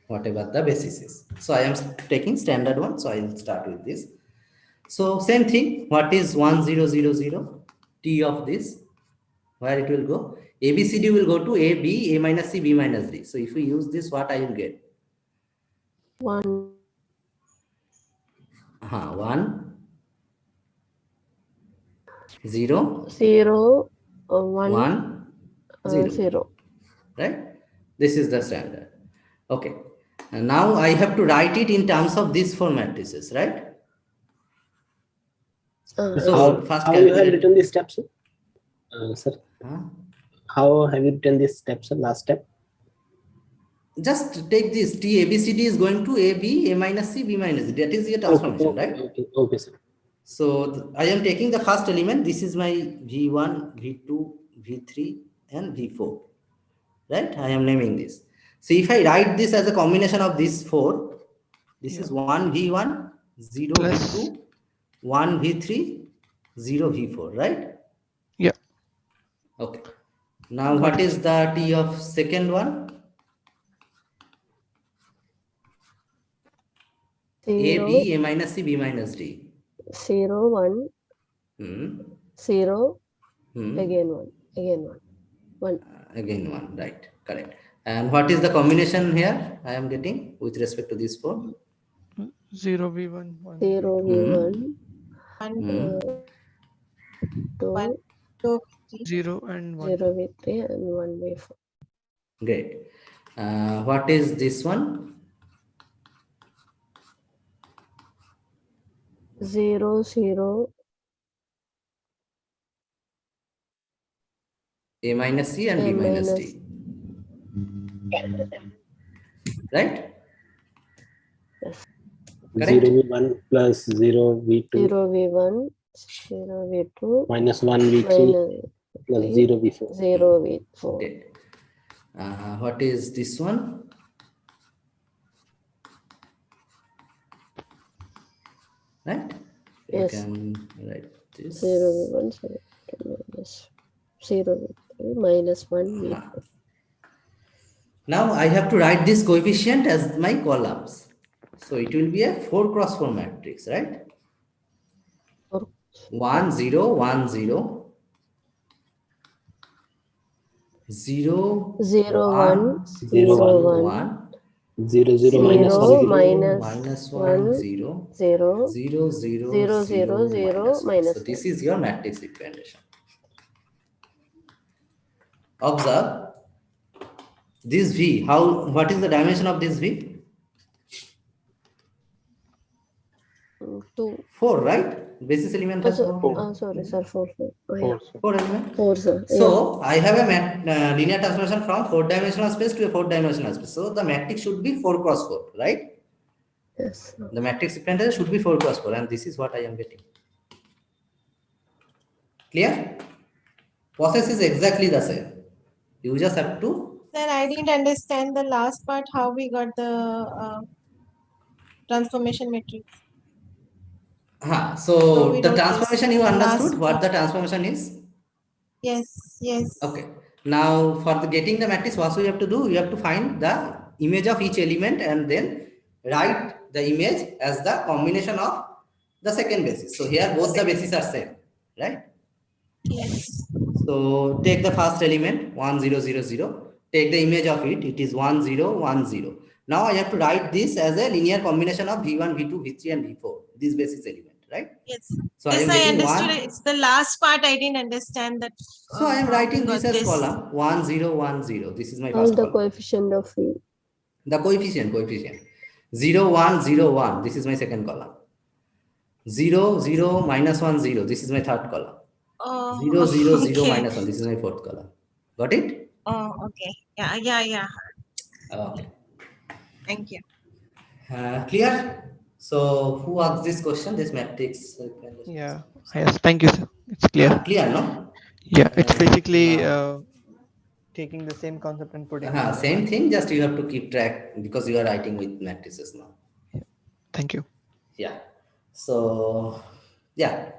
whatever the basis is. So I am taking standard one. So I will start with this. So same thing. What is 1 0 0 0? T of this, where it will go? A B C D will go to A B, A minus C, B minus D. So if we use this, what I will get? 1. 1 0 0 1 1 0. 0. Right? This is the standard. Okay. And now I have to write it in terms of these 4 matrices, right? So first how you have written these steps, sir? How have you written these steps, last step? Just take this T A B C D is going to A B, A minus C, B minus D. That is your transformation, right? Okay, sir. So I am taking the first element. This is my V1, V2, V3, and V4. Right? I am naming this. So if I write this as a combination of these 4, this is 1 V1, 0 V2, 1 V3, 0 V4, right? Yeah. Okay. Now what is the T of second one? 0 A, B, A minus C, B minus D. 0 1 0 again 1 again 1 again 1, right? Correct. And what is the combination here I am getting with respect to these 4? 0 V1 1 0 V1 2 0 and 1. 0 V3 and 1 V4. Great. What is this one? 0 0 A minus C and B minus D. Right? Yes. 0 V1 plus 0 V2 0 V1 0 V2 minus 1 V3 plus 0 V4. 0 V4. Okay. What is this one? Right? Yes. You can write this. 0 V1 0 V3 minus 1 V4. Now I have to write this coefficient as my columns. So it will be a 4 cross 4 matrix, right? 1 0 1 0 0 0 1 0 0 1 0 0 minus 1 minus 1 0 0 0 0 0 0 minus 1. So this is your matrix representation. Observe this V. What is the dimension of this V? 2 4, right? Basis element has 4. Sorry, sir, 4 4 element. 4, sir. So I have a linear transformation from 4-dimensional space to a 4-dimensional space. So the matrix should be 4 cross 4, right? Yes. The matrix representation should be 4 cross 4, and this is what I am getting. Clear? Process is exactly the same. You just have to. Sir, I didn't understand the last part, how we got the transformation matrix. How So we the wrote this transformation you understood last what the transformation is? Yes, yes. Okay. Now for the getting the matrix, what you have to do? You have to find the image of each element and then write the image as the combination of the second basis. So here both the bases are same, right? Yes. So take the first element 1 0 0 0. Take the image of it. It is 1 0 1 0. Now I have to write this as a linear combination of v1, v2, v3, and v4. This basis element, right? Yes. So Yes, I am I getting understood 1. it. It's the last part I didn't understand that. So I am How writing we this got as this. column 1 0 1 0. This is my All first the column. coefficient of V. The coefficient 0 1 0 1. This is my second column. 0 0 minus 1 0. This is my third column. 0 0 0 okay. minus 1. This is my fourth column. Got it? Oh, okay. Yeah. Okay. Thank you. Clear? So who asked this question? This matrix. Yeah. Yes. Thank you, sir. It's clear. Clear, no? Yeah. It's basically now, taking the same concept and putting it in the same matrix. thing. Just you have to keep track because you are writing with matrices now. Thank you. Yeah. So yeah.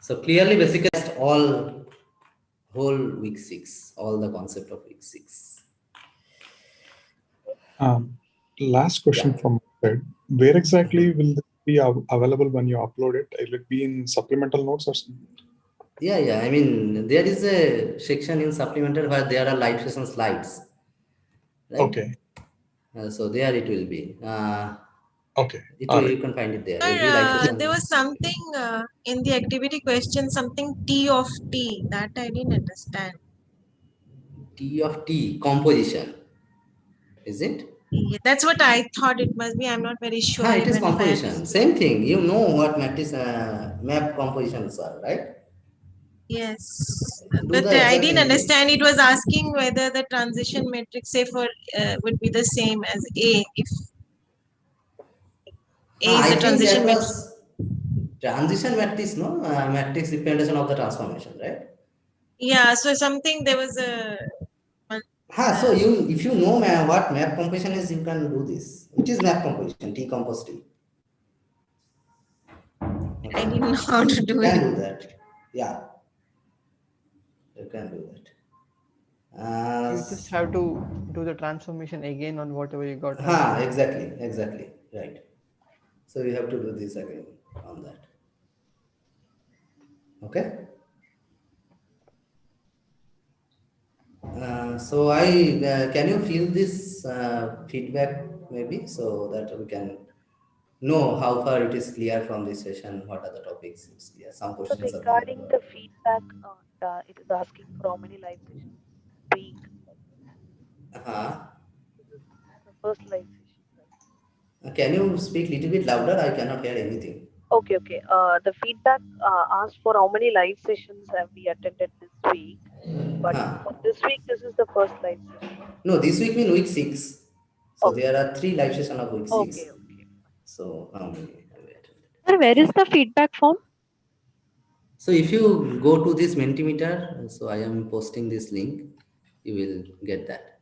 So clearly, basically, all whole week 6, all the concept of week 6. Last question from my side. Where exactly will this be available when you upload it? Will it be in supplemental notes or something? Yeah. I mean, there is a section in supplemental where there are live session slides. Right? Okay. So there it will be. Okay. You can find it there. Every live session. There was something in the activity question, something T of T. That I didn't understand. T of T, composition. Is it? Yeah, that's what I thought it must be. I'm not very sure. It is even if I composition. understood. Same thing. You know what matrix map compositions are, right? Yes, Do but the I exact didn't same thing. understand. It was asking whether the transition matrix, say for would be the same as A if A is I the think transition that matrix. was transition matrix, no? Matrix representation of the transformation, right? Yeah, so something there was a. So if you know what map composition is, you can do this. Which is map composition? T compose T. Okay. I didn't know how to do You it. can do that. Yeah. You can do that. You just have to do the transformation again on whatever you got. Exactly. Right. So you have to do this again on that. Okay. So can you feel this feedback maybe so that we can know how far it is clear from this session, what are the topics it's clear. Some So questions are regarding there. the feedback, it is asking for how many live sessions a week. The first live session. Can you speak a little bit louder? I cannot hear anything. Okay. The feedback asked for how many live sessions have we attended this week. But for this week, this is the first live session. No, this week means week 6. So there are 3 live sessions of week 6. Okay. So how many? Sir, where is the feedback form? So if you go to this Mentimeter, so I am posting this link, you will get that.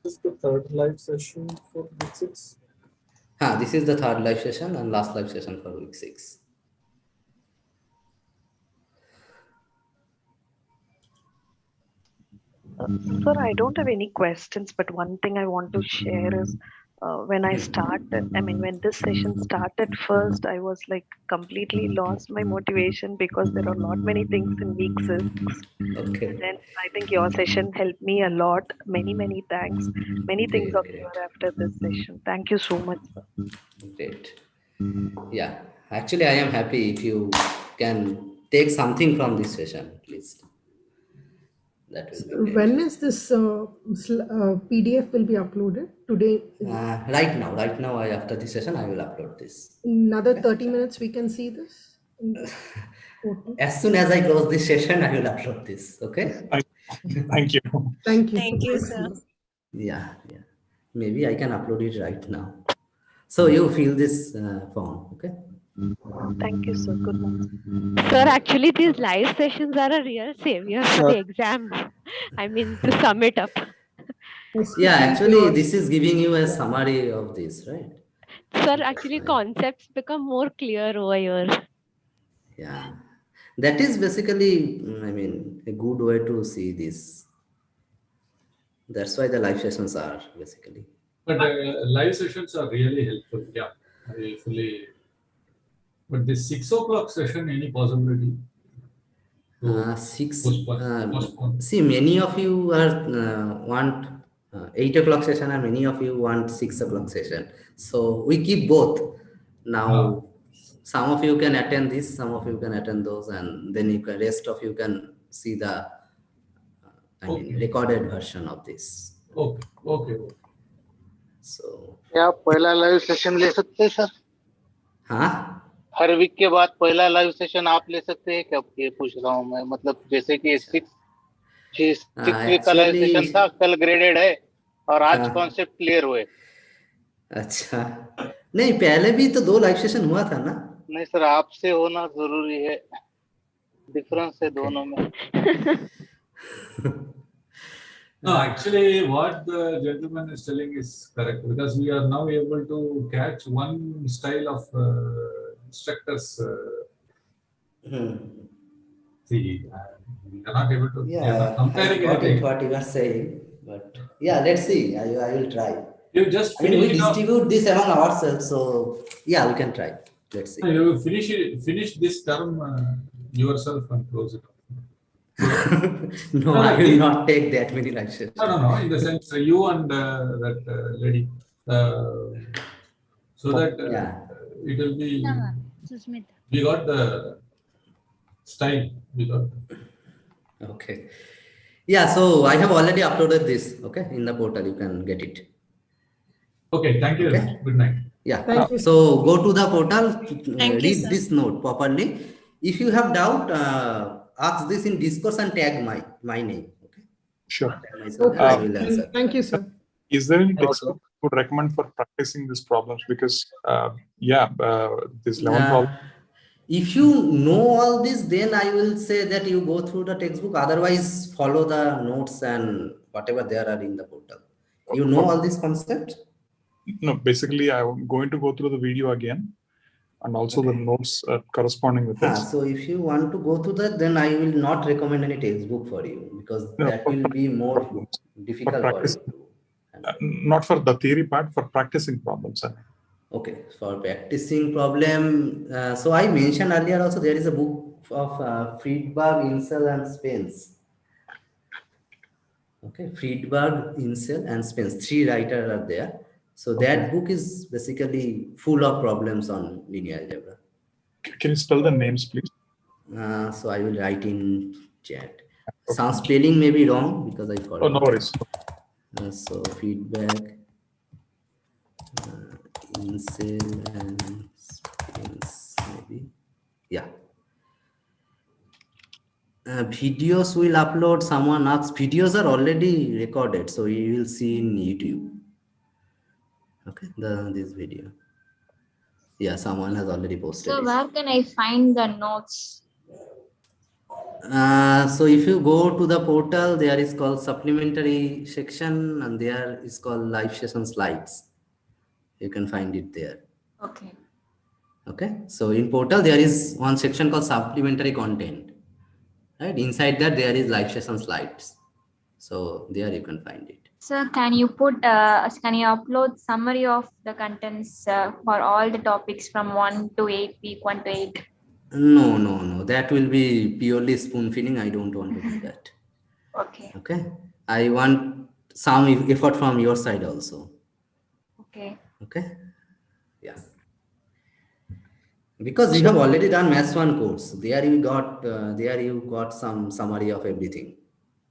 This is the third live session for week 6. This is the third live session and last live session for week 6. Sir, I don't have any questions, but one thing I want to share is when this session started first, I was like completely lost my motivation because there are not many things in week 6. Okay. And then I think your session helped me a lot. Many thanks. Many things are clear after this session. Thank you so much, sir. Great. Yeah, actually, I am happy if you can take something from this session, please. That will be great. When is this PDF will be uploaded? Today? Right now, after this session, I will upload this. Another 30 minutes we can see this? As soon as I close this session, I will upload this. Okay? Thank you. Thank you, sir. Yeah. Maybe I can upload it right now. So you fill this form, okay? Thank you, sir. Good morning. Sir, actually, these live sessions are a real savior for the exam. I mean, to sum it up. Yeah, actually, this is giving you a summary of this, right? Sir, actually, concepts become more clear over here. Yeah, that is basically, I mean, a good way to see this. That's why the live sessions are basically. But live sessions are really helpful. Yeah, I fully. But the 6 o'clock session, any possibility? Postpone. See, many of you are want 8 o'clock session, and many of you want 6 o'clock session. So we keep both. Now, some of you can attend this, some of you can attend those, and then you can, rest of you can see the I mean recorded version of this. Okay. So क्या आप पहला live session ले सकते हैं sir? हाँ, हर week के बाद पहला लाइव सेशन आप ले सकते हैं क्या? ये पूछ रहा हूँ मैं, मतलब जैसे कि 6 वीक का लाइव सेशन था, कल ग्रेडेड है और आज कॉन्सेप्ट क्लियर हुए। अच्छा, नहीं पहले भी तो 2 लाइव सेशन हुआ था ना? नहीं सर, आपसे होना जरूरी है, डिफरेंस है दोनों में। No, actually, what the gentleman is telling is correct, because we are now able to catch one style of instructors. See, we are not able to. Yeah, comparing I got anything. it what you are saying, but yeah, let's see. I will try. You just I mean, we finish it distribute this among ourselves, so yeah, we can try. Let's see. You finish this term yourself and close it up. No, I will not take that many live sessions. No. In the sense, you and that lady, so that it will be. We got the style. We got. Okay. Yeah. So I have already uploaded this. Okay, in the portal, you can get it. Okay. Thank you. Okay. Good night. Yeah. Thank you. So go to the portal. Thank you, Read sir. this note properly. If you have doubt, ask this in Discourse and tag my name. Okay. Sure. I will answer. Thank you, sir. Is there any textbook you would recommend for practicing these problems? Because this 11 problem. If you know all this, then I will say that you go through the textbook. Otherwise, follow the notes and whatever there are in the portal. You know all these concepts? No, basically, I'm going to go through the video again, and also the notes corresponding with this. So if you want to go through that, then I will not recommend any textbook for you, because that will be more difficult for you. Not for the theory part, for practicing problems. Okay, for practicing problem. So I mentioned earlier also there is a book of Friedberg, Insel and Spence. Okay, Friedberg, Insel and Spence, 3 writers are there. So that book is basically full of problems on linear algebra. Can you spell the names, please? So I will write in chat. Some spelling may be wrong because I forgot. Oh, no worries. So feedback, Insel and Spence maybe. Yeah. Videos will upload. Someone asked. Videos are already recorded, so you will see in YouTube. Okay, this video. Yeah, someone has already posted So it. where can I find the notes? So if you go to the portal, there is called supplementary section, and there is called live session slides. You can find it there. Okay. Okay. So in portal, there is one section called supplementary content. Right. Inside that, there is live session slides. So there you can find it. Sir, can you upload summary of the contents for all the topics from 1 to 8, week 1 to 8? No. That will be purely spoon feeding. I don't want to do that. Okay. Okay. I want some effort from your side also. Okay. Okay. Yeah. Because you have already done Maths 1 course. There you got some summary of everything.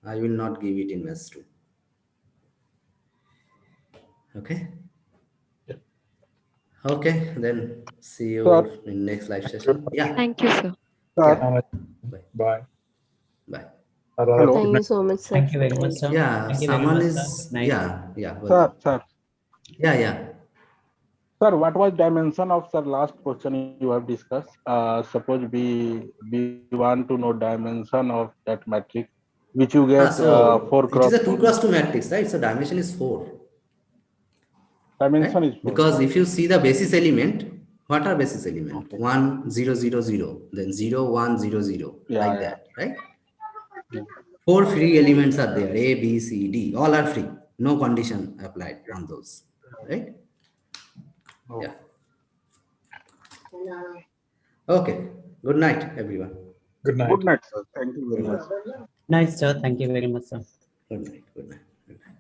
I will not give it in Maths 2. Okay. Yeah. Okay, then see you in next live session. Yeah. Thank you, sir. Yeah. Bye. Bye. Hello. Thank you so much, sir. Thank you very much, sir. Yeah, Thank you very someone much, is sir. Nice. yeah. Sir. Yeah. Sir, what was dimension of the last question you have discussed? Suppose we want to know dimension of that matrix, which you get So 4 it is cross a 2 cross 2 matrix, right? So dimension is 4. dimension Right? is 4. Because if you see the basis element, what are basis element? Okay. 1, 0, 0, 0, then 0, 1, 0, 0, like that, right? 4 free elements are there, A, B, C, D, all are free. No condition applied on those, right? Yeah. Okay. Good night, everyone. Good night. Good night, sir. Thank you very much. Nice, sir. Thank you very much, sir. Good night. Good night. Good night.